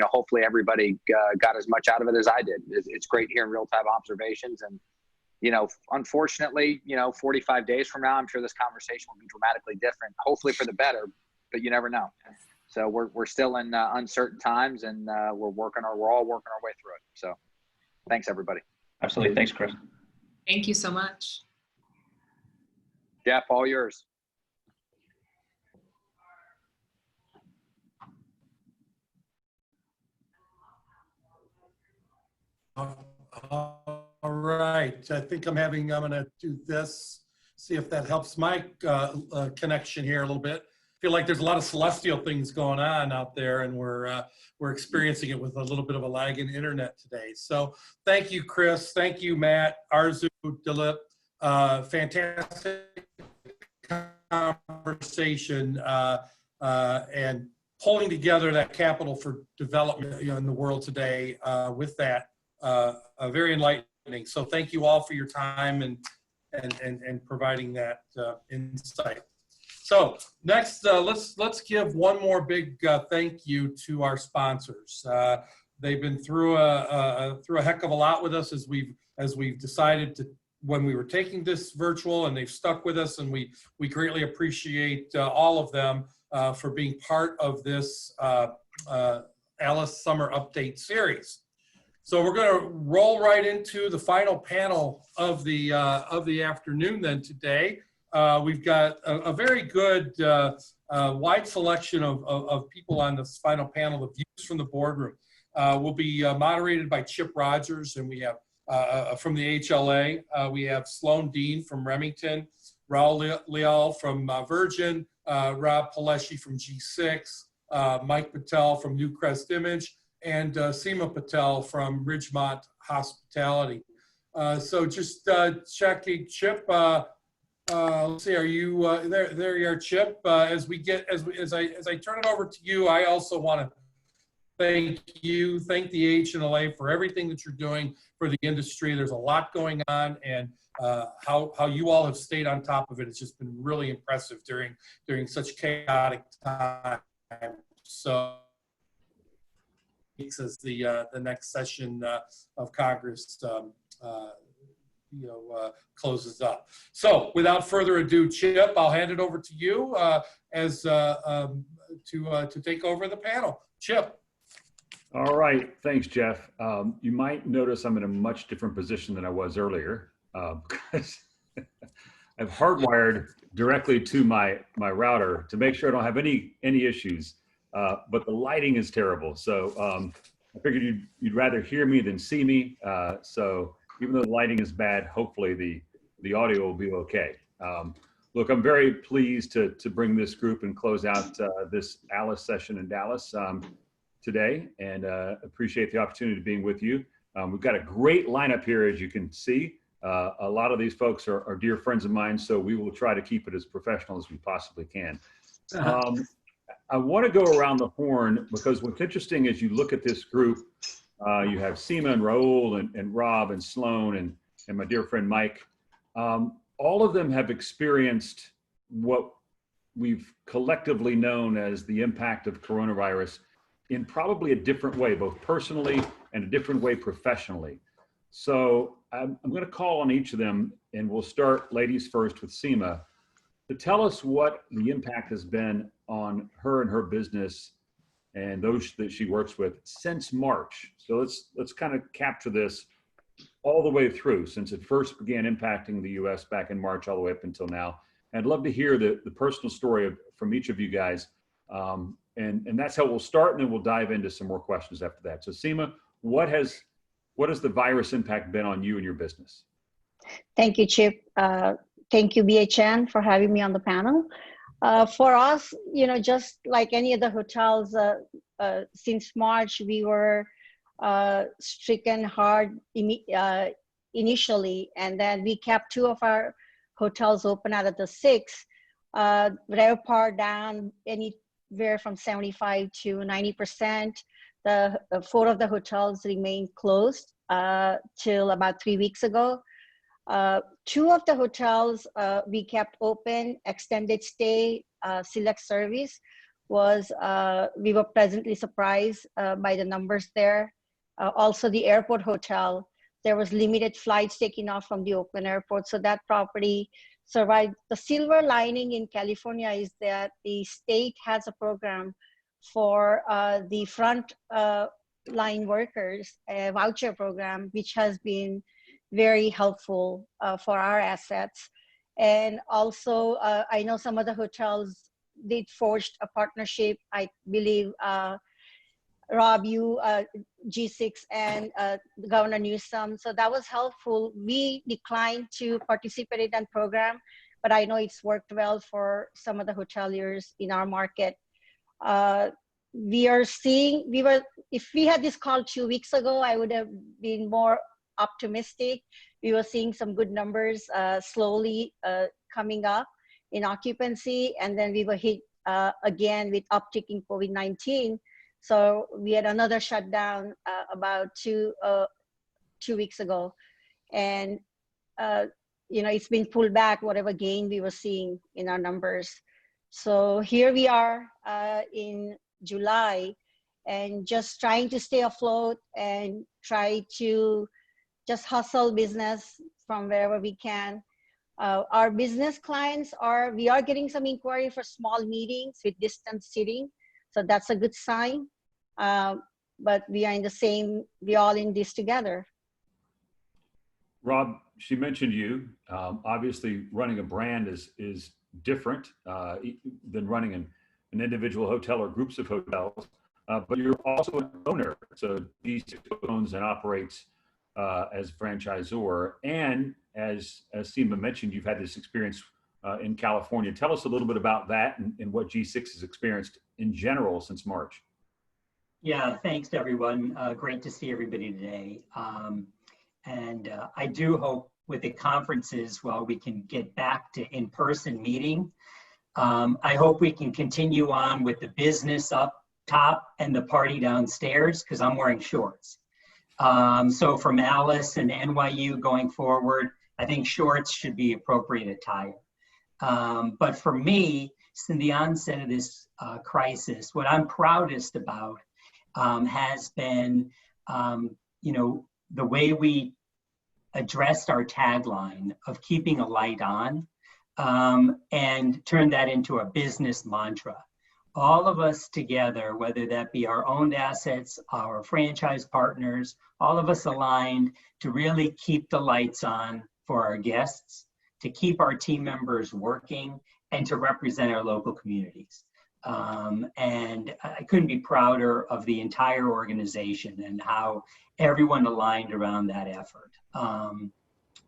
hopefully everybody got as much out of it as I did. It's great hearing real-time observations. And, unfortunately, 45 days from now, I'm sure this conversation will be dramatically different, hopefully for the better, but you never know. So we're still in uncertain times, and we're all working our way through it. So thanks, everybody. Absolutely. Thanks, Chris. Thank you so much. Jeff, all yours. All right. I think I'm going to do this, see if that helps my connection here a little bit. feel like there's a lot of celestial things going on out there, and we're experiencing it with a little bit of a lag in internet today. So thank you, Chris. Thank you, Matt, Arzu, Dilip. Fantastic conversation and pulling together that capital for development in the world today with that very enlightening. So thank you all for your time and providing that insight. So next, let's give one more big thank you to our sponsors. They've been through a heck of a lot with us as we've decided to, when we were taking this virtual, and they've stuck with us, and we greatly appreciate all of them for being part of this ALIS Summer Update series. So we're going to roll right into the final panel of the afternoon then today. We've got a very good wide selection of people on this final panel, the views from the boardroom. Will be moderated by Chip Rogers, and we have from the AHLA, we have Sloan Dean from Remington, Raul Leal from Virgin, Rob Paleschi from G6, Mike Patel from Newcrest Image, and Seema Patel from Ridgemont Hospitality. So just checking, Chip. Let's see, are you there? You are, Chip. As I turn it over to you, I also want to thank the AHLA for everything that you're doing for the industry. There's a lot going on, and how you all have stayed on top of it. It's just been really impressive during such chaotic time. So as the next session of Congress closes up. So without further ado, Chip, I'll hand it over to you to take over the panel. Chip. All right, thanks, Jeff. You might notice I'm in a much different position than I was earlier because I've hardwired directly to my router to make sure I don't have any issues. But the lighting is terrible, so I figured you'd rather hear me than see me. So even though the lighting is bad, hopefully the audio will be okay. Look, I'm very pleased to bring this group and close out this ALIS session in Dallas today, and appreciate the opportunity of being with you. We've got a great lineup here, as you can see. A lot of these folks are dear friends of mine, so we will try to keep it as professional as we possibly can. I want to go around the horn because what's interesting is you look at this group, you have Seema and Raul and Rob and Sloan and my dear friend Mike. All of them have experienced what we've collectively known as the impact of coronavirus in probably a different way, both personally and a different way professionally. So I'm going to call on each of them, and we'll start ladies first with Seema, to tell us what the impact has been on her and her business and those that she works with since March. So let's kind of capture this all the way through since it first began impacting the US back in March all the way up until now. And I'd love to hear the personal story from each of you guys. And that's how we'll start, and then we'll dive into some more questions after that. So Seema, what has the virus impact been on you and your business? Thank you, Chip. Thank you, BHN, for having me on the panel. For us, just like any other hotels, since March, we were stricken hard initially, and then we kept 2 of our hotels open out of the 6. RevPAR down anywhere from 75 to 90%. The 4 of the hotels remained closed till about 3 weeks ago. 2 of the hotels we kept open, extended stay, select service we were pleasantly surprised by the numbers there. Also the airport hotel, there was limited flights taking off from the Oakland airport, so that property survived. The silver lining in California is that the state has a program for the front line workers, a voucher program, which has been very helpful for our assets. And also, I know some of the hotels did forged a partnership. I believe Rob, you, G6, and Governor Newsom. So that was helpful. We declined to participate in that program, but I know it's worked well for some of the hoteliers in our market. If we had this call 2 weeks ago, I would have been more optimistic. We were seeing some good numbers slowly coming up in occupancy, and then we were hit again with uptick in COVID-19. So we had another shutdown about two weeks ago, and it's been pulled back, whatever gain we were seeing in our numbers. So here we are in July, and just trying to stay afloat and try to just hustle business from wherever we can. Our business clients we are getting some inquiry for small meetings with distance sitting. So that's a good sign. But we are we're all in this together. Rob, she mentioned you. Obviously, running a brand is different than running an individual hotel or groups of hotels, but you're also an owner. So G6 owns and operates as franchisor. And as Seema mentioned, you've had this experience in California. Tell us a little bit about that and what G6 has experienced in general since March. Yeah, thanks everyone. Great to see everybody today. And I do hope with the conferences, we can get back to in-person meeting. I hope we can continue on with the business up top and the party downstairs, because I'm wearing shorts. So from ALIS and NYU going forward, I think shorts should be appropriate attire. But for me, since the onset of this crisis, what I'm proudest about has been, the way we addressed our tagline of keeping a light on, and turned that into a business mantra. All of us together, whether that be our owned assets, our franchise partners, all of us aligned to really keep the lights on for our guests, to keep our team members working, and to represent our local communities. And I couldn't be prouder of the entire organization and how everyone aligned around that effort.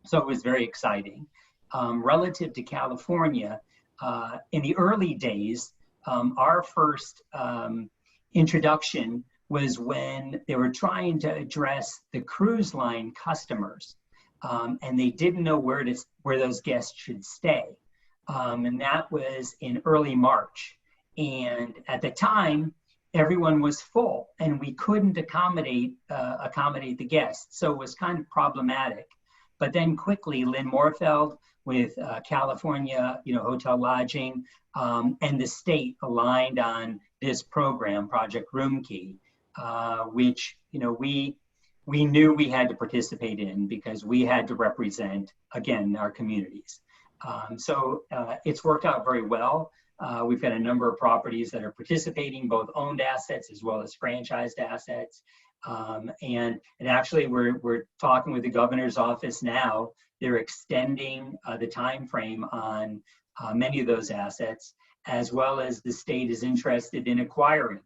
So it was very exciting. Relative to California, in the early days, our first introduction was when they were trying to address the cruise line customers, and they didn't know where those guests should stay. And that was in early March. And at the time, everyone was full and we couldn't accommodate the guests. So it was kind of problematic. But then quickly, Lynn Morfeld with California, Hotel Lodging, and the state aligned on this program, Project Room Key, which, we knew we had to participate in because we had to represent, again, our communities. So it's worked out very well. We've got a number of properties that are participating, both owned assets as well as franchised assets. And actually, we're talking with the governor's office now. They're extending the time frame on many of those assets, as well as the state is interested in acquiring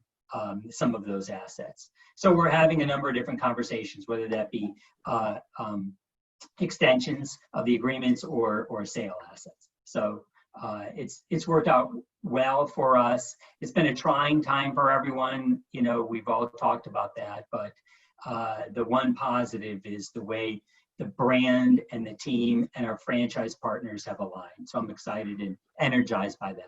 some of those assets. So we're having a number of different conversations, whether that be extensions of the agreements or sale assets. So it's worked out well for us. It's been a trying time for everyone. We've all talked about that, but the one positive is the way the brand and the team and our franchise partners have aligned. So I'm excited and energized by that.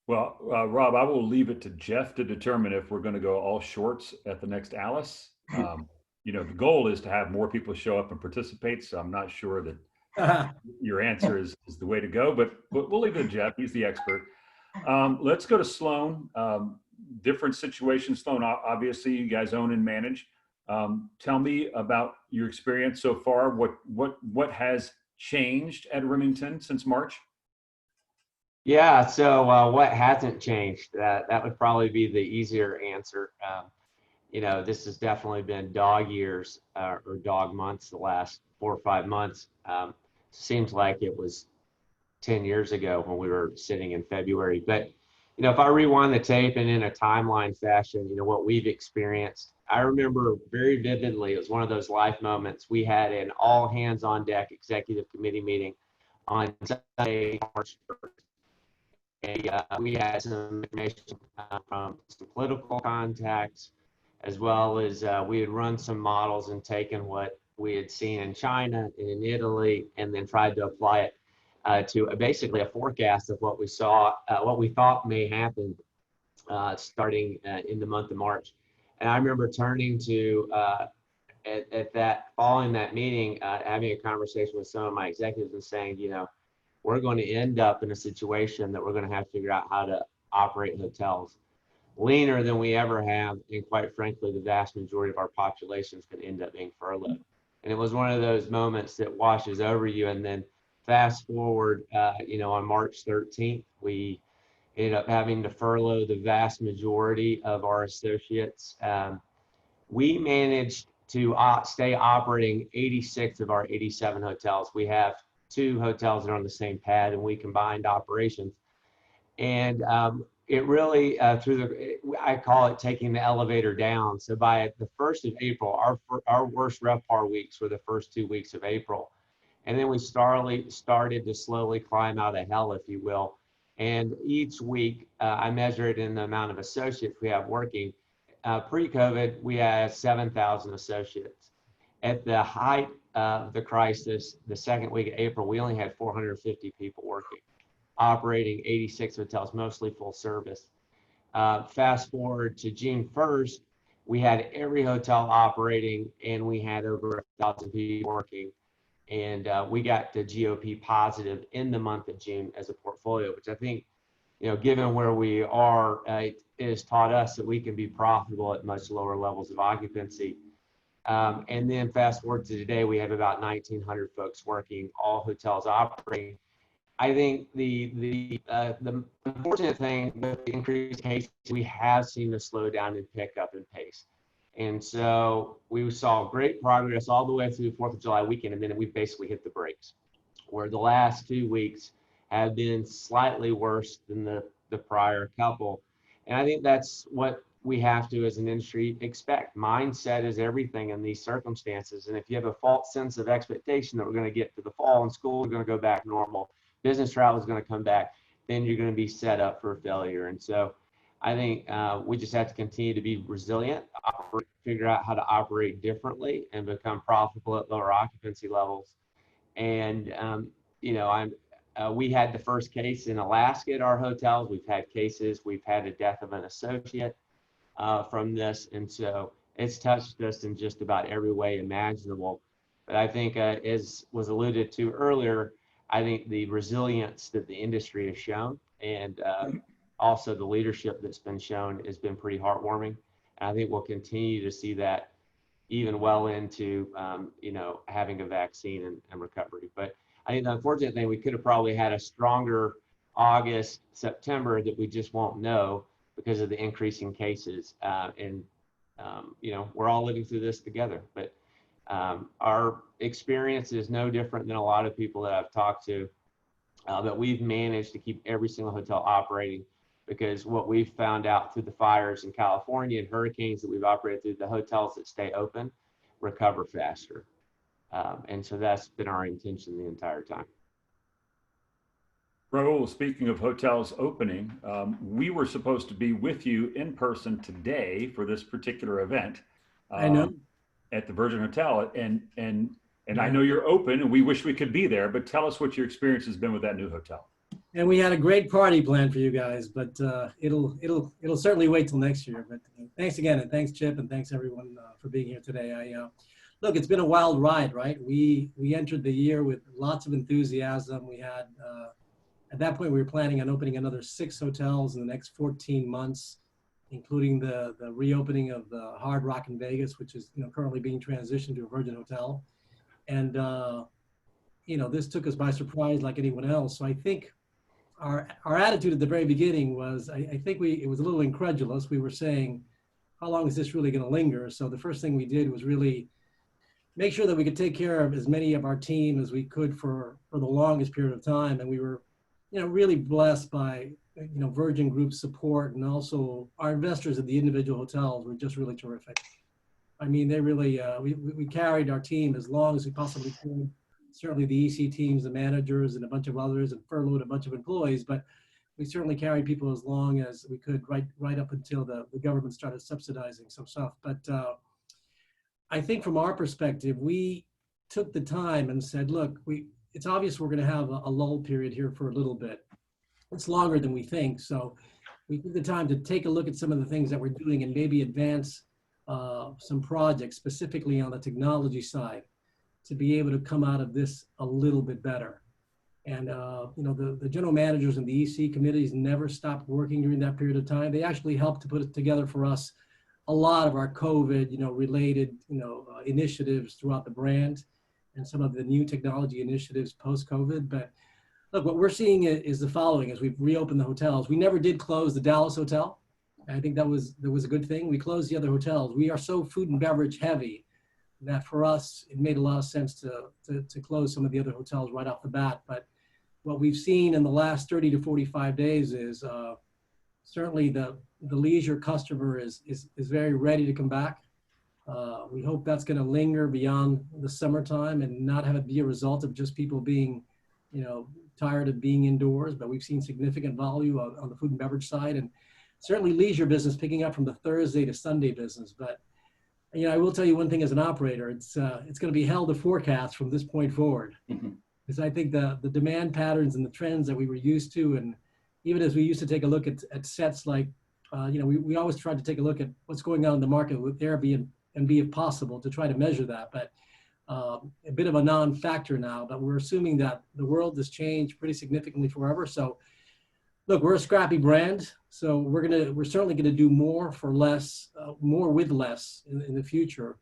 Well, Rob, I will leave it to Jeff to determine if we're going to go all shorts at the next ALIS. The goal is to have more people show up and participate. So I'm not sure that your answer is the way to go, but we'll leave it to Jeff. He's the expert. Let's go to Sloan. Different situation. Sloan, obviously you guys own and manage. Tell me about your experience so far. What has changed at Remington since March? Yeah, so what hasn't changed? That would probably be the easier answer. This has definitely been dog years or dog months the last 4 or 5 months. Seems like it was 10 years ago when we were sitting in February. But, if I rewind the tape and in a timeline fashion, what we've experienced, I remember very vividly, it was one of those life moments. We had an all hands on deck executive committee meeting on Sunday, March 1st. We had some information from some political contacts, as well as we had run some models and taken what we had seen in China and in Italy, and then tried to apply it to basically a forecast of what we saw, what we thought may happen starting in the month of March. And I remember turning to, at that, following that meeting, having a conversation with some of my executives and saying, you know, we're going to end up in a situation that we're going to have to figure out how to operate hotels leaner than we ever have. And quite frankly, the vast majority of our population is going to end up being furloughed. And it was one of those moments that washes over you. And then fast forward, you know, on March 13th, we ended up having to furlough the vast majority of our associates. We managed to stay operating 86 of our 87 hotels. We have 2 hotels that are on the same pad, and we combined operations. And it really, I call it taking the elevator down. So by the 1st of April, our worst RevPAR weeks were the first 2 weeks of April. And then we started to slowly climb out of hell, if you will. And each week, I measure it in the amount of associates we have working. Pre-COVID, we had 7,000 associates. At the height of the crisis, the second week of April, we only had 450 people working, operating 86 hotels, mostly full service. Fast forward to June 1st, we had every hotel operating, and we had over 1,000 people working. And we got to GOP positive in the month of June as a portfolio, which I think, you know, given where we are, it has taught us that we can be profitable at much lower levels of occupancy. And then fast forward to today, we have about 1,900 folks working, all hotels operating. I think the unfortunate thing with the increased cases, we have seen a slowdown and pick up in pace. And so we saw great progress all the way through the 4th of July weekend, and then we basically hit the brakes, where the last 2 weeks have been slightly worse than the prior couple. And I think that's what we have to, as an industry, expect. Mindset is everything in these circumstances. And if you have a false sense of expectation that we're going to get to the fall and school is going to go back normal, business travel is going to come back, then you're going to be set up for failure. And so I think we just have to continue to be resilient, figure out how to operate differently, and become profitable at lower occupancy levels. And, you know, we had the first case in Alaska at our hotels. We've had cases, we've had a death of an associate from this. And so it's touched us in just about every way imaginable. But I think, as was alluded to earlier, I think the resilience that the industry has shown, and also the leadership that's been shown, has been pretty heartwarming. And I think we'll continue to see that even well into, you know, having a vaccine and recovery. But I think the unfortunate thing, we could have probably had a stronger August, September that we just won't know because of the increasing cases. And, you know, we're all living through this together. But our experience is no different than a lot of people that I've talked to, that we've managed to keep every single hotel operating, because what we've found out through the fires in California and hurricanes that we've operated through, the hotels that stay open recover faster. And so that's been our intention the entire time. Raul, speaking of hotels opening, we were supposed to be with you in person today for this particular event. I know. At the Virgin Hotel, and I know you're open, and we wish we could be there, but tell us what your experience has been with that new hotel. And we had a great party planned for you guys, but it'll certainly wait till next year. But thanks again, and thanks Chip, and thanks everyone for being here today. Look, it's been a wild ride, right? We entered the year with lots of enthusiasm. We had at that point we were planning on opening another 6 hotels in the next 14 months, including the reopening of the Hard Rock in Vegas, which is, you know, currently being transitioned to a Virgin hotel. And you know, this took us by surprise like anyone else. So I think our attitude at the very beginning was, I think it was a little incredulous. We were saying, how long is this really going to linger? So the first thing we did was really make sure that we could take care of as many of our team as we could for the longest period of time. And we were, you know, really blessed by, you know, Virgin Group support, and also our investors at the individual hotels were just really terrific. I mean, they really, we carried our team as long as we possibly could. certainly the EC teams, the managers, and a bunch of others, and furloughed a bunch of employees. But we certainly carried people as long as we could, right up until the government started subsidizing some stuff. But I think from our perspective, we took the time and said, look, it's obvious we're going to have a lull period here for a little bit. It's longer than we think. So we took the time to take a look at some of the things that we're doing and maybe advance some projects specifically on the technology side to be able to come out of this a little bit better. And the general managers and the EC committees never stopped working during that period of time. They actually helped to put it together for us a lot of our COVID related initiatives throughout the brand and some of the new technology initiatives post-COVID. But look, what we're seeing is the following: as we've reopened the hotels. We never did close the Dallas hotel. I think that was a good thing. We closed the other hotels. We are so food and beverage heavy that for us, it made a lot of sense to close some of the other hotels right off the bat. But what we've seen in the last 30 to 45 days is certainly the leisure customer is very ready to come back. We hope that's going to linger beyond the summertime and not have it be a result of just people being, tired of being indoors. But we've seen significant volume on the food and beverage side, and certainly leisure business picking up from the Thursday to Sunday business. But I will tell you one thing as an operator: it's going to be hell to forecast from this point forward. Because I think the demand patterns and the trends that we were used to, and even as we used to take a look at sets like, we always tried to take a look at what's going on in the market with Airbnb if possible to try to measure that. But a bit of a non-factor now, but we're assuming that the world has changed pretty significantly forever. So look, we're a scrappy brand, so we're certainly gonna do more for less, more with less in the future.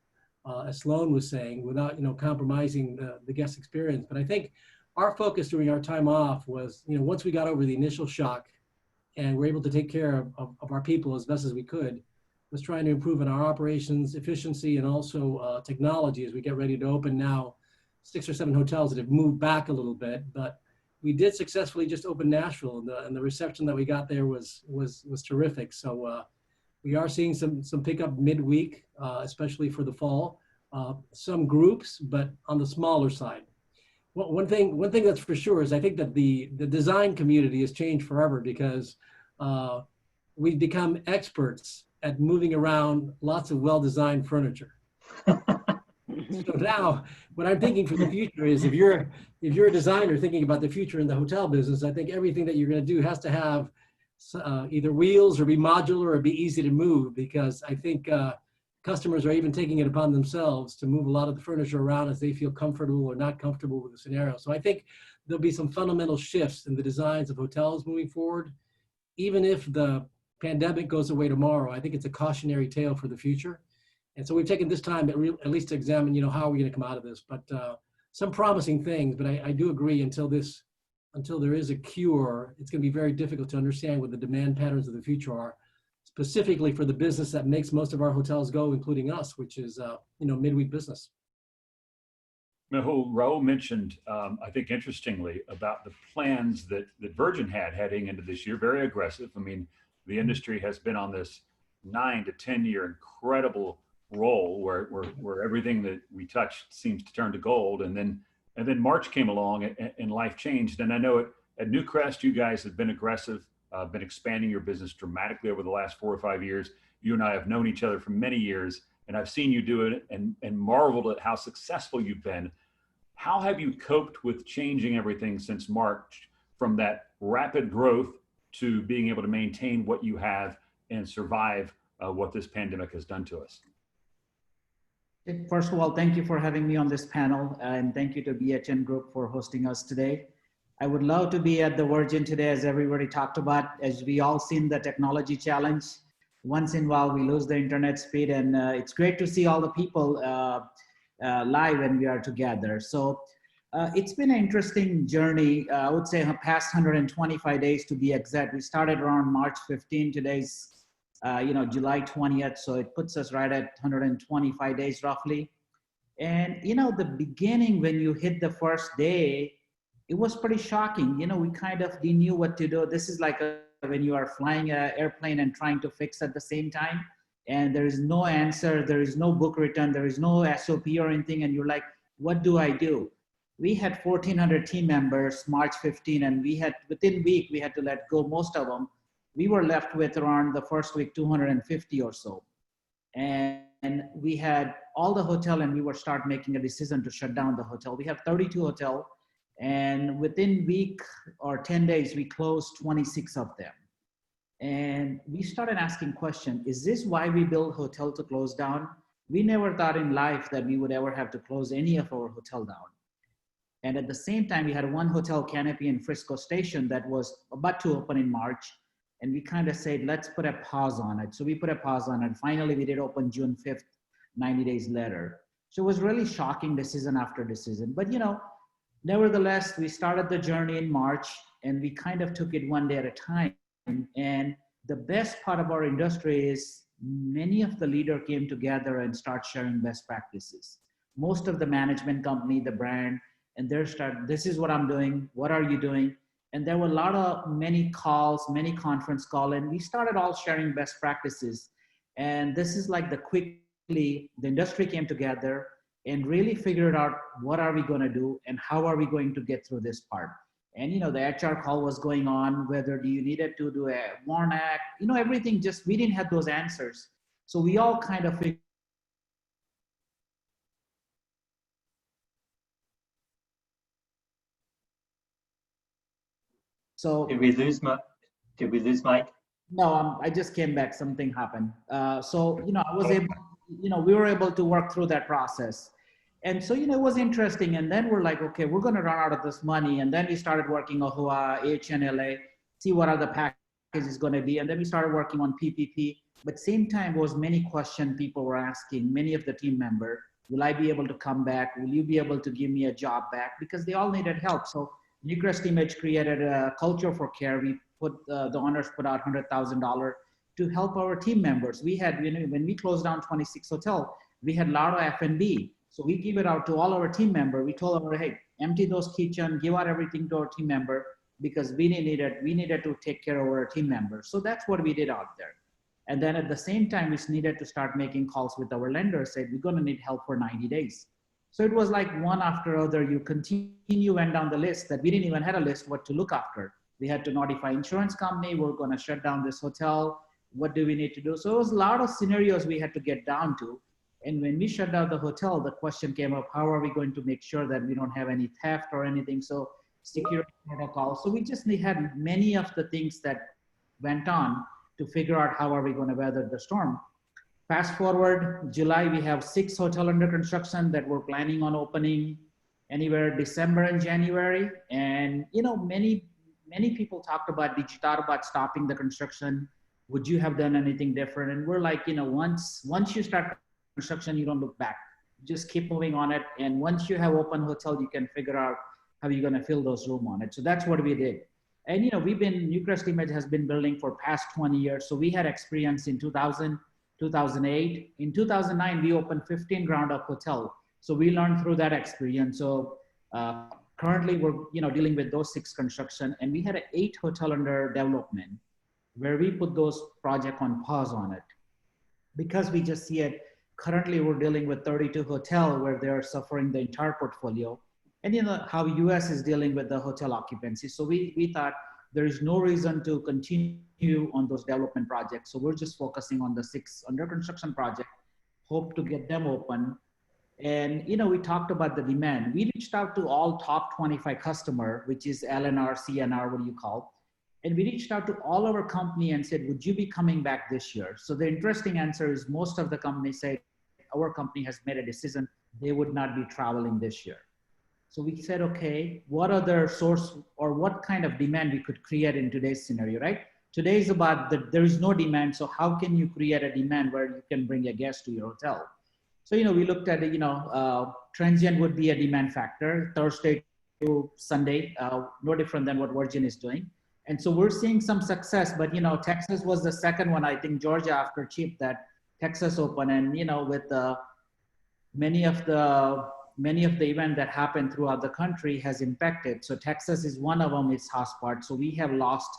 As Sloan was saying, without compromising the guest experience. But I think our focus during our time off was, once we got over the initial shock and we're able to take care of our people as best as we could, was trying to improve on our operations efficiency and also technology as we get ready to open now 6 or 7 hotels that have moved back a little bit. But we did successfully just open Nashville, and the reception that we got there was terrific. So we are seeing some pickup midweek, especially for the fall. Some groups, but on the smaller side. Well, one thing that's for sure is I think that the design community has changed forever, because we've become experts at moving around lots of well-designed furniture. So now, what I'm thinking for the future is, if you're a designer thinking about the future in the hotel business, I think everything that you're going to do has to have either wheels or be modular or be easy to move, because I think customers are even taking it upon themselves to move a lot of the furniture around as they feel comfortable or not comfortable with the scenario. So I think there'll be some fundamental shifts in the designs of hotels moving forward. Even if the pandemic goes away tomorrow, I think it's a cautionary tale for the future. And so we've taken this time at least to examine, how are we going to come out of this? But some promising things. But I do agree, until there is a cure, it's going to be very difficult to understand what the demand patterns of the future are, specifically for the business that makes most of our hotels go, including us, which is midweek business. Raul mentioned, I think interestingly, about the plans that Virgin had heading into this year, very aggressive. I mean, the industry has been on this 9 to 10 year incredible roll where everything that we touched seems to turn to gold. And then March came along and life changed. And I know at Newcrest, you guys have been aggressive, been expanding your business dramatically over the last 4 or 5 years. You and I have known each other for many years, and I've seen you do it and marveled at how successful you've been. How have you coped with changing everything since March, from that rapid growth to being able to maintain what you have and survive what this pandemic has done to us? First of all, thank you for having me on this panel, and thank you to BHN Group for hosting us today. I would love to be at the Virgin today, as everybody talked about, as we all seen the technology challenge. Once in a while, we lose the internet speed, and it's great to see all the people live when we are together. So it's been an interesting journey. I would say the past 125 days to be exact. We started around March 15, today's July 20th. So it puts us right at 125 days roughly. And, the beginning, when you hit the first day, it was pretty shocking. We kind of didn't know what to do. This is like when you are flying an airplane and trying to fix at the same time, and there is no answer, there is no book written, there is no SOP or anything, and you're like, what do I do? We had 1,400 team members March 15, and we had, within week, we had to let go most of them. We were left with around the first week, 250 or so. And we had all the hotel, and we were start making a decision to shut down the hotel. We have 32 hotel, and within week or 10 days, we closed 26 of them. And we started asking question, is this why we build hotel to close down? We never thought in life that we would ever have to close any of our hotel down. And at the same time, we had one hotel, Canopy in Frisco Station, that was about to open in March. And we kind of said, let's put a pause on it. So we put a pause on it. Finally, we did open June 5th, 90 days later. So it was really shocking decision after decision. But, you know, nevertheless, we started the journey in March, and we kind of took it one day at a time. And the best part of our industry is many of the leaders came together and start sharing best practices. Most of the management company, the brand, and they start, this is what I'm doing, what are you doing? And there were many calls, many conference calls, and we started all sharing best practices. And this is like the industry came together and really figured out what are we gonna do and how are we going to get through this part. And, you know, the HR call was going on, whether you needed to do a WARN Act, you know, everything just, we didn't have those answers. So we all kind of figured. So did we lose Mike? No, I just came back, something happened. So, you know, I was able, you know, we were able to work through that process. And so, you know, it was interesting. And then we're like, okay, we're going to run out of this money. And then we started working on AHLA, see what other packages going to be. And then we started working on PPP. But same time was many questions people were asking, many of the team members, will I be able to come back? Will you be able to give me a job back? Because they all needed help. So Newcrest Image created a culture for care. We put, the owners put out $100,000 to help our team members. We had, you know, when we closed down 26 hotel, we had a lot of F&B. So we give it out to all our team members. We told them, hey, empty those kitchen, give out everything to our team member, because we needed to take care of our team members. So that's what we did out there. And then at the same time, we needed to start making calls with our lenders, said we're gonna need help for 90 days. So it was like one after other, you continue went down the list that we didn't even have a list what to look after. We had to notify insurance company, we're gonna shut down this hotel. What do we need to do? So it was a lot of scenarios we had to get down to. And when we shut down the hotel, the question came up, how are we going to make sure that we don't have any theft or anything? So security protocol. So we just had many of the things that went on to figure out how are we going to weather the storm. Fast forward, July, we have 6 hotels under construction that we're planning on opening anywhere December and January. And, you know, many people talked about, did you thought about stopping the construction? Would you have done anything different? And we're like, you know, once you start construction, you don't look back. Just keep moving on it. And once you have open hotel, you can figure out how you're going to fill those room on it. So that's what we did. And, you know, Newcrest Image has been building for past 20 years. So we had experience in 2000, 2008. In 2009, we opened 15 ground up hotel. So we learned through that experience. So currently we're, you know, dealing with those 6 construction, and we had 8 hotel under development where we put those projects on pause on it because we just see it. Currently, we're dealing with 32 hotels where they're suffering the entire portfolio. And you know how US is dealing with the hotel occupancy. So we thought there is no reason to continue on those development projects. So we're just focusing on the 6 under construction projects, hope to get them open. And you know, we talked about the demand. We reached out to all top 25 customer, which is LNR, CNR, what do you call? And we reached out to all our company and said, would you be coming back this year? So the interesting answer is most of the companies say, our company has made a decision, they would not be traveling this year. So we said, okay, what other source or what kind of demand we could create in today's scenario, right? Today is about there is no demand. So how can you create a demand where you can bring a guest to your hotel? So, you know, we looked at it, you know, transient would be a demand factor, Thursday to Sunday, no different than what Virgin is doing. And so we're seeing some success, but, you know, Texas was the second one. I think Georgia after cheap that Texas open, and, you know, with many of the events that happened throughout the country has impacted. So Texas is one of them, it's hotspot. So we have lost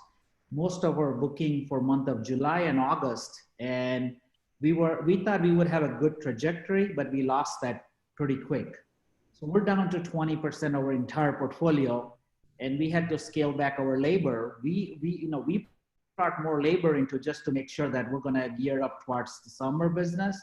most of our booking for month of July and August. And we thought we would have a good trajectory, but we lost that pretty quick. So we're down to 20% of our entire portfolio, and we had to scale back our labor. We brought more labor into just to make sure that we're going to gear up towards the summer business,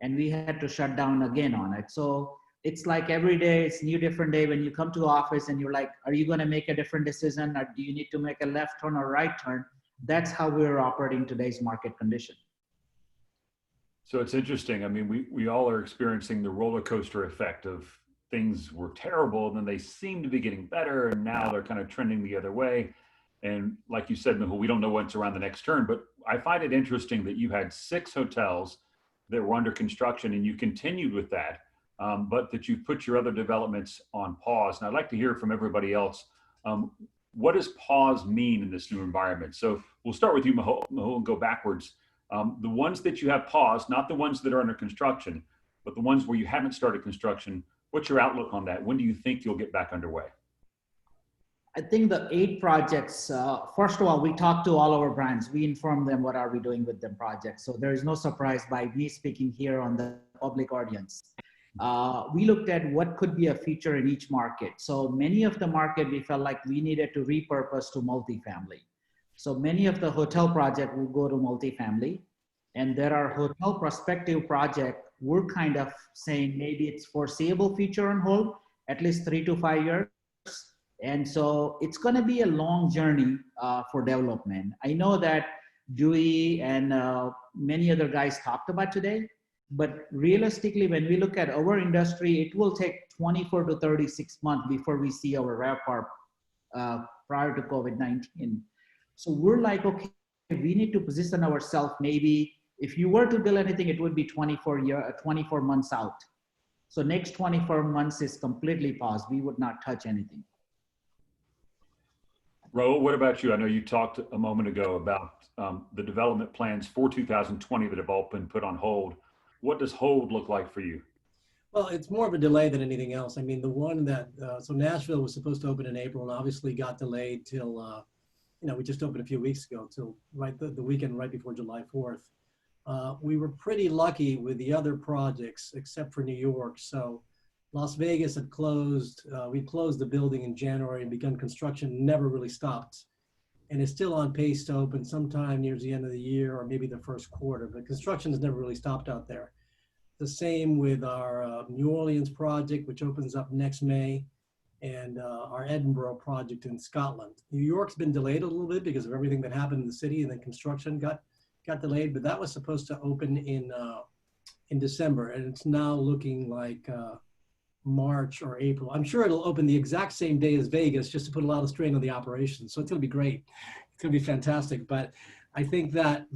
and we had to shut down again on it. So it's like every day, it's new different day. When you come to office and you're like, are you going to make a different decision, or do you need to make a left turn or right turn? That's how we're operating today's market condition. So it's interesting. I mean, we all are experiencing the roller coaster effect of things were terrible, and then they seem to be getting better, and now they're kind of trending the other way. And like you said, Mehul, we don't know what's around the next turn, but I find it interesting that you had 6 hotels that were under construction and you continued with that, but that you put your other developments on pause. And I'd like to hear from everybody else. What does pause mean in this new environment? So we'll start with you, Mehul, and go backwards. The ones that you have paused, not the ones that are under construction, but the ones where you haven't started construction, what's your outlook on that? When do you think you'll get back underway? I think the 8 projects, first of all, we talked to all our brands. We informed them what are we doing with them projects. So there is no surprise by me speaking here on the public audience. We looked at what could be a feature in each market. So many of the market, we felt like we needed to repurpose to multifamily. So many of the hotel project will go to multifamily. And there are hotel prospective project, we're kind of saying maybe it's foreseeable future on hold, at least 3 to 5 years. And so it's going to be a long journey for development. I know that Dewey and many other guys talked about today, but realistically, when we look at our industry, it will take 24 to 36 months before we see our RevPAR prior to COVID-19. So we're like, okay, we need to position ourselves. Maybe if you were to build anything, it would be 24 months out. So next 24 months is completely paused. We would not touch anything. Raul, what about you? I know you talked a moment ago about the development plans for 2020 that have all been put on hold. What does hold look like for you? Well, it's more of a delay than anything else. I mean, the one that, so Nashville was supposed to open in April and obviously got delayed till, we just opened a few weeks ago, till the weekend right before July 4th. We were pretty lucky with the other projects, except for New York. So Las Vegas had closed. We closed the building in January and begun construction, never really stopped. And it's still on pace to open sometime near the end of the year or maybe the first quarter, but construction has never really stopped out there. The same with our New Orleans project, which opens up next May, and our Edinburgh project in Scotland. New York's been delayed a little bit because of everything that happened in the city, and then construction got delayed, but that was supposed to open in December, and it's now looking like March or April. I'm sure it'll open the exact same day as Vegas, just to put a lot of strain on the operation. So it's going to be great. It's going to be fantastic. But I think that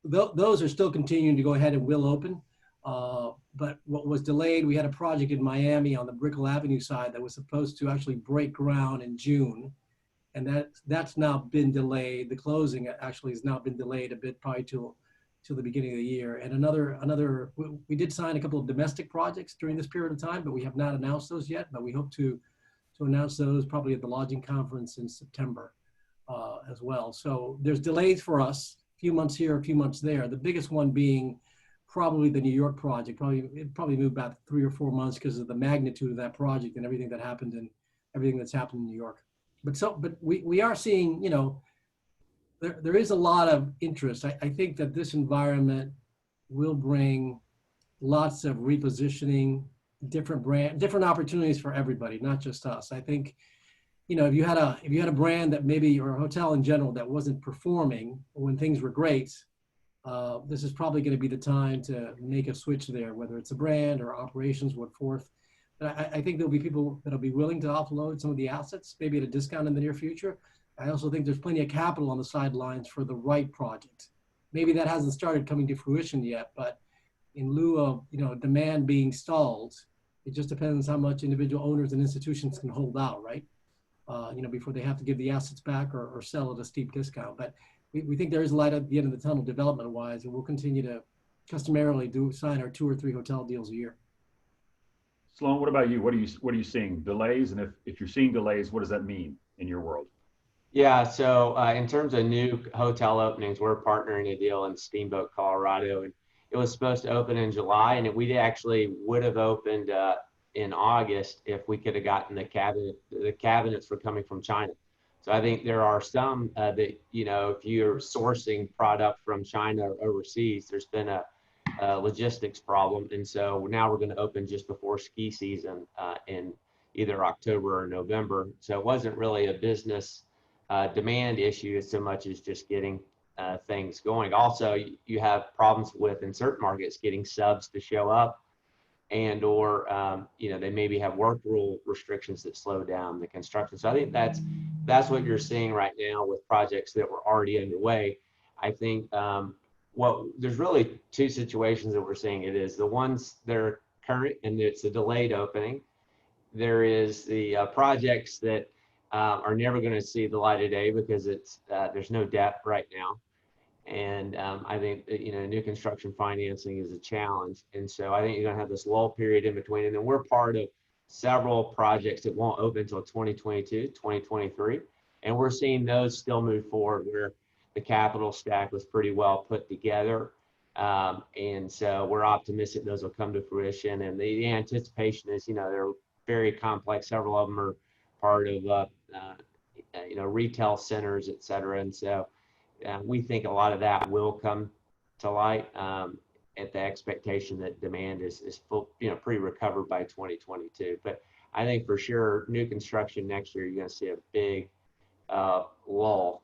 those are still continuing to go ahead and will open. But what was delayed, we had a project in Miami on the Brickell Avenue side that was supposed to actually break ground in June. And that's now been delayed. The closing actually has now been delayed a bit, probably till the beginning of the year. And we did sign a couple of domestic projects during this period of time, but we have not announced those yet. But we hope to announce those probably at the lodging conference in September as well. So there's delays for us, a few months here, a few months there. The biggest one being probably the New York project. It probably moved back 3 or 4 months because of the magnitude of that project and everything that happened and everything that's happened in New York. But we are seeing, there is a lot of interest. I think that this environment will bring lots of repositioning, different opportunities for everybody, not just us. I think, if you had a brand that maybe, or a hotel in general that wasn't performing when things were great, this is probably going to be the time to make a switch there, whether it's a brand or operations, what forth. But I think there'll be people that'll be willing to offload some of the assets, maybe at a discount in the near future. I also think there's plenty of capital on the sidelines for the right project. Maybe that hasn't started coming to fruition yet, but in lieu of demand being stalled, it just depends how much individual owners and institutions can hold out, right? Before they have to give the assets back or sell at a steep discount. But we think there is a light at the end of the tunnel development-wise, and we'll continue to customarily sign our 2 or 3 hotel deals a year. Sloan, what about you? What are you seeing? Delays? And if you're seeing delays, what does that mean in your world? Yeah, so in terms of new hotel openings, we're partnering a deal in Steamboat, Colorado, and it was supposed to open in July, and we actually would have opened in August if we could have gotten the cabinets were coming from China. So I think there are some that, if you're sourcing product from China or overseas, there's been a logistics problem. And so now we're going to open just before ski season in either October or November. So it wasn't really a business demand issue as so much as just getting things going. Also, you have problems with, in certain markets, getting subs to show up, and or they maybe have work rule restrictions that slow down the construction. So I think that's what you're seeing right now with projects that were already underway. I think there's really two situations that we're seeing. It is the ones that are current and it's a delayed opening. There is the projects that are never going to see the light of day because there's no debt right now. And I think that, new construction financing is a challenge. And so I think you're going to have this lull period in between. And then we're part of several projects that won't open until 2022, 2023. And we're seeing those still move forward where the capital stack was pretty well put together. And so we're optimistic those will come to fruition. And the anticipation is, they're very complex. Several of them are part of, retail centers, et cetera. And so we think a lot of that will come to light at the expectation that demand is full, pretty recovered by 2022. But I think for sure, new construction next year, you're going to see a big lull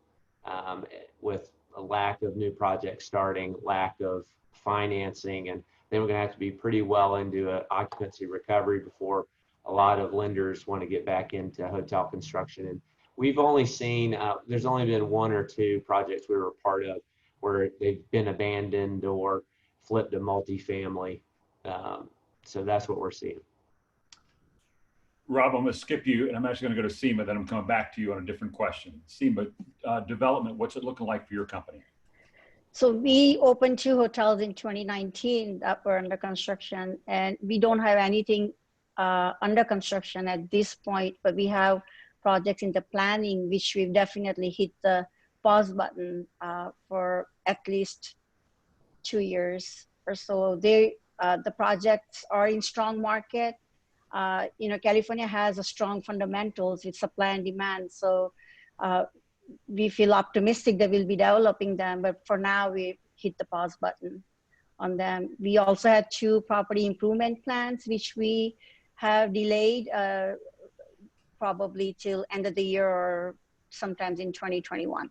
with a lack of new projects starting, lack of financing, and then we're going to have to be pretty well into an occupancy recovery before a lot of lenders want to get back into hotel construction. And we've only seen, there's only been one or two projects we were a part of where they've been abandoned or flipped to multifamily. So that's what we're seeing. Rob, I'm going to skip you, and I'm actually going to go to SEMA, then I'm coming back to you on a different question. SEMA, development, what's it looking like for your company? So we opened 2 hotels in 2019 that were under construction, and we don't have anything under construction at this point, but we have projects in the planning, which we've definitely hit the pause button for at least 2 years or so. The projects are in strong market. California has a strong fundamentals with supply and demand. So we feel optimistic that we'll be developing them, but for now we hit the pause button on them. We also had 2 property improvement plans, which we have delayed probably till end of the year or sometimes in 2021.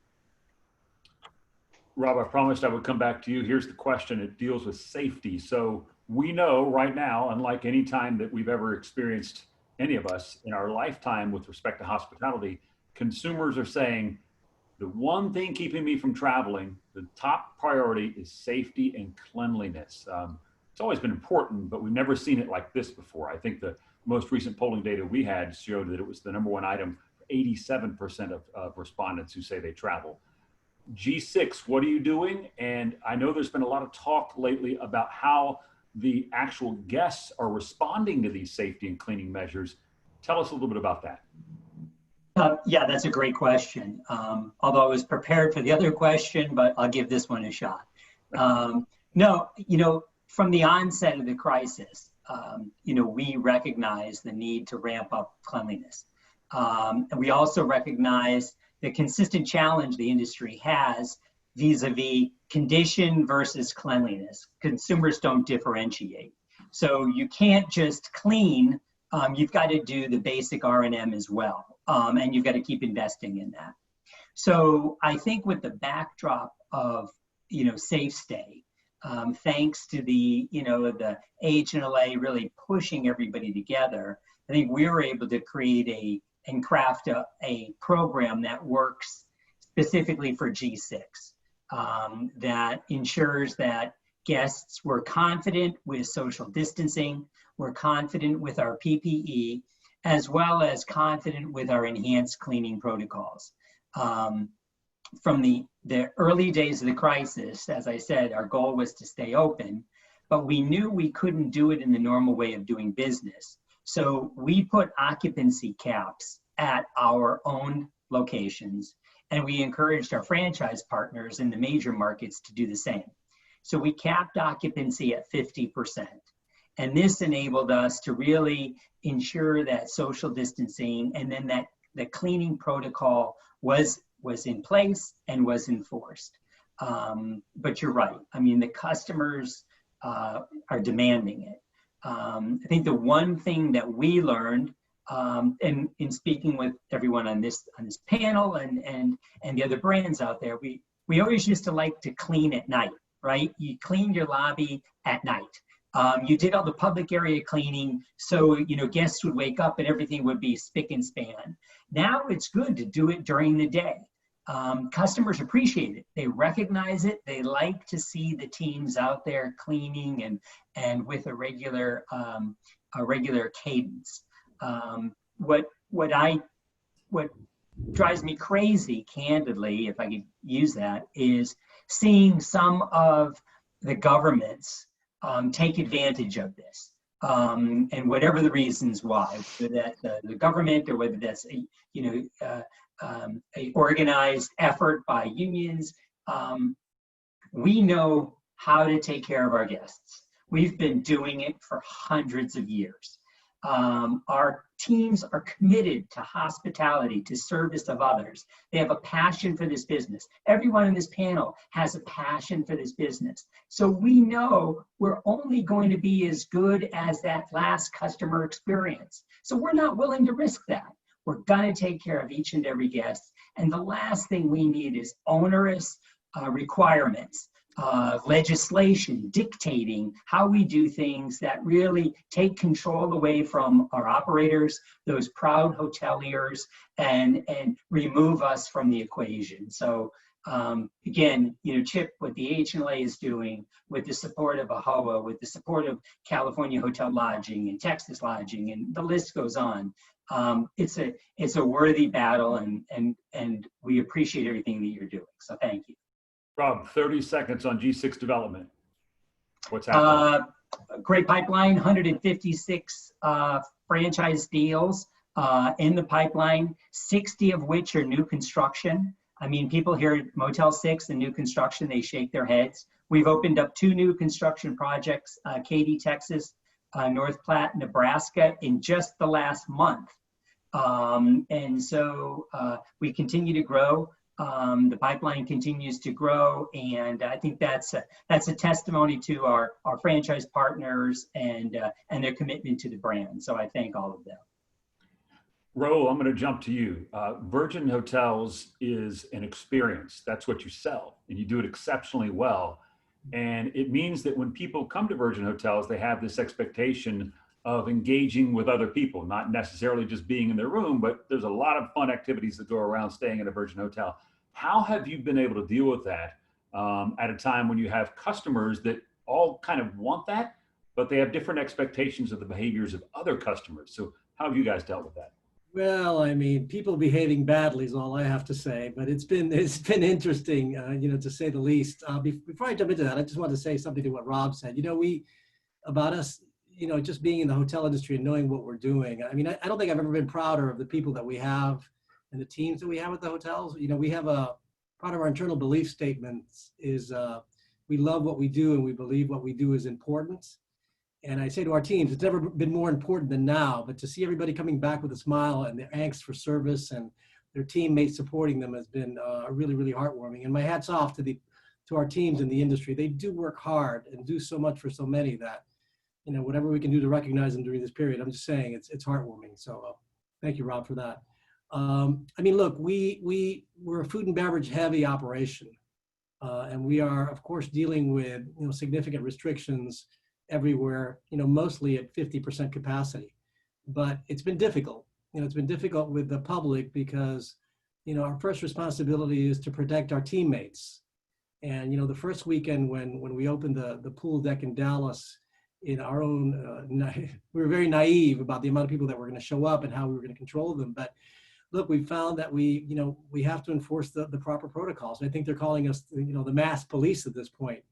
Rob, I promised I would come back to you. Here's the question. It deals with safety. So we know right now, unlike any time that we've ever experienced, any of us in our lifetime with respect to hospitality, consumers are saying, the one thing keeping me from traveling, the top priority is safety and cleanliness. It's always been important, but we've never seen it like this before. I think the most recent polling data we had showed that it was the #1 item for 87% of respondents who say they travel. G6, what are you doing? And I know there's been a lot of talk lately about how the actual guests are responding to these safety and cleaning measures. Tell us a little bit about that. Yeah, that's a great question. Although I was prepared for the other question, but I'll give this one a shot. No, from the onset of the crisis, we recognize the need to ramp up cleanliness. And we also recognize the consistent challenge the industry has vis-a-vis condition versus cleanliness. Consumers don't differentiate. So you can't just clean, you've got to do the basic R&M as well. And you've got to keep investing in that. So I think with the backdrop of, Safe Stay, thanks to the AHLA really pushing everybody together, I think we were able to create and craft a program that works specifically for G6, that ensures that guests were confident with social distancing, we're confident with our PPE, as well as confident with our enhanced cleaning protocols. From the early days of the crisis, as I said, our goal was to stay open, but we knew we couldn't do it in the normal way of doing business. So we put occupancy caps at our own locations, and we encouraged our franchise partners in the major markets to do the same. So we capped occupancy at 50%. And this enabled us to really ensure that social distancing and then that the cleaning protocol was in place and was enforced. But you're right. I mean, the customers are demanding it. I think the one thing that we learned, and in speaking with everyone on this panel and the other brands out there, we always used to like to clean at night, right? You cleaned your lobby at night. You did all the public area cleaning, so guests would wake up and everything would be spick and span. Now it's good to do it during the day. Customers appreciate it. They recognize it. They like to see the teams out there cleaning and with a regular cadence. What drives me crazy, candidly, if I could use that, is seeing some of the governments take advantage of this, and whatever the reasons why, whether that's the government or whether that's a organized effort by unions. We know how to take care of our guests. We've been doing it for hundreds of years. Our teams are committed to hospitality, to service of others. They have a passion for this business. Everyone in this panel has a passion for this business. So we know we're only going to be as good as that last customer experience. So we're not willing to risk that. We're going to take care of each and every guest. And the last thing we need is onerous requirements, legislation dictating how we do things that really take control away from our operators, those proud hoteliers, and remove us from the equation. So again, Chip, what the AHLA is doing with the support of AHLA, with the support of California Hotel Lodging and Texas Lodging, and the list goes on. It's a worthy battle, and we appreciate everything that you're doing. So thank you. Rob, 30 seconds on G6 development. What's happening? Great pipeline, 156 franchise deals in the pipeline, 60 of which are new construction. I mean, people hear Motel 6 and new construction, they shake their heads. We've opened up 2 new construction projects, Katy, Texas, North Platte, Nebraska, in just the last month. And so we continue to grow. The pipeline continues to grow, and I think that's a testimony to our franchise partners and their commitment to the brand. So I thank all of them. Raul, I'm going to jump to you. Virgin Hotels is an experience. That's what you sell, and you do it exceptionally well. And it means that when people come to Virgin Hotels, they have this expectation of engaging with other people, not necessarily just being in their room, but there's a lot of fun activities that go around staying at a Virgin Hotel. How have you been able to deal with that at a time when you have customers that all kind of want that, but they have different expectations of the behaviors of other customers? So how have you guys dealt with that? Well, I mean, people behaving badly is all I have to say, but it's been interesting, to say the least. Before I jump into that, I just want to say something to what Rob said. About us, just being in the hotel industry and knowing what we're doing. I mean, I don't think I've ever been prouder of the people that we have and the teams that we have at the hotels. We have part of our internal belief statements is we love what we do and we believe what we do is important. And I say to our teams, it's never been more important than now, but to see everybody coming back with a smile and their angst for service and their teammates supporting them has been really, really heartwarming. And my hat's off to our teams in the industry. They do work hard and do so much for so many that, whatever we can do to recognize them during this period, I'm just saying it's heartwarming. So thank you, Rob, for that. I mean, look, we're a food and beverage heavy operation, and we are, of course, dealing with significant restrictions everywhere, mostly at 50% capacity. But it's been difficult. It's been difficult with the public because, our first responsibility is to protect our teammates. And, the first weekend when we opened the pool deck in Dallas, in our own, we were very naive about the amount of people that were going to show up and how we were going to control them. But look, we found that we have to enforce the proper protocols. And I think they're calling us, the mask police at this point.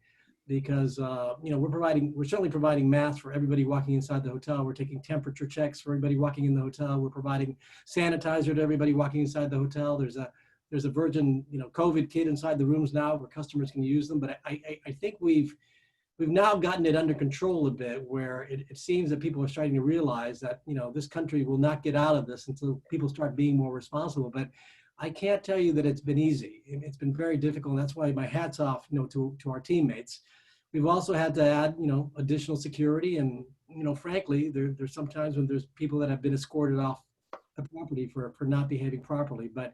Because we're certainly providing masks for everybody walking inside the hotel. We're taking temperature checks for everybody walking in the hotel. We're providing sanitizer to everybody walking inside the hotel. There's a Virgin COVID kit inside the rooms now where customers can use them. But I think we've we've now gotten it under control a bit, where it seems that people are starting to realize that, you know, this country will not get out of this until people start being more responsible. But I can't tell you that it's been easy. It's been very difficult. And that's why my hat's off, you know, to our teammates. We've also had to add, you know, additional security. And, you know, frankly, there's sometimes when there's people that have been escorted off the property for not behaving properly, but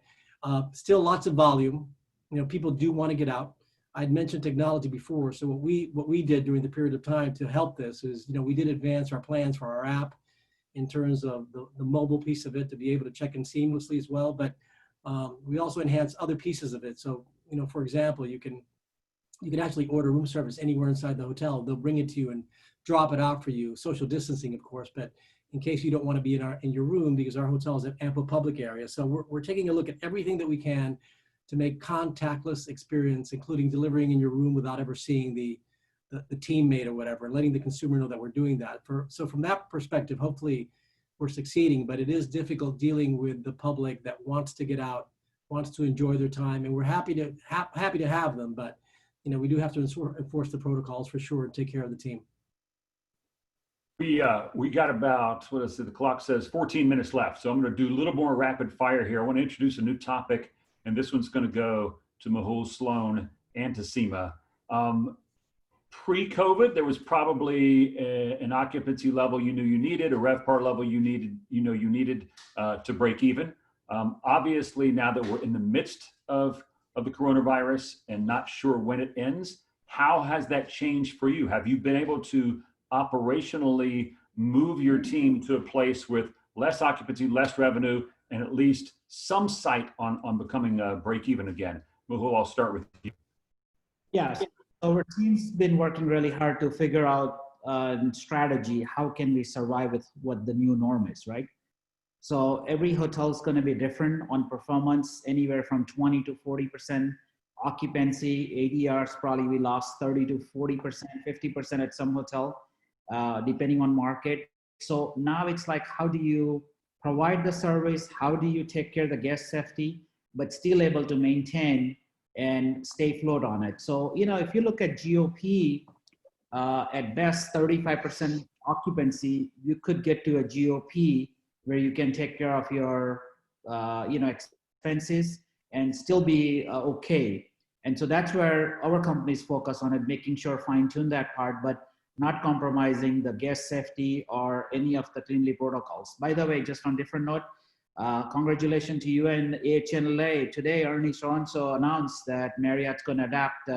still lots of volume. You know, people do want to get out. I'd mentioned technology before. So what we did during the period of time to help this is, you know, we did advance our plans for our app in terms of the mobile piece of it to be able to check in seamlessly as well. But we also enhanced other pieces of it. So, you know, for example, you can actually order room service anywhere inside the hotel. They'll bring it to you and drop it out for you. Social distancing, of course, but in case you don't want to be in your room, because our hotels have ample public area. So we're taking a look at everything that we can to make contactless experience, including delivering in your room without ever seeing the teammate or whatever, letting the consumer know that we're doing that. So from that perspective, hopefully we're succeeding, but it is difficult dealing with the public that wants to get out, wants to enjoy their time, and we're happy to have them, but you know, we do have to enforce the protocols for sure and take care of the team. We got about, what is it, the clock says 14 minutes left. So I'm going to do a little more rapid fire here. I want to introduce a new topic, and this one's going to go to Mehul, Sloan, and to Seema. Pre-COVID, there was probably an occupancy level you knew you needed, a RevPAR level you needed to break even. Obviously, now that we're in the midst of the coronavirus and not sure when it ends, how has that changed for you? Have you been able to operationally move your team to a place with less occupancy, less revenue, and at least some sight on becoming break even again? Mehul, I'll start with you. Yes, our team's been working really hard to figure out strategy. How can we survive with what the new norm is, right? So every hotel is going to be different on performance, anywhere from 20 to 40% occupancy. ADRs probably we lost 30 to 40%, 50% at some hotel, depending on market. So now it's like, how do you provide the service? How do you take care of the guest safety, but still able to maintain and stay afloat on it? So, you know, if you look at GOP, at best 35% occupancy, you could get to a GOP where you can take care of your, you know, expenses and still be okay. And so that's where our company's focus on it, making sure fine tune that part, but not compromising the guest safety or any of the cleanly protocols. By the way, just on different note, congratulations to you and AHLA. Today, Ernie so-and-so announced that Marriott's going to adapt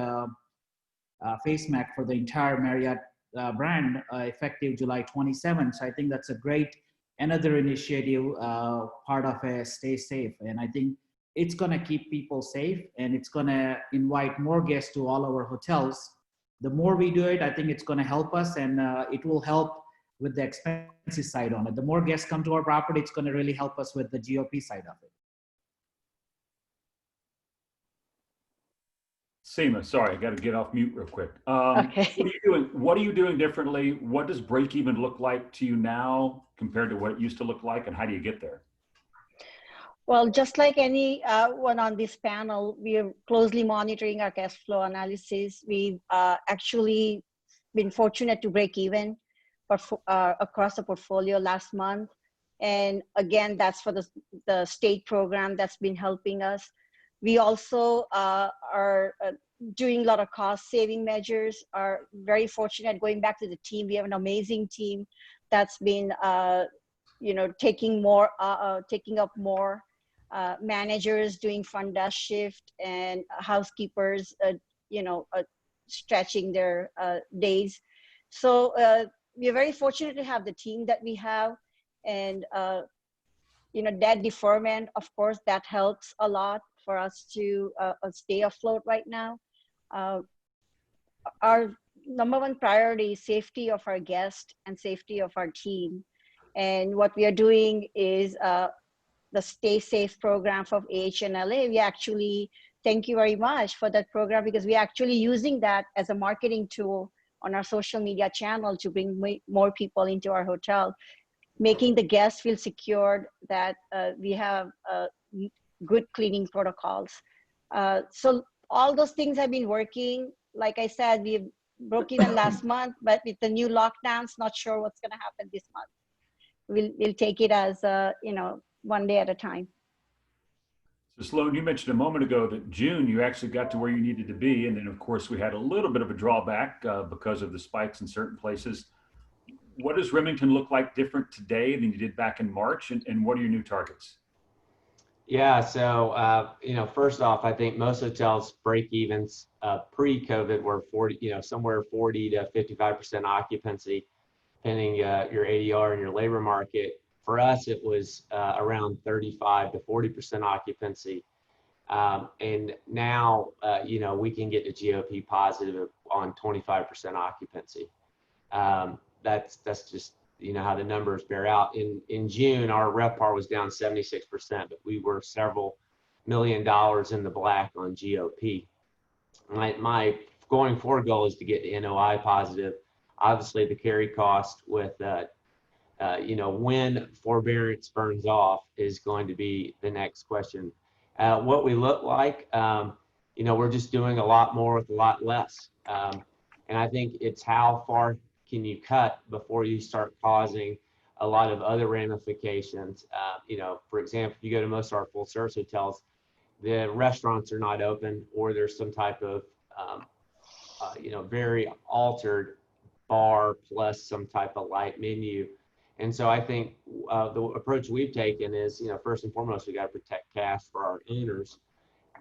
face mask for the entire Marriott brand effective July 27th. So I think that's a great, another initiative, part of a stay safe. And I think it's going to keep people safe, and it's going to invite more guests to all our hotels. The more we do it, I think it's going to help us, and it will help with the expenses side on it. The more guests come to our property, it's going to really help us with the GOP side of it. Seema, sorry, I got to get off mute real quick. Okay. What are you doing? What are you doing differently? What does break even look like to you now compared to what it used to look like, and how do you get there? Well, just like any one on this panel, we are closely monitoring our cash flow analysis. We've actually been fortunate to break even across the portfolio last month. And again, that's for the state program that's been helping us. We also are doing a lot of cost saving measures, are very fortunate. Going back to the team, we have an amazing team that's been you know, taking up more managers doing front desk shift, and housekeepers you know, stretching their days. So we're very fortunate to have the team that we have, and you know, debt deferment, of course, that helps a lot for us to stay afloat right now. Our number one priority is safety of our guests and safety of our team. And what we are doing is the Stay Safe program from AHLA. We actually, thank you very much for that program, because we're actually using that as a marketing tool on our social media channel to bring more people into our hotel, making the guests feel secured that we have good cleaning protocols. So all those things have been working. Like I said, we've broke even last month, but with the new lockdowns, not sure what's going to happen this month. We'll take it as, you know, one day at a time. So Sloan, you mentioned a moment ago that June, you actually got to where you needed to be. And then of course we had a little bit of a drawback because of the spikes in certain places. What does Remington look like different today than you did back in March? And what are your new targets? Yeah, so you know, first off, I think most hotels break evens pre-COVID were 40, you know, somewhere 40 to 55% occupancy, depending your ADR and your labor market. For us, it was around 35 to 40% occupancy, and now you know, we can get to GOP positive on 25% occupancy. That's just, you know, how the numbers bear out. In June, our RevPAR was down 76%, but we were several $1 million in the black on GOP. My going forward goal is to get to NOI positive. Obviously, the carry cost with, you know, when forbearance burns off is going to be the next question. What we look like, you know, we're just doing a lot more with a lot less. And I think it's how far can you cut before you start causing a lot of other ramifications. You know, for example, if you go to most of our full service hotels, the restaurants are not open, or there's some type of, you know, very altered bar plus some type of light menu. And so I think the approach we've taken is, you know, first and foremost, we got to protect cash for our owners,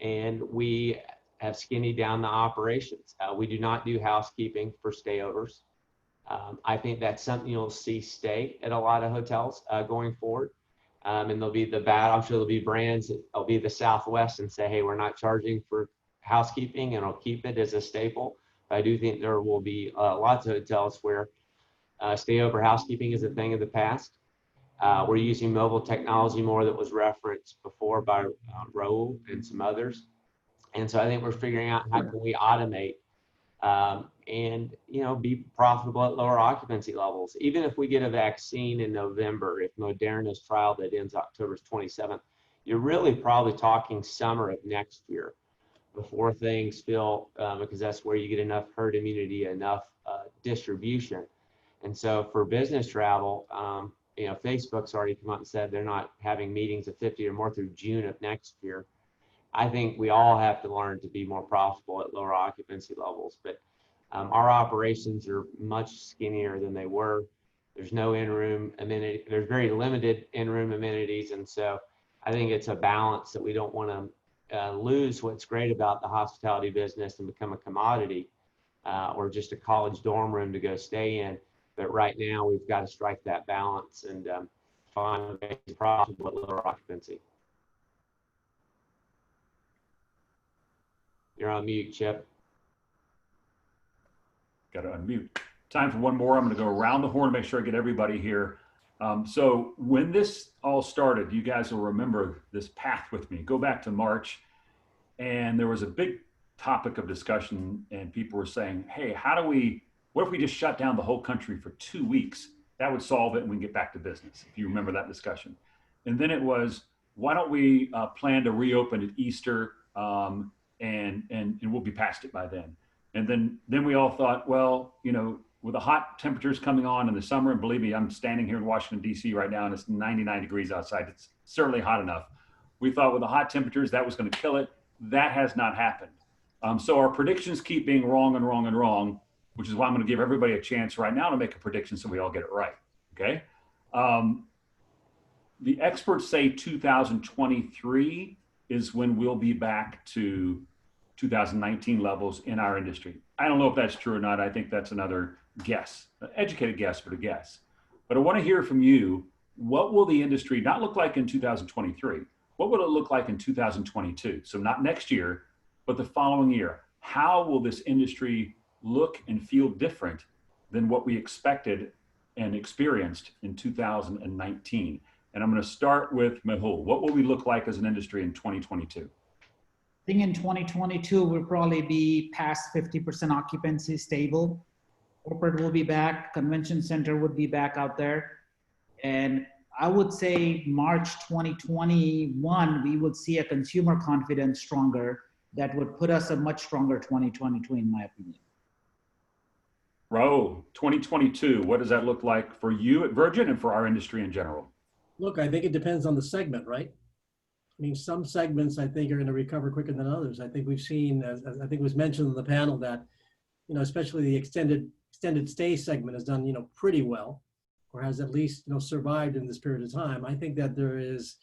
and we have skinny down the operations. We do not do housekeeping for stayovers. I think that's something you'll see stay at a lot of hotels going forward. And there'll be I'm sure there'll be brands that'll be the Southwest and say, hey, we're not charging for housekeeping, and I'll keep it as a staple. But I do think there will be lots of hotels where stayover housekeeping is a thing of the past. We're using mobile technology more that was referenced before by Raul and some others. And so I think we're figuring out how can we automate and, you know, be profitable at lower occupancy levels. Even if we get a vaccine in November, if Moderna's trial that ends October 27th, you're really probably talking summer of next year before things feel, because that's where you get enough herd immunity, enough distribution. And so for business travel, you know, Facebook's already come out and said they're not having meetings of 50 or more through June of next year. I think we all have to learn to be more profitable at lower occupancy levels, but our operations are much skinnier than they were. There's no in-room amenity. There's very limited in-room amenities. And so I think it's a balance that we don't want to lose what's great about the hospitality business and become a commodity or just a college dorm room to go stay in. But right now we've got to strike that balance and find a way to profitable at lower occupancy. You're on mute, Chip. Got to unmute. Time for one more. I'm going to go around the horn to make sure I get everybody here. So when this all started, you guys will remember this path with me. Go back to March, and there was a big topic of discussion, and people were saying, hey, what if we just shut down the whole country for 2 weeks? That would solve it and we can get back to business, if you remember that discussion. And then it was, why don't we plan to reopen at Easter and we'll be past it by then. And then we all thought, well, you know, with the hot temperatures coming on in the summer, and believe me, I'm standing here in Washington, D.C. right now, and it's 99 degrees outside. It's certainly hot enough. We thought with the hot temperatures, that was going to kill it. That has not happened. So our predictions keep being wrong and wrong and wrong, which is why I'm going to give everybody a chance right now to make a prediction so we all get it right, okay? The experts say 2023 is when we'll be back to 2019 levels in our industry. I don't know if that's true or not. I think that's another guess, an educated guess, but a guess. But I want to hear from you, what will the industry not look like in 2023? What will it look like in 2022? So not next year, but the following year. How will this industry look and feel different than what we expected and experienced in 2019? And I'm going to start with Mehul. What will we look like as an industry in 2022? I think in 2022, we'll probably be past 50% occupancy stable. Corporate will be back, convention center would be back out there. And I would say March 2021, we would see a consumer confidence stronger that would put us a much stronger 2022, in my opinion. Raul, 2022, what does that look like for you at Virgin and for our industry in general? Look, I think it depends on the segment, right? I mean, some segments I think are going to recover quicker than others. I think we've seen, as I think was mentioned in the panel, that, you know, especially the extended stay segment has done, you know, pretty well, or has at least, you know, survived in this period of time. I think that there is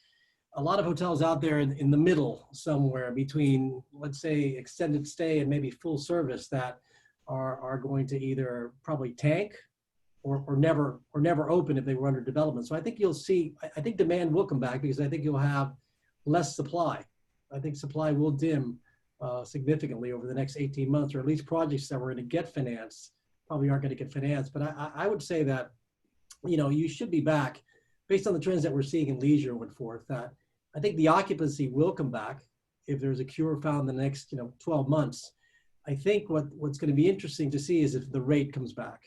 a lot of hotels out there in the middle somewhere between, let's say, extended stay and maybe full service that are going to either probably tank or never open if they were under development. So I think you'll see, I think demand will come back because I think you'll have less supply. I think supply will dim significantly over the next 18 months, or at least projects that were going to get financed probably aren't going to get financed. But I would say that, you know, you should be back based on the trends that we're seeing in leisure and forth, that I think the occupancy will come back if there's a cure found in the next, you know, 12 months. I think what's going to be interesting to see is if the rate comes back,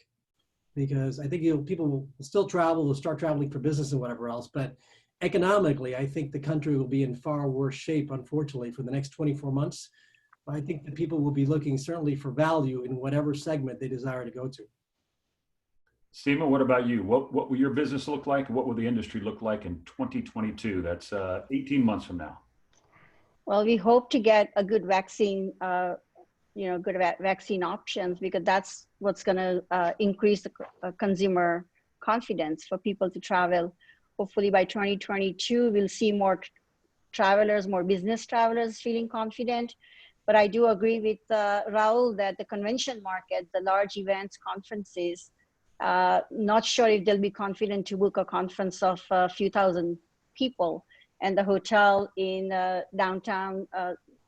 because I think, you know, people will still travel, will start traveling for business and whatever else, but economically, I think the country will be in far worse shape, unfortunately, for the next 24 months. I think that people will be looking certainly for value in whatever segment they desire to go to. Seema, what about you? What will your business look like? What will the industry look like in 2022? That's 18 months from now. Well, we hope to get a good vaccine, good vaccine options, because that's what's going to increase the consumer confidence for people to travel. Hopefully by 2022, we'll see more travelers, more business travelers feeling confident. But I do agree with Raul that the convention market, the large events, conferences, not sure if they'll be confident to book a conference of a few thousand people. And the hotel in downtown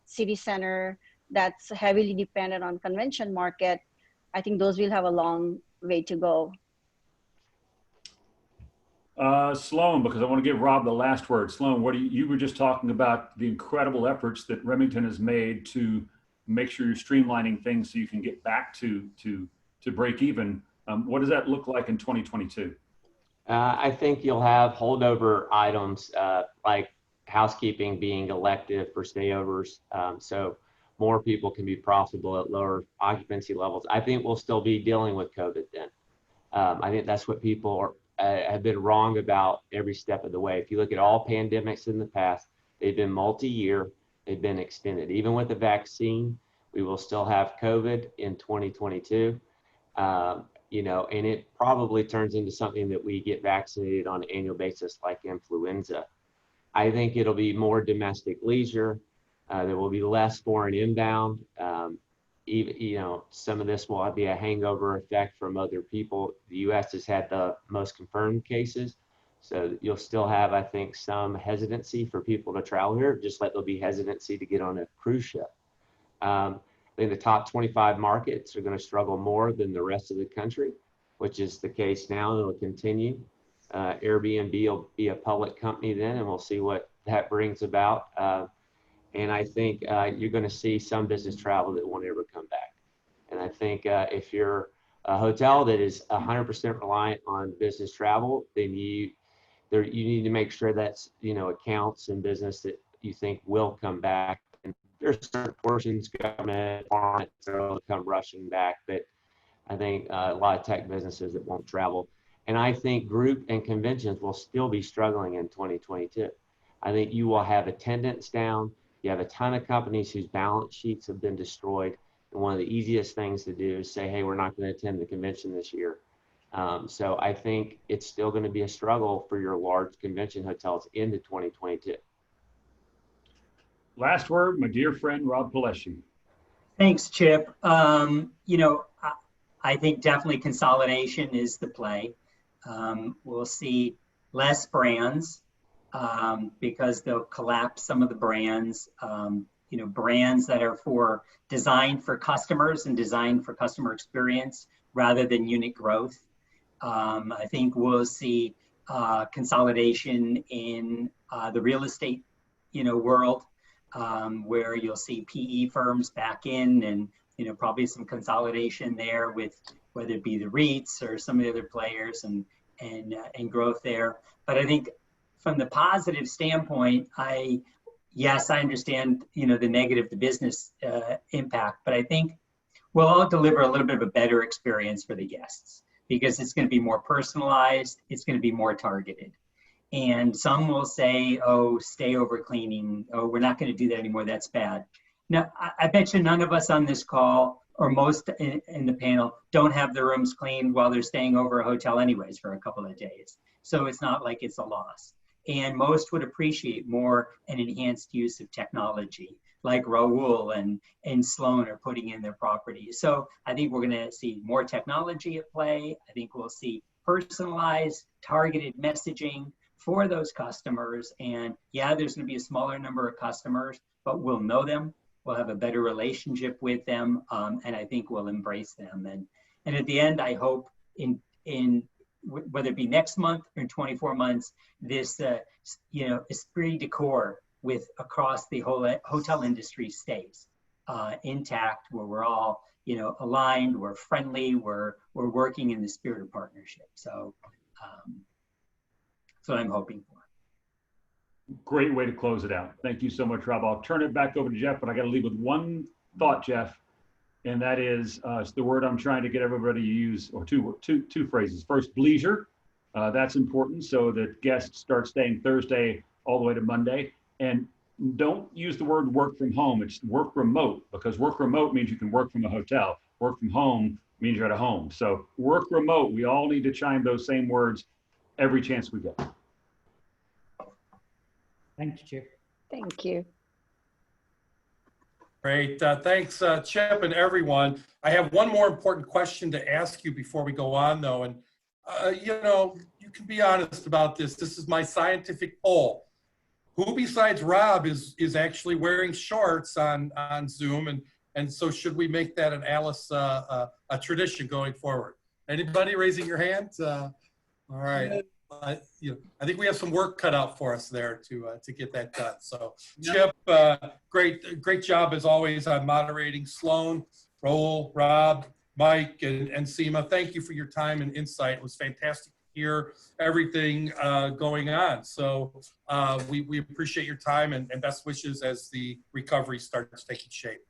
city center that's heavily dependent on convention market, I think those will have a long way to go. Sloan, because I want to give Rob the last word. Sloan, you were just talking about the incredible efforts that Remington has made to make sure you're streamlining things so you can get back to break even. What does that look like in 2022? I think you'll have holdover items like housekeeping being elective for stayovers, so more people can be profitable at lower occupancy levels. I think we'll still be dealing with COVID then. I think that's what people have been wrong about every step of the way. If you look at all pandemics in the past, they've been multi-year, they've been extended. Even with the vaccine, we will still have COVID in 2022. You know, and it probably turns into something that we get vaccinated on an annual basis like influenza. I think it'll be more domestic leisure. There will be less foreign inbound. Even, you know, some of this will be a hangover effect from other people. The U.S. has had the most confirmed cases, so you'll still have, I think, some hesitancy for people to travel here, just like there'll be hesitancy to get on a cruise ship. I think the top 25 markets are going to struggle more than the rest of the country, which is the case now, and it'll continue. Airbnb will be a public company then, and we'll see what that brings about. And I think you're going to see some business travel that won't ever come back. And I think if you're a hotel that is 100% reliant on business travel, then you need to make sure that's, you know, accounts and business that you think will come back. And there's certain portions, government, foreign, will come rushing back. But I think a lot of tech businesses that won't travel. And I think group and conventions will still be struggling in 2022. I think you will have attendance down. You have a ton of companies whose balance sheets have been destroyed. And one of the easiest things to do is say, hey, we're not going to attend the convention this year. So I think it's still going to be a struggle for your large convention hotels into 2022. Last word, my dear friend, Rob Palesci. Thanks, Chip. You know, I think definitely consolidation is the play. We'll see less brands. Because they'll collapse some of the brands, you know, brands that are designed for customers and designed for customer experience rather than unit growth. I think we'll see consolidation in the real estate, you know, world, where you'll see PE firms back in, and, you know, probably some consolidation there with whether it be the REITs or some of the other players and growth there. But I think from the positive standpoint, yes, I understand, you know, the negative, the business impact, but I think we'll all deliver a little bit of a better experience for the guests because it's going to be more personalized. It's going to be more targeted. And some will say, oh, stay over cleaning. Oh, we're not going to do that anymore. That's bad. Now, I bet you none of us on this call or most in the panel don't have their rooms cleaned while they're staying over a hotel anyways for a couple of days. So it's not like it's a loss. And most would appreciate more an enhanced use of technology like Raul and Sloan are putting in their properties. So I think we're going to see more technology at play. I think we'll see personalized, targeted messaging for those customers. And yeah, there's going to be a smaller number of customers, but we'll know them. We'll have a better relationship with them, and I think we'll embrace them. And at the end, I hope in whether it be next month or in 24 months, this esprit de corps with across the whole hotel industry stays intact, where we're all aligned, we're friendly, we're working in the spirit of partnership. So that's what I'm hoping for. Great way to close it out. Thank you so much, Rob. I'll turn it back over to Jeff, but I got to leave with one thought, Jeff, and that is it's the word I'm trying to get everybody to use, or two phrases. First, bleisure. That's important so that guests start staying Thursday all the way to Monday. And don't use the word work from home. It's work remote, because work remote means you can work from a hotel. Work from home means you're at a home. So work remote, we all need to chime those same words every chance we get. Thank you, Chip. Thank you. Great. Thanks, Chip and everyone. I have one more important question to ask you before we go on, though. And, you can be honest about this. This is my scientific poll. Who besides Rob is actually wearing shorts on Zoom? And so should we make that an ALIS a tradition going forward? Anybody raising your hand? All right. I think we have some work cut out for us there to get that done. So Chip, great job as always on moderating. Sloan, Raul, Rob, Mike, and Seema, thank you for your time and insight. It was fantastic to hear everything going on. So we appreciate your time and best wishes as the recovery starts taking shape.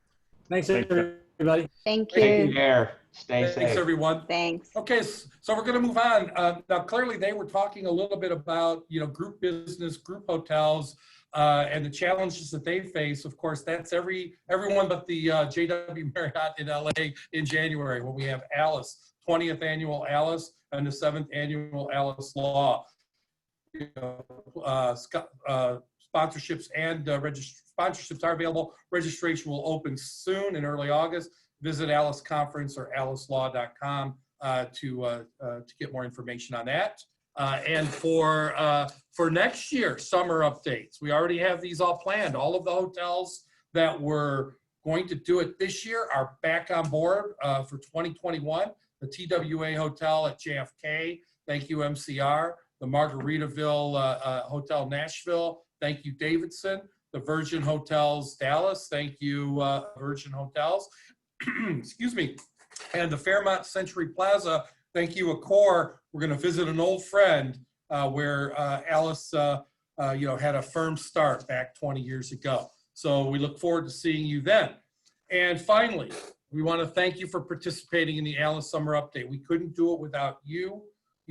Thanks, everybody. Thank you. Take care. Stay safe. Thanks, everyone. Thanks. Okay, so we're going to move on. Now, clearly, they were talking a little bit about group business, group hotels, and the challenges that they face. Of course, that's everyone but the JW Marriott in LA in January, when we have ALIS, 20th annual ALIS, and the 7th annual ALIS Law. Sponsorships and sponsorships are available. Registration will open soon in early August. Visit ALIS Conference or alislaw.com to get more information on that. And for next year, summer updates. We already have these all planned. All of the hotels that were going to do it this year are back on board for 2021. The TWA Hotel at JFK, thank you, MCR. The Margaritaville Hotel Nashville, thank you, Davidson. The Virgin Hotels Dallas, thank you, Virgin Hotels. Excuse me. And the Fairmont Century Plaza, thank you, Accor. We're going to visit an old friend where ALIS had a firm start back 20 years ago. So we look forward to seeing you then. And finally, we want to thank you for participating in the ALIS Summer Update. We couldn't do it without you,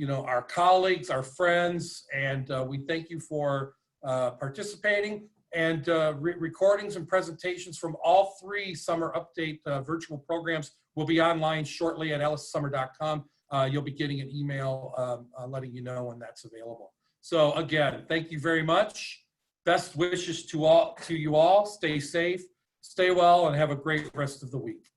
our colleagues, our friends, and we thank you for participating. And recordings and presentations from all 3 Summer Update virtual programs will be online shortly at alissummer.com. You'll be getting an email letting you know when that's available. So again, thank you very much. Best wishes to you all. Stay safe, stay well, and have a great rest of the week.